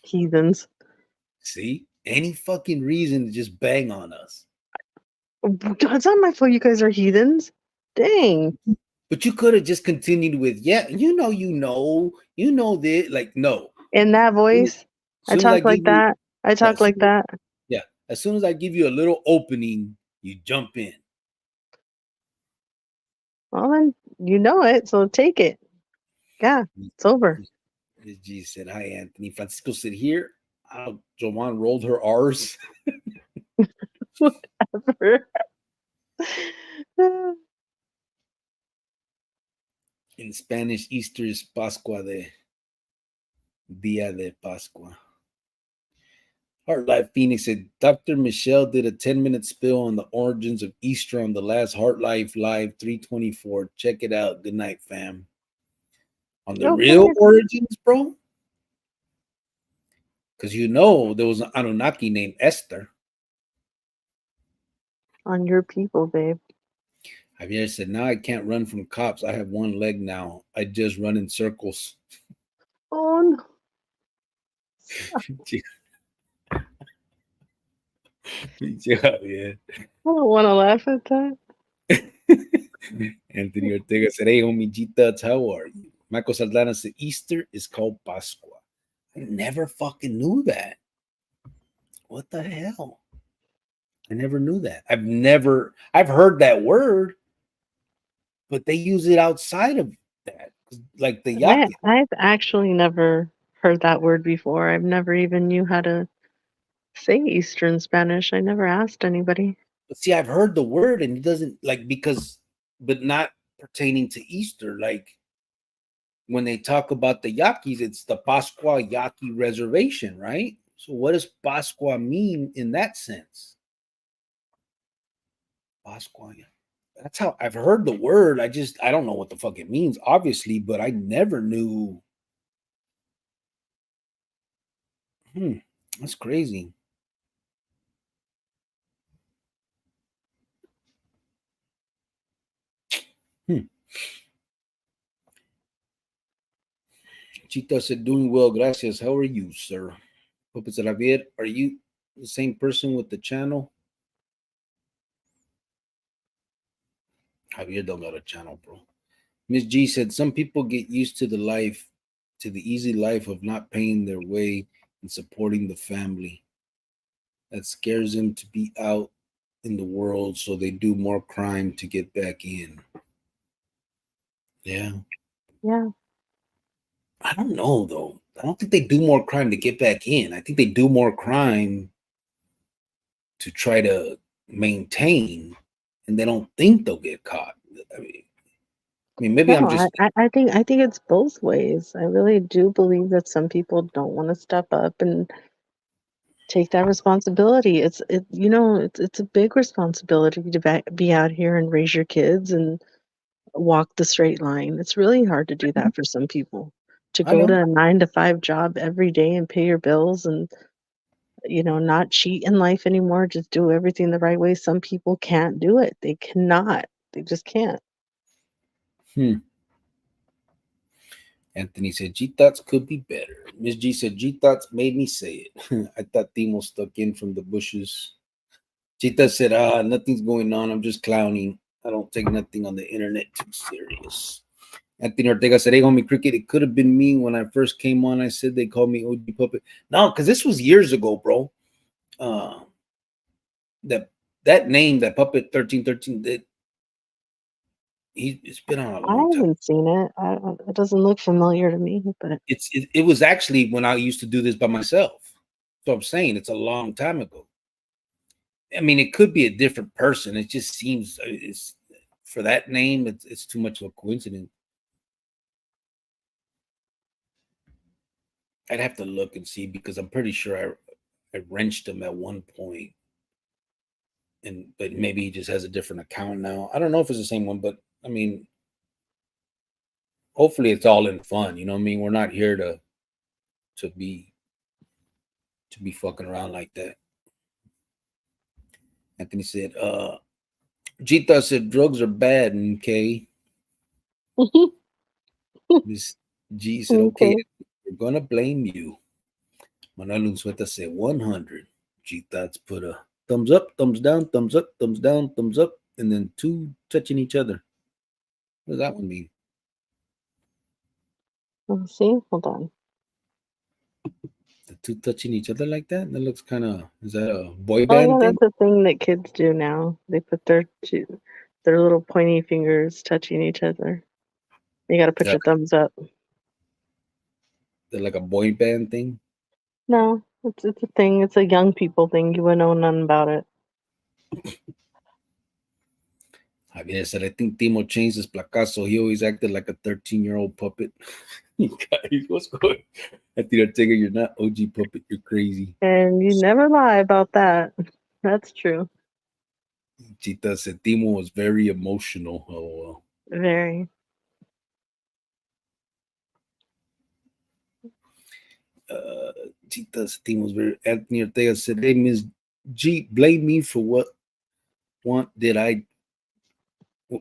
Heathens. See, any fucking reason to just bang on us. It's not my fault you guys are heathens. Dang. But you could have just continued with, yeah, you know this. Like, no. In that voice, As I soon as I talk give like you, that. I yeah, talk like that. as soon as I give you a little opening, you jump in. Well, then you know it, so take it. Yeah, it's over. Miss G said, "Hi, Anthony." Francisco said, "Here, how Joanne rolled her R's." Whatever. In Spanish, Easter is Pascua de Dia de Pascua. Heart Life Phoenix said, Dr. Michelle did a 10-minute spill on the origins of Easter on the last Heart Life Live 324. Check it out. Good night, fam. On the real Okay. origins, bro? Because you know there was an Anunnaki named Esther. On your people, babe. Javier said, now I can't run from cops. I have one leg now. I just run in circles. Oh no. Javier. I don't want to laugh at that. Anthony Ortega said, hey, homie G Thuds, how are you? Michael Saldana said Easter is called Pascua. I never fucking knew that. What the hell? I never knew that. I've heard that word, but they use it outside of that, like the yaki. I've actually never heard that word before. I've never even knew how to say Easter in Spanish. I never asked anybody. But see, I've heard the word, and it doesn't like because, but not pertaining to Easter. Like when they talk about the Yaquis, it's the Pascua Yaqui Reservation, right? So what does Pascua mean in that sense? Pascua. That's how I've heard the word. I don't know what the fuck it means, obviously, but I never knew. That's crazy. Chita said, doing well, gracias. How are you, sir? Puppet said, Javier, are you the same person with the channel? Javier don't got a channel, bro. Miss G said, some people get used to the easy life of not paying their way and supporting the family. That scares them to be out in the world, so they do more crime to get back in. Yeah. Yeah. I don't know, though. I don't think they do more crime to get back in. I think they do more crime to try to maintain, and they don't think they'll get caught. Maybe I'm No, just. I think it's both ways. I really do believe that some people don't want to step up and take that responsibility. It's a big responsibility to be out here and raise your kids and walk the straight line. It's really hard to do that for some people. To I go to know. a 9 to 5 job every day and pay your bills and not cheat in life anymore, just do everything the right way. Some people can't do it. They cannot. They just can't. Anthony said, G thoughts could be better. Miss G said, G thoughts made me say it. I thought Timo stuck in from the bushes. Chita said, nothing's going on. I'm just clowning. I don't take nothing on the internet too serious. Anthony Ortega said, hey, homie, Cricket, it could have been me when I first came on. I said they called me OG Puppet. No, because this was years ago, bro. That name, that Puppet 1313, it's been on a I long time. haven't seen it. It doesn't look familiar to me, but It was actually when I used to do this by myself. So I'm saying it's a long time ago. I mean, it could be a different person. It just seems it's for that name. It's too much of a coincidence. I'd have to look and see because I'm pretty sure I wrenched him at one point, but maybe he just has a different account now. I don't know if it's the same one, but I mean, hopefully it's all in fun. You know what I mean? We're not here to be fucking around like that. Anthony said, Gita said drugs are bad, okay? Miss G said, okay, okay. we're gonna blame you. Manuel Unzueta said 100. G Thoughts put a thumbs up, thumbs down, thumbs up, thumbs down, thumbs up, and then two touching each other. What does that one mean? Let's see. Hold on. The two touching each other like that? That looks kind of. Is that a boy Oh band yeah, thing? that's a thing that kids do now. They put their little pointy fingers touching each other. You got to put Is your thumbs up. that like a boy band thing? No, it's a thing. It's a young people thing. You wouldn't know nothing about it. Javier said, I think Timo changed his placazo. He always acted like a 13-year-old puppet. You guys, what's going on? I think I take it you're not OG puppet. You're crazy. And you never lie about that. That's true. Chita said Timo was very emotional. Oh, Very. Chita's team was very. Anthony Ortega said, hey, Miss G, blame me for what did I.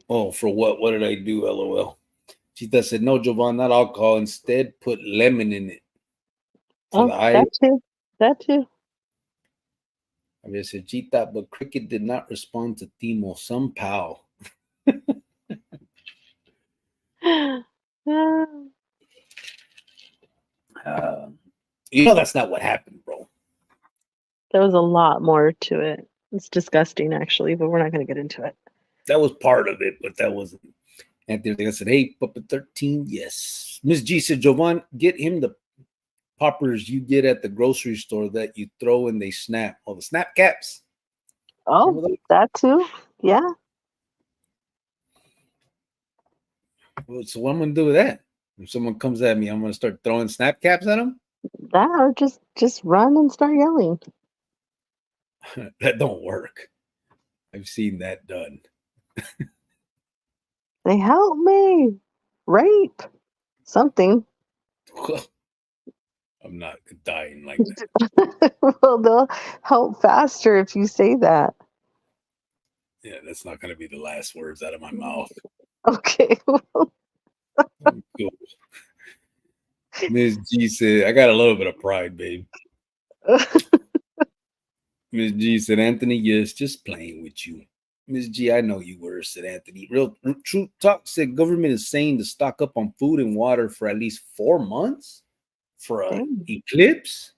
Oh, for what? What did I do? LOL. Chita said, no, Jovan, not alcohol. Instead, put lemon in it for the Oh, eye. that too. That too. I said, Chita, but Cricket did not respond to Timo somehow. That's not what happened, bro. There was a lot more to it. It's disgusting, actually, but we're not going to get into it. That was part of it, but that wasn't. Anthony, I said, hey, Puppet 13, yes. Miss G said, Jovan, get him the poppers you get at the grocery store that you throw and they snap. Oh, the snap caps. Oh, that too? Yeah. Well, so what I'm going to do with that? If someone comes at me, I'm going to start throwing snap caps at them? That, or just run and start yelling. That don't work. I've seen that done. They help me. Rape. Something. I'm not dying like that. Well, they'll help faster if you say that. Yeah, that's not going to be the last words out of my mouth. Okay. Cool. Miss G said, I got a little bit of pride, babe. Miss G said, Anthony, yes, just playing with you. Miss G, I know you were, said Anthony. Real True Talk said government is saying to stock up on food and water for at least 4 months for an eclipse.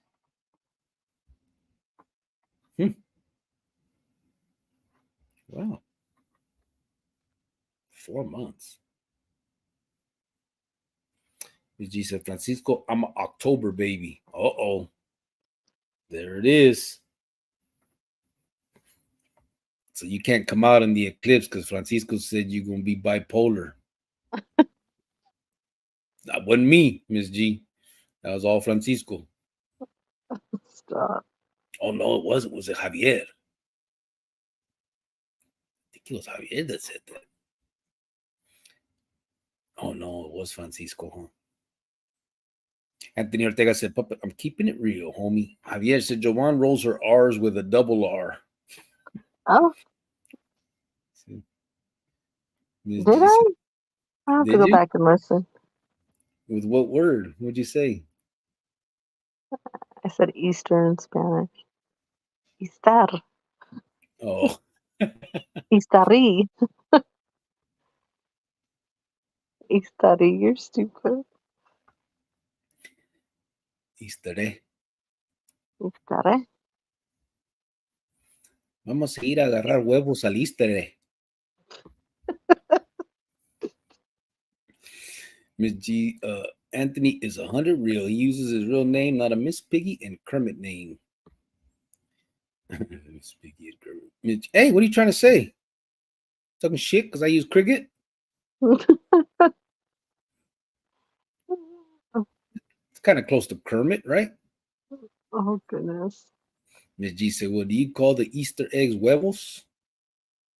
Wow. 4 months. Miss G said, Francisco, I'm an October baby. Uh-oh. There it is. So you can't come out in the eclipse because Francisco said you're going to be bipolar. That wasn't me, Miss G. That was all Francisco. Stop. Oh, no, it wasn't. Was it Javier? I think it was Javier that said that. Oh, no, it was Francisco, huh? Anthony Ortega said, Puppet, I'm keeping it real, homie. Javier said, Joanne rolls her R's with a double R. Oh. Ms. Did G I? said, I'll have to go back and listen. With what word? What'd you say? I said Easter in Spanish. Estar. Oh. Estarí. Estarí, you're stupid. Estaré. Estaré. Vamos a ir a agarrar huevos al Estaré. Miss G, Anthony is 100 real. He uses his real name, not a Miss Piggy and Kermit name. Miss Piggy and Kermit. Hey, what are you trying to say? Talking shit because I use cricket? It's kind of close to Kermit, right? Oh, goodness. Miss G said, well, do you call the Easter eggs huevos?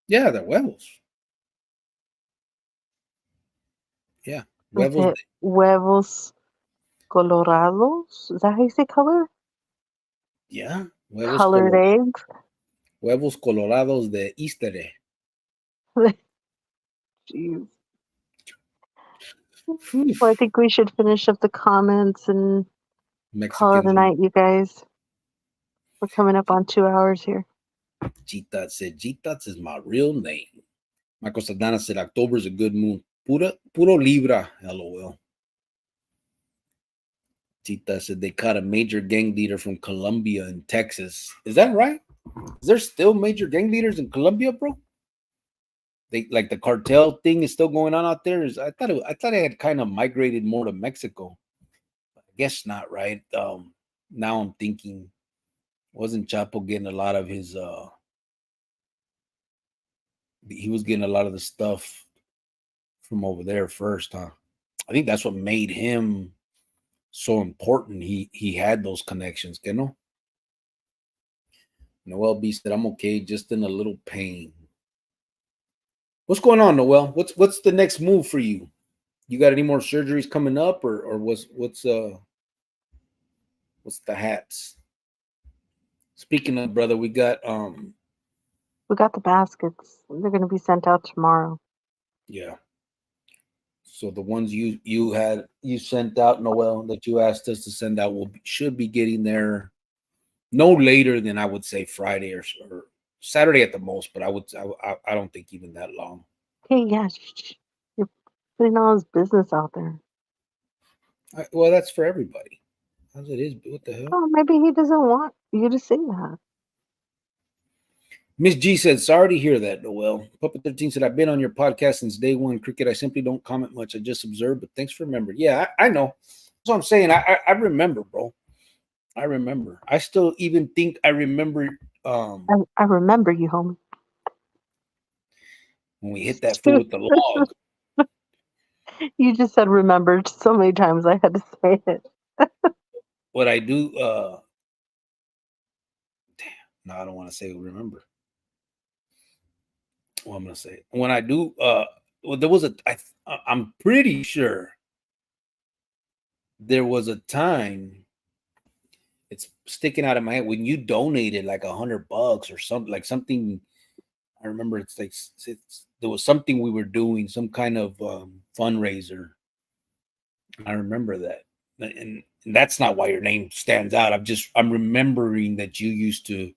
Yeah, they're huevos. Yeah. Huevos. Huevos colorados? Is that how you say color? Yeah. Huevos colored eggs? Huevos colorados de Easter egg. Jeez. Well, I think we should finish up the comments and call it a night, you guys. We're coming up on 2 hours here. G-Tots said, G-Tots is my real name. Michael Saldana said, October is a good moon. Puro Libra, LOL. Tita said they caught a major gang leader from Colombia in Texas. Is that right? Is there still major gang leaders in Colombia, bro? They like the cartel thing is still going on out there. I thought it had kind of migrated more to Mexico. I guess not, right? Now I'm thinking, wasn't Chapo getting a lot of his he was getting a lot of the stuff from over there first, huh? I think that's what made him so important. He had those connections, you know. Noel B said, I'm okay, just in a little pain. What's going on, Noel? What's the next move for you? You got any more surgeries coming up, or what's the hats? Speaking of, brother, we got the baskets. They're gonna be sent out tomorrow. Yeah. So the ones you sent out, Noel, that you asked us to send out should be getting there no later than I would say Friday or Saturday at the most, but I don't think even that long. Hey, yeah, you're putting all his business out there. Well, that's for everybody. How's it is? What the hell? Oh, maybe he doesn't want you to say that. Miss G said, sorry to hear that, Noel. Puppet 13 said, I've been on your podcast since day one. Cricket, I simply don't comment much. I just observe, but thanks for remembering. Yeah, I know. That's what I'm saying. I remember, bro. I remember. I still even think I remember I remember you, homie. when we hit that fool with the log. You just said remembered so many times I had to say it. What I do, no, I don't want to say remember. Well, I'm gonna say when I do, well, there was I'm pretty sure there was a time it's sticking out of my head when you donated like $100 or something, like something. I remember it's like there was something we were doing, some kind of fundraiser. I remember that, and that's not why your name stands out. I'm remembering that you used to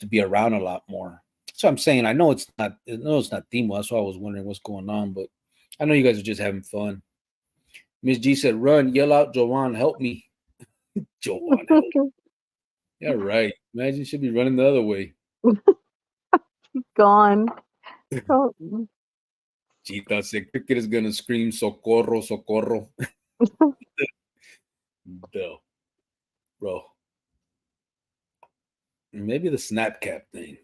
be around a lot more. So I'm saying I know it's not Timo. That's why I was wondering what's going on, but I know you guys are just having fun. Miss G said, "Run, yell out, Joanne, help me, Joanne, help." Yeah, right. Imagine she'd be running the other way. Gone. Oh, Chita said, "Cricket is gonna scream, socorro, socorro." No, bro. Maybe the snap cap thing,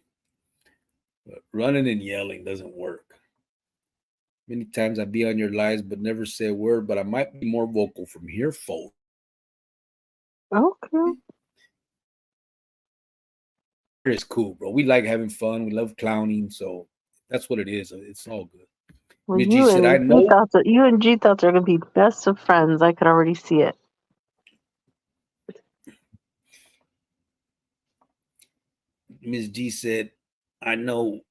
but running and yelling doesn't work. Many times I be on your lives, but never say a word. But I might be more vocal from here forward. okay. It's cool, bro. We like having fun. We love clowning, so that's what it is. It's all good. Well, Miss G said, "I know." You and G thoughts are gonna be best of friends. I could already see it. Miss G said, "I know."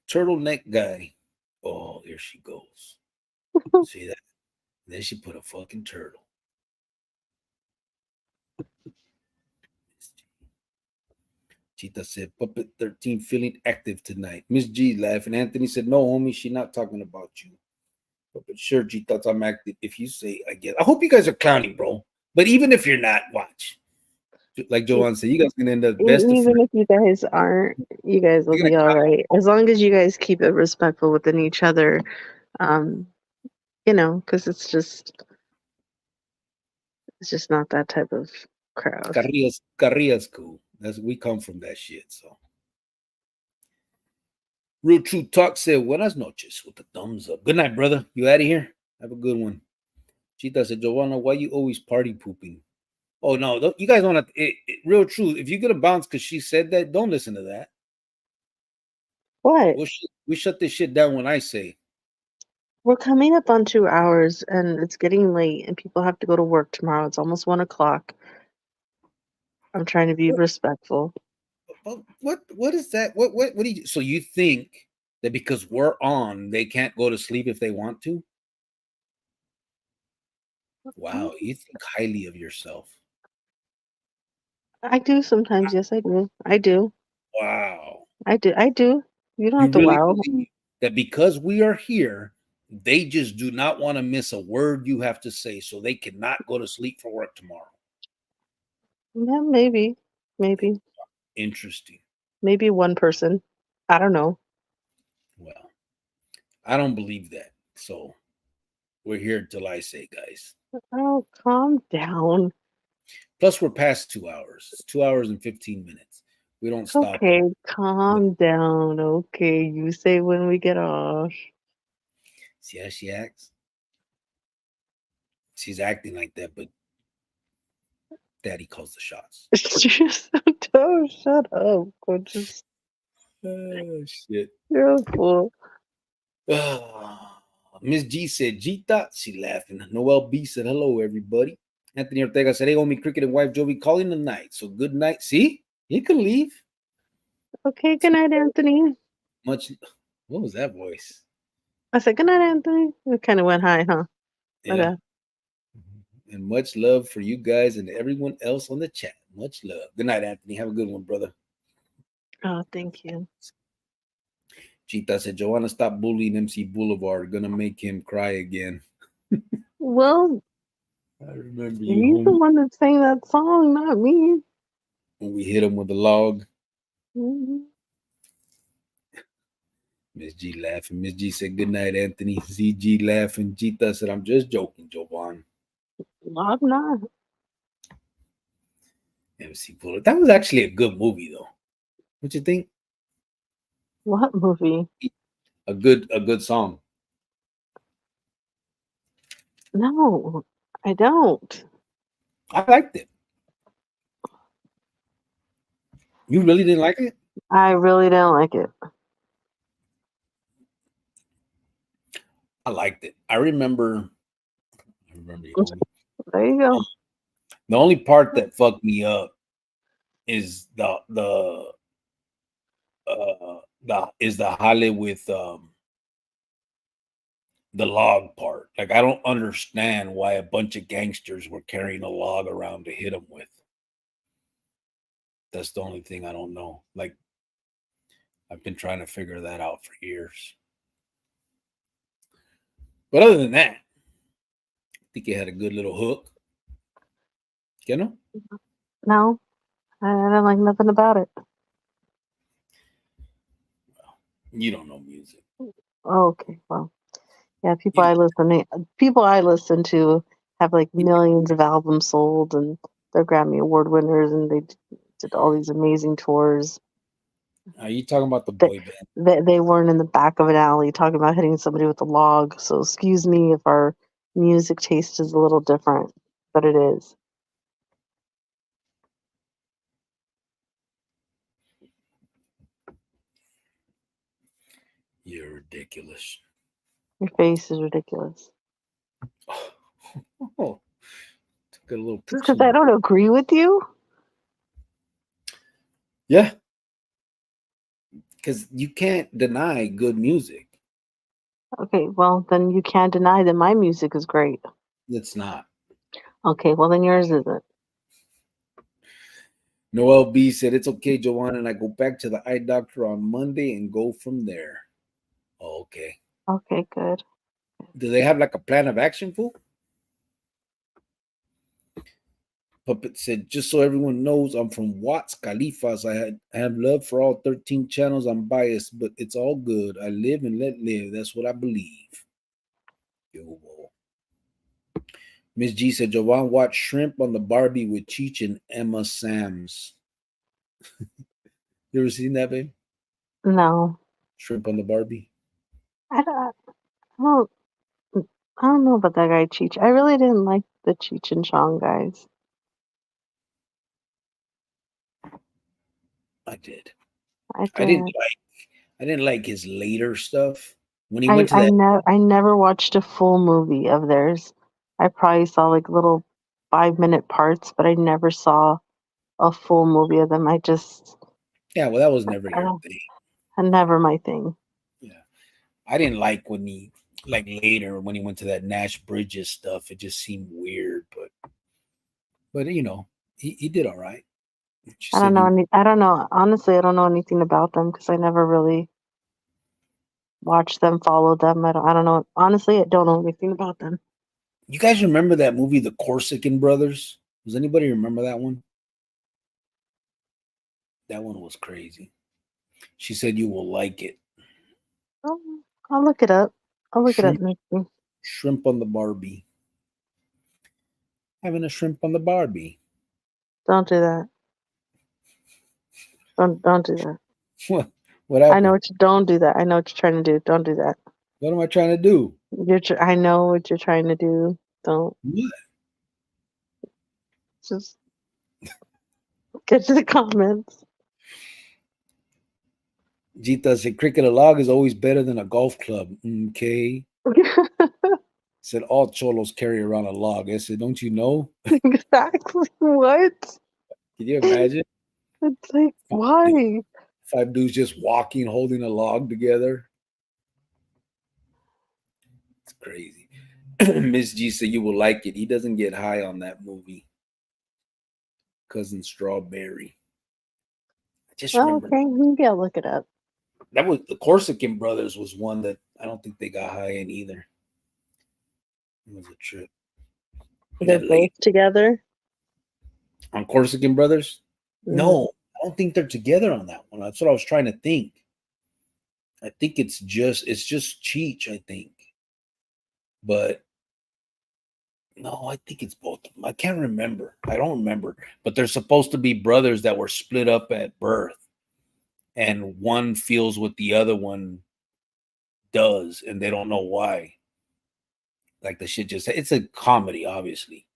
Turtleneck guy. Oh, there she goes. See that? Then she put a fucking turtle. Chita said, Puppet 13 feeling active tonight. Miss G laughing. Anthony said, no, homie, she not talking about you. Puppet, sure, G thoughts I'm active. If you say, I guess. I hope you guys are clowning, bro. But even if you're not, watch. Like E- Joanne said, you guys can end up best of Even friends. if you guys aren't, you guys will You're be gonna all clown. right as long as you guys keep it respectful within each other. Um, because it's just not that type of crowd. Carrilla's cool. We come from that shit. So Real True Talk said, Buenas noches with the thumbs up. Good night, brother. You out of here? Have a good one. Chita said, Giovanna, why you always party pooping? Oh, no. You guys don't have to. Real True. If you're going to bounce because she said that, don't listen to that. What? We shut this shit down when I say. We're coming up on 2 hours, and it's getting late, and people have to go to work tomorrow. It's almost 1 o'clock. I'm trying to be respectful. What is that? What do you. So you think that because we're on, they can't go to sleep if they want to? Wow. You think highly of yourself. I do sometimes. Yes, I do. I do. Wow. I do. I do. You don't You have to really wow. believe that because we are here, they just do not want to miss a word you have to say, so they cannot go to sleep for work tomorrow. Yeah, maybe. Maybe. Interesting. Maybe one person. I don't know. Well, I don't believe that. So we're here until I say, guys. Oh, calm down. Plus, we're past 2 hours. It's 2 hours and 15 minutes. We don't stop Okay, it. calm down. Okay, you say when we get off. See how she acts? She's acting like that, but daddy calls the shots. You're so dumb. Shut up. Go just Oh, shit. you're a fool. Miss G said, Gita, she laughing. Noel B said, hello, everybody. Anthony Ortega said, hey, homie, Cricket and wife Joey calling tonight. So good night. See, you can leave. Okay, good night, Anthony. Much. What was that voice? I said good night, Anthony. It kind of went high, huh? Yeah. And much love for you guys and everyone else on the chat. Much love. Good night, Anthony. Have a good one, brother. Oh, thank you. Chita said, Joanna, stop bullying MC Boulevard. Gonna make him cry again. Well, I remember you, He's the homie, one that sang that song, not me. when we hit him with the log. Mhm. Miss G laughing. Miss G said, "Good night, Anthony." ZG laughing. Gita said, "I'm just joking, Jovan." I'm not. MC Fuller. That was actually a good movie, though. What you think? What movie? A good song. No, I don't. I liked it. You really didn't like it? I really don't like it. I liked it. I remember. I remember you, homie. There you go. The only part that fucked me up is the Halle with the log part. Like, I don't understand why a bunch of gangsters were carrying a log around to hit him with. That's the only thing I don't know. Like, I've been trying to figure that out for years. But other than that, I think it had a good little hook. You know? No, I don't like nothing about it. You don't know music. Okay, well, yeah. You People I listen to have like millions of albums sold, and they're Grammy Award winners, and they did all these amazing tours. Are you talking about the They, boy band? they weren't in the back of an alley talking about hitting somebody with a log. So excuse me if our music taste is a little different, but it is. You're ridiculous. Your face is ridiculous. Oh, took it a little Just because I personal. don't agree with you? Yeah, because you can't deny good music. Okay, well, then you can't deny that my music is great. It's not. Okay, well, then yours isn't. Noel B said, "It's okay, Joanna, and I go back to the eye doctor on Monday and go from there." Oh, okay. Okay, good. Do they have like a plan of action, fool? Puppet said, "Just so everyone knows, I'm from Watts, Califas. I have love for all 13 channels. I'm biased, but it's all good. I live and let live. That's what I believe." Yo, Miss G said, "Jovan watched Shrimp on the Barbie with Cheech and Emma Sams." You ever seen that, babe? No, Shrimp on the Barbie? I don't, I don't know about that guy Cheech. I really didn't like the Cheech and Chong guys. I did. I I didn't did. like I didn't like his later stuff. When he went to that, I never watched a full movie of theirs. I probably saw like little 5-minute parts, but I never saw a full movie of them. yeah, well, that was never your Uh, thing. never my thing. Yeah. I didn't like when he like later when he went to that Nash Bridges stuff. It just seemed weird, but he did all right. She I don't said know you I don't know. Honestly, I don't know anything about them because I never really watched them, followed them. I don't know. Honestly, I don't know anything about them. you guys remember that movie, The Corsican Brothers? Does anybody remember that one? That one was crazy. She said you will like it. Oh, I'll look it up. I'll look it up Shrimp, next week. shrimp on the Barbie. Having a shrimp on the Barbie. Don't do that. Don't do that. What? What I know happened? what you don't do that. I know what you're trying to do. Don't do that. What am I trying to do? I know what you're trying to do. Don't What? just get to the comments. Jita said cricket a log is always better than a golf club. Okay. Said all cholos carry around a log. I said, don't you know? Exactly what? Can you imagine? It's like why? Five dudes just walking, holding a log together. It's crazy. Miss G said you will like it. He doesn't get high on that movie. Cousin Strawberry. I just Oh, remember okay, maybe I'll look it up. that was the Corsican Brothers was one that I don't think they got high in either. It was a trip. They're both together on Corsican Brothers. mm. No, I don't think they're together on that one. That's what I was trying to think. I think it's just Cheech, I think. But no, I think it's both. I can't remember. I don't remember. But they're supposed to be brothers that were split up at birth. And one feels what the other one does, and they don't know why. Like the shit just, it's a comedy, obviously.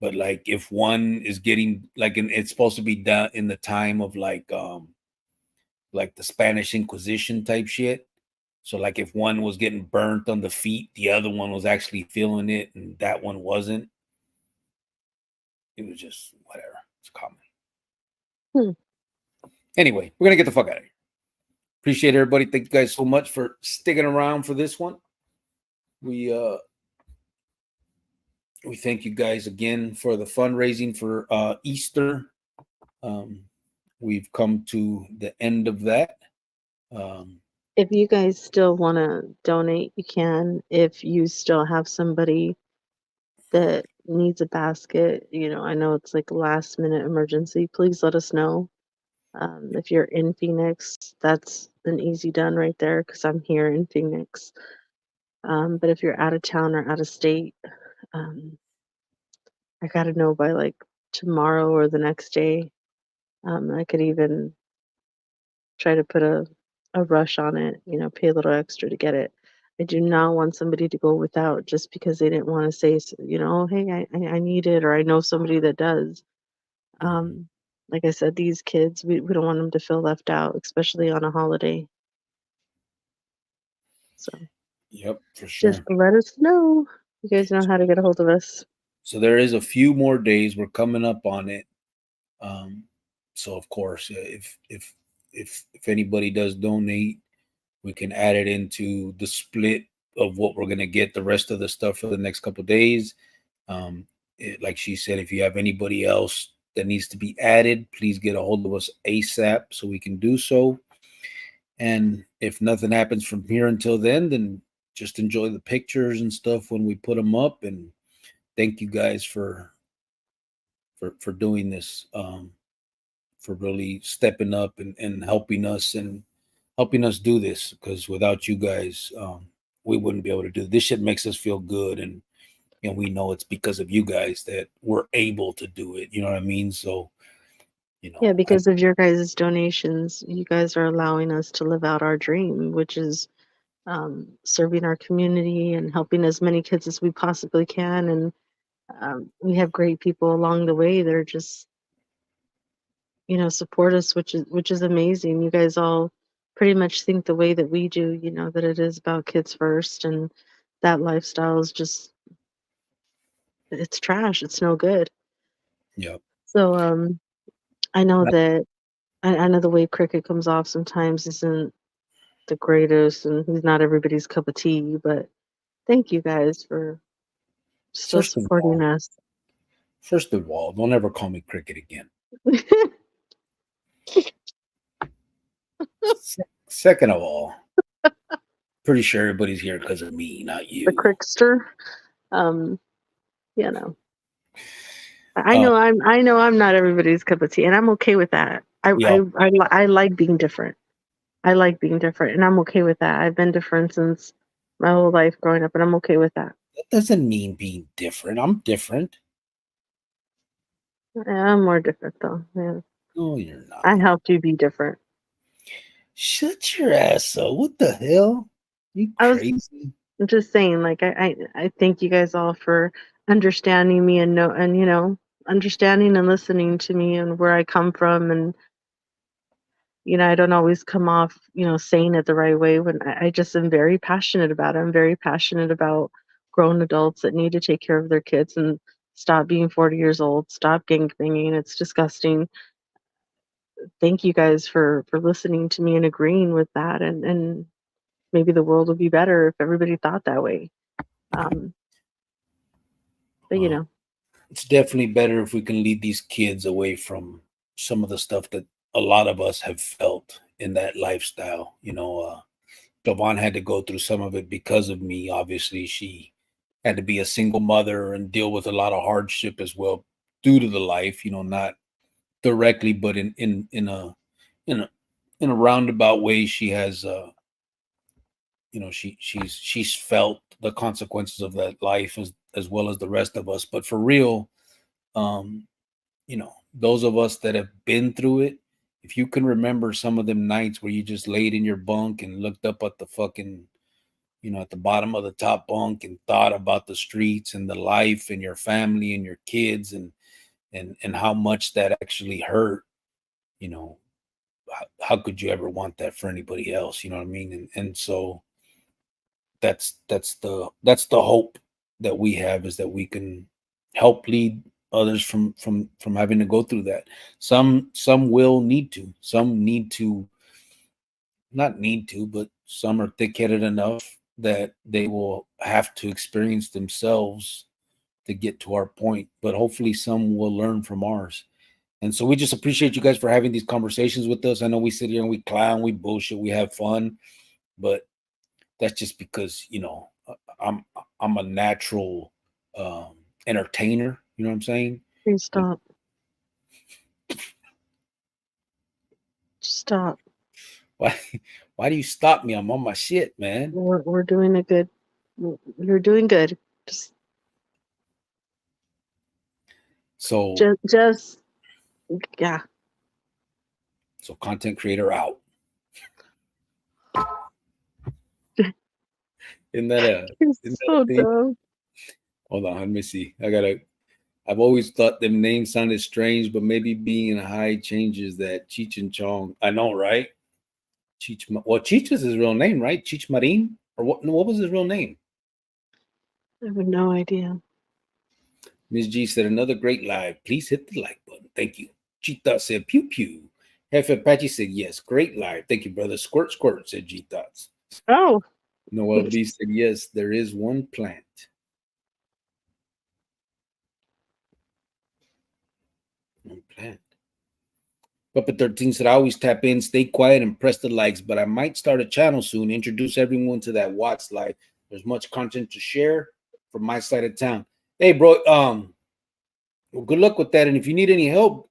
But like if one is getting it's supposed to be done in the time of like the Spanish Inquisition type shit. So like if one was getting burnt on the feet, the other one was actually feeling it, and that one wasn't. It was just whatever. It's a comedy. Anyway, we're gonna get the fuck out of here. Appreciate everybody. Thank you guys so much for sticking around for this one. We thank you guys again for the fundraising for Easter. We've come to the end of that. If you guys still want to donate, you can. If you still have somebody that needs a basket, I know it's like a last minute emergency, please let us know. If you're in Phoenix, that's an easy done right there because I'm here in Phoenix. But if you're out of town or out of state, I gotta know by like tomorrow or the next day. I could even try to put a rush on it, pay a little extra to get it. I do not want somebody to go without just because they didn't want to say, hey, I need it, or I know somebody that does. Like I said, these kids, we don't want them to feel left out, especially on a holiday. So, yep, for sure. Just let us know. You guys know how to get a hold of us. So there is a few more days. We're coming up on it. So of course, if anybody does donate, we can add it into the split of what we're gonna get the rest of the stuff for the next couple of days. Like she said, if you have anybody else that needs to be added, please get a hold of us ASAP so we can do so. And if nothing happens from here until then just enjoy the pictures and stuff when we put them up. And thank you guys for doing this, for really stepping up and helping us do this, because without you guys, we wouldn't be able to do this. Shit makes us feel good, and we know it's because of you guys that we're able to do it. You know what I mean? So, yeah, because of your guys' donations, you guys are allowing us to live out our dream, which is serving our community and helping as many kids as we possibly can. And we have great people along the way that are just, support us, which is amazing. You guys all pretty much think the way that we do, that it is about kids first, and that lifestyle is just, it's trash. It's no good. Yep. So I know that I know the way Cricket comes off sometimes isn't the greatest, and he's not everybody's cup of tea, but thank you guys for still supporting us. First of all, don't ever call me Cricket again. Second of all, pretty sure everybody's here because of me, not you. The Crickster. I know I'm not everybody's cup of tea, and I'm okay with that. I like being different. I like being different, and I'm okay with that. I've been different since my whole life growing up, and I'm okay with that. That doesn't mean being different. I'm different. I'm more different, though. Yeah. No, you're not. I helped you be different. Shut your ass up. What the hell? You crazy? I'm just saying, like, I thank you guys all for understanding me and understanding and listening to me and where I come from. And I don't always come off saying it the right way, when I just am very passionate about it. I'm very passionate about grown adults that need to take care of their kids and stop being 40 years old, stop gangbanging. It's disgusting. Thank you guys for listening to me and agreeing with that, and maybe the world would be better if everybody thought that way. But it's definitely better if we can lead these kids away from some of the stuff that a lot of us have felt in that lifestyle. Jovan had to go through some of it because of me. Obviously, she had to be a single mother and deal with a lot of hardship as well due to the life, not directly, but in a in a roundabout way, she has she's felt the consequences of that life as well as the rest of us. But for real, um, those of us that have been through it, if you can remember some of them nights where you just laid in your bunk and looked up at the fucking, at the bottom of the top bunk and thought about the streets and the life and your family and your kids and how much that actually hurt, how could you ever want that for anybody else? You know what I mean? And so that's the hope that we have, is that we can help lead others from having to go through that. Some will need to, some need to, not need to, but some are thick-headed enough that they will have to experience themselves to get to our point, but hopefully some will learn from ours. And so we just appreciate you guys for having these conversations with us. I know we sit here and we clown, we bullshit, we have fun, but that's just because I'm a natural entertainer. You know what I'm saying? Please stop. Stop. Why do you stop me? I'm on my shit, man. We're doing a good. You're doing good. So just yeah. So content creator out. Isn't that so dumb? Hold on, let me see. I've always thought them names sounded strange, but maybe being high changes that. Cheech and Chong. I know, right? Cheech is his real name, right? Cheech Marin? Or what? No, what was his real name? I have no idea. Ms. G said, another great live. Please hit the like button. Thank you. G-Thought said, pew pew. Jefe Apache said, yes, great live. Thank you, brother. Squirt, squirt, said G-Thoughts. Oh. Noel B said, yes, there is one plant. One plant. Puppet 13 said, I always tap in, stay quiet, and press the likes, but I might start a channel soon. Introduce everyone to that Watts life. There's much content to share from my side of town. Hey, bro, well, good luck with that. And if you need any help,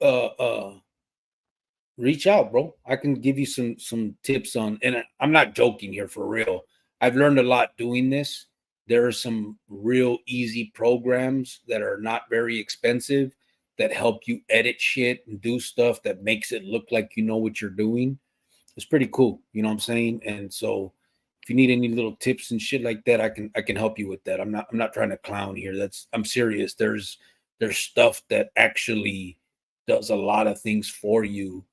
reach out, bro. I can give you some tips on, and I'm not joking here, for real. I've learned a lot doing this. There are some real easy programs that are not very expensive that help you edit shit and do stuff that makes it look like you know what you're doing. It's pretty cool, you know what I'm saying? And so if you need any little tips and shit like that, I can help you with that. I'm not trying to clown here. I'm serious. There's stuff that actually does a lot of things for you.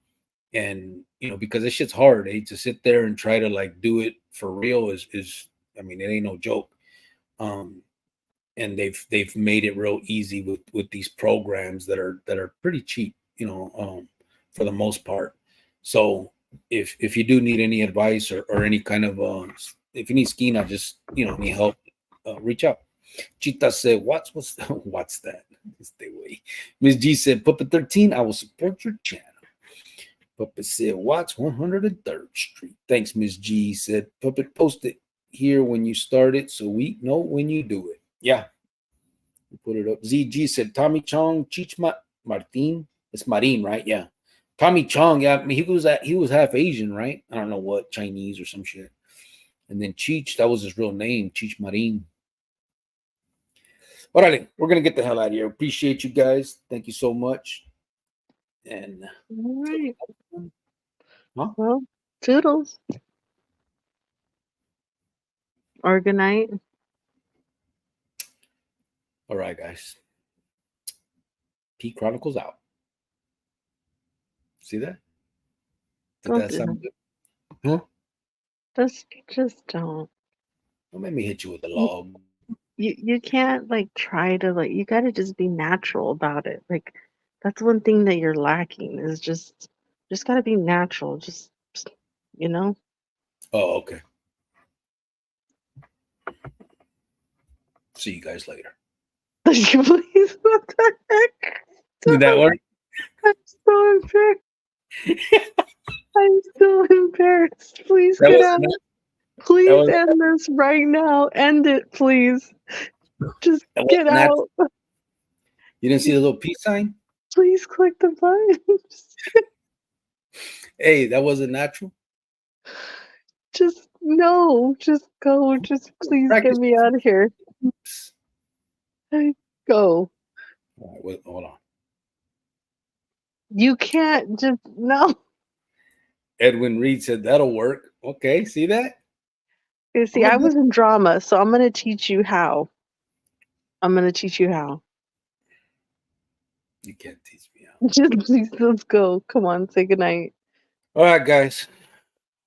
And because this shit's hard, to sit there and try to like do it for real is I mean, it ain't no joke. And they've made it real easy with these programs that are pretty cheap, for the most part. So if you do need any advice or any kind of if you need skina, just need help, reach out. Chita said, what's that? Stay away. Miss G said, Puppet 13, I will support your channel. Puppet said, Watts 103rd Street. Thanks, Miss G. Said, Puppet, post it here when you start it so we know when you do it. Yeah. Put it up. ZG said, Tommy Chong, Cheech Martin. It's Marin, right? Yeah. Tommy Chong, yeah. I mean, he was half Asian, right? I don't know what, Chinese or some shit. And then Cheech, that was his real name, Cheech Marin. All right, we're going to get the hell out of here. Appreciate you guys. Thank you so much. And all right. Huh? Well, toodles. Or good night. All right, guys. P Chronicles out. See that? Did that sound good? Huh? Just don't. Don't make me hit you with the log. You can't like try to like, you gotta just be natural about it. Like that's one thing that you're lacking is just gotta be natural. Just Oh, okay. See you guys later. Please, what the heck? Did that work? I'm so embarrassed. I'm so embarrassed. Please get out. Please end this right now. End it, please. Just That get wasn't out. natural. You didn't see the little peace sign? Please click the button. Hey, that wasn't natural. Just no. Just go. Just please Practice. get me out of here. Oops. Go. All right, wait, hold on. You can't just no. Edwin Reed said that'll work. Okay, see that? You see, I was in drama, so I'm gonna teach you how. I'm gonna teach you how. You can't teach me how. Just please, let's go. Come on, say goodnight. All right, guys,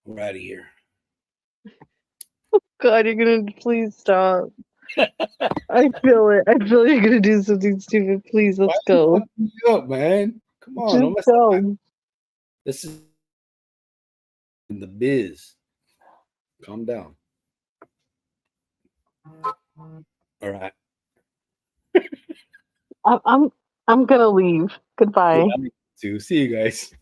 we're out of here. God, you're gonna please stop. I feel it. I feel you're gonna do something stupid. Please, let's go. Why you fucking me up, man? Come on, don't Just mess up. go. This is in the biz. Calm down. All right. I'm gonna leave. Goodbye. Yeah, me too. See you guys.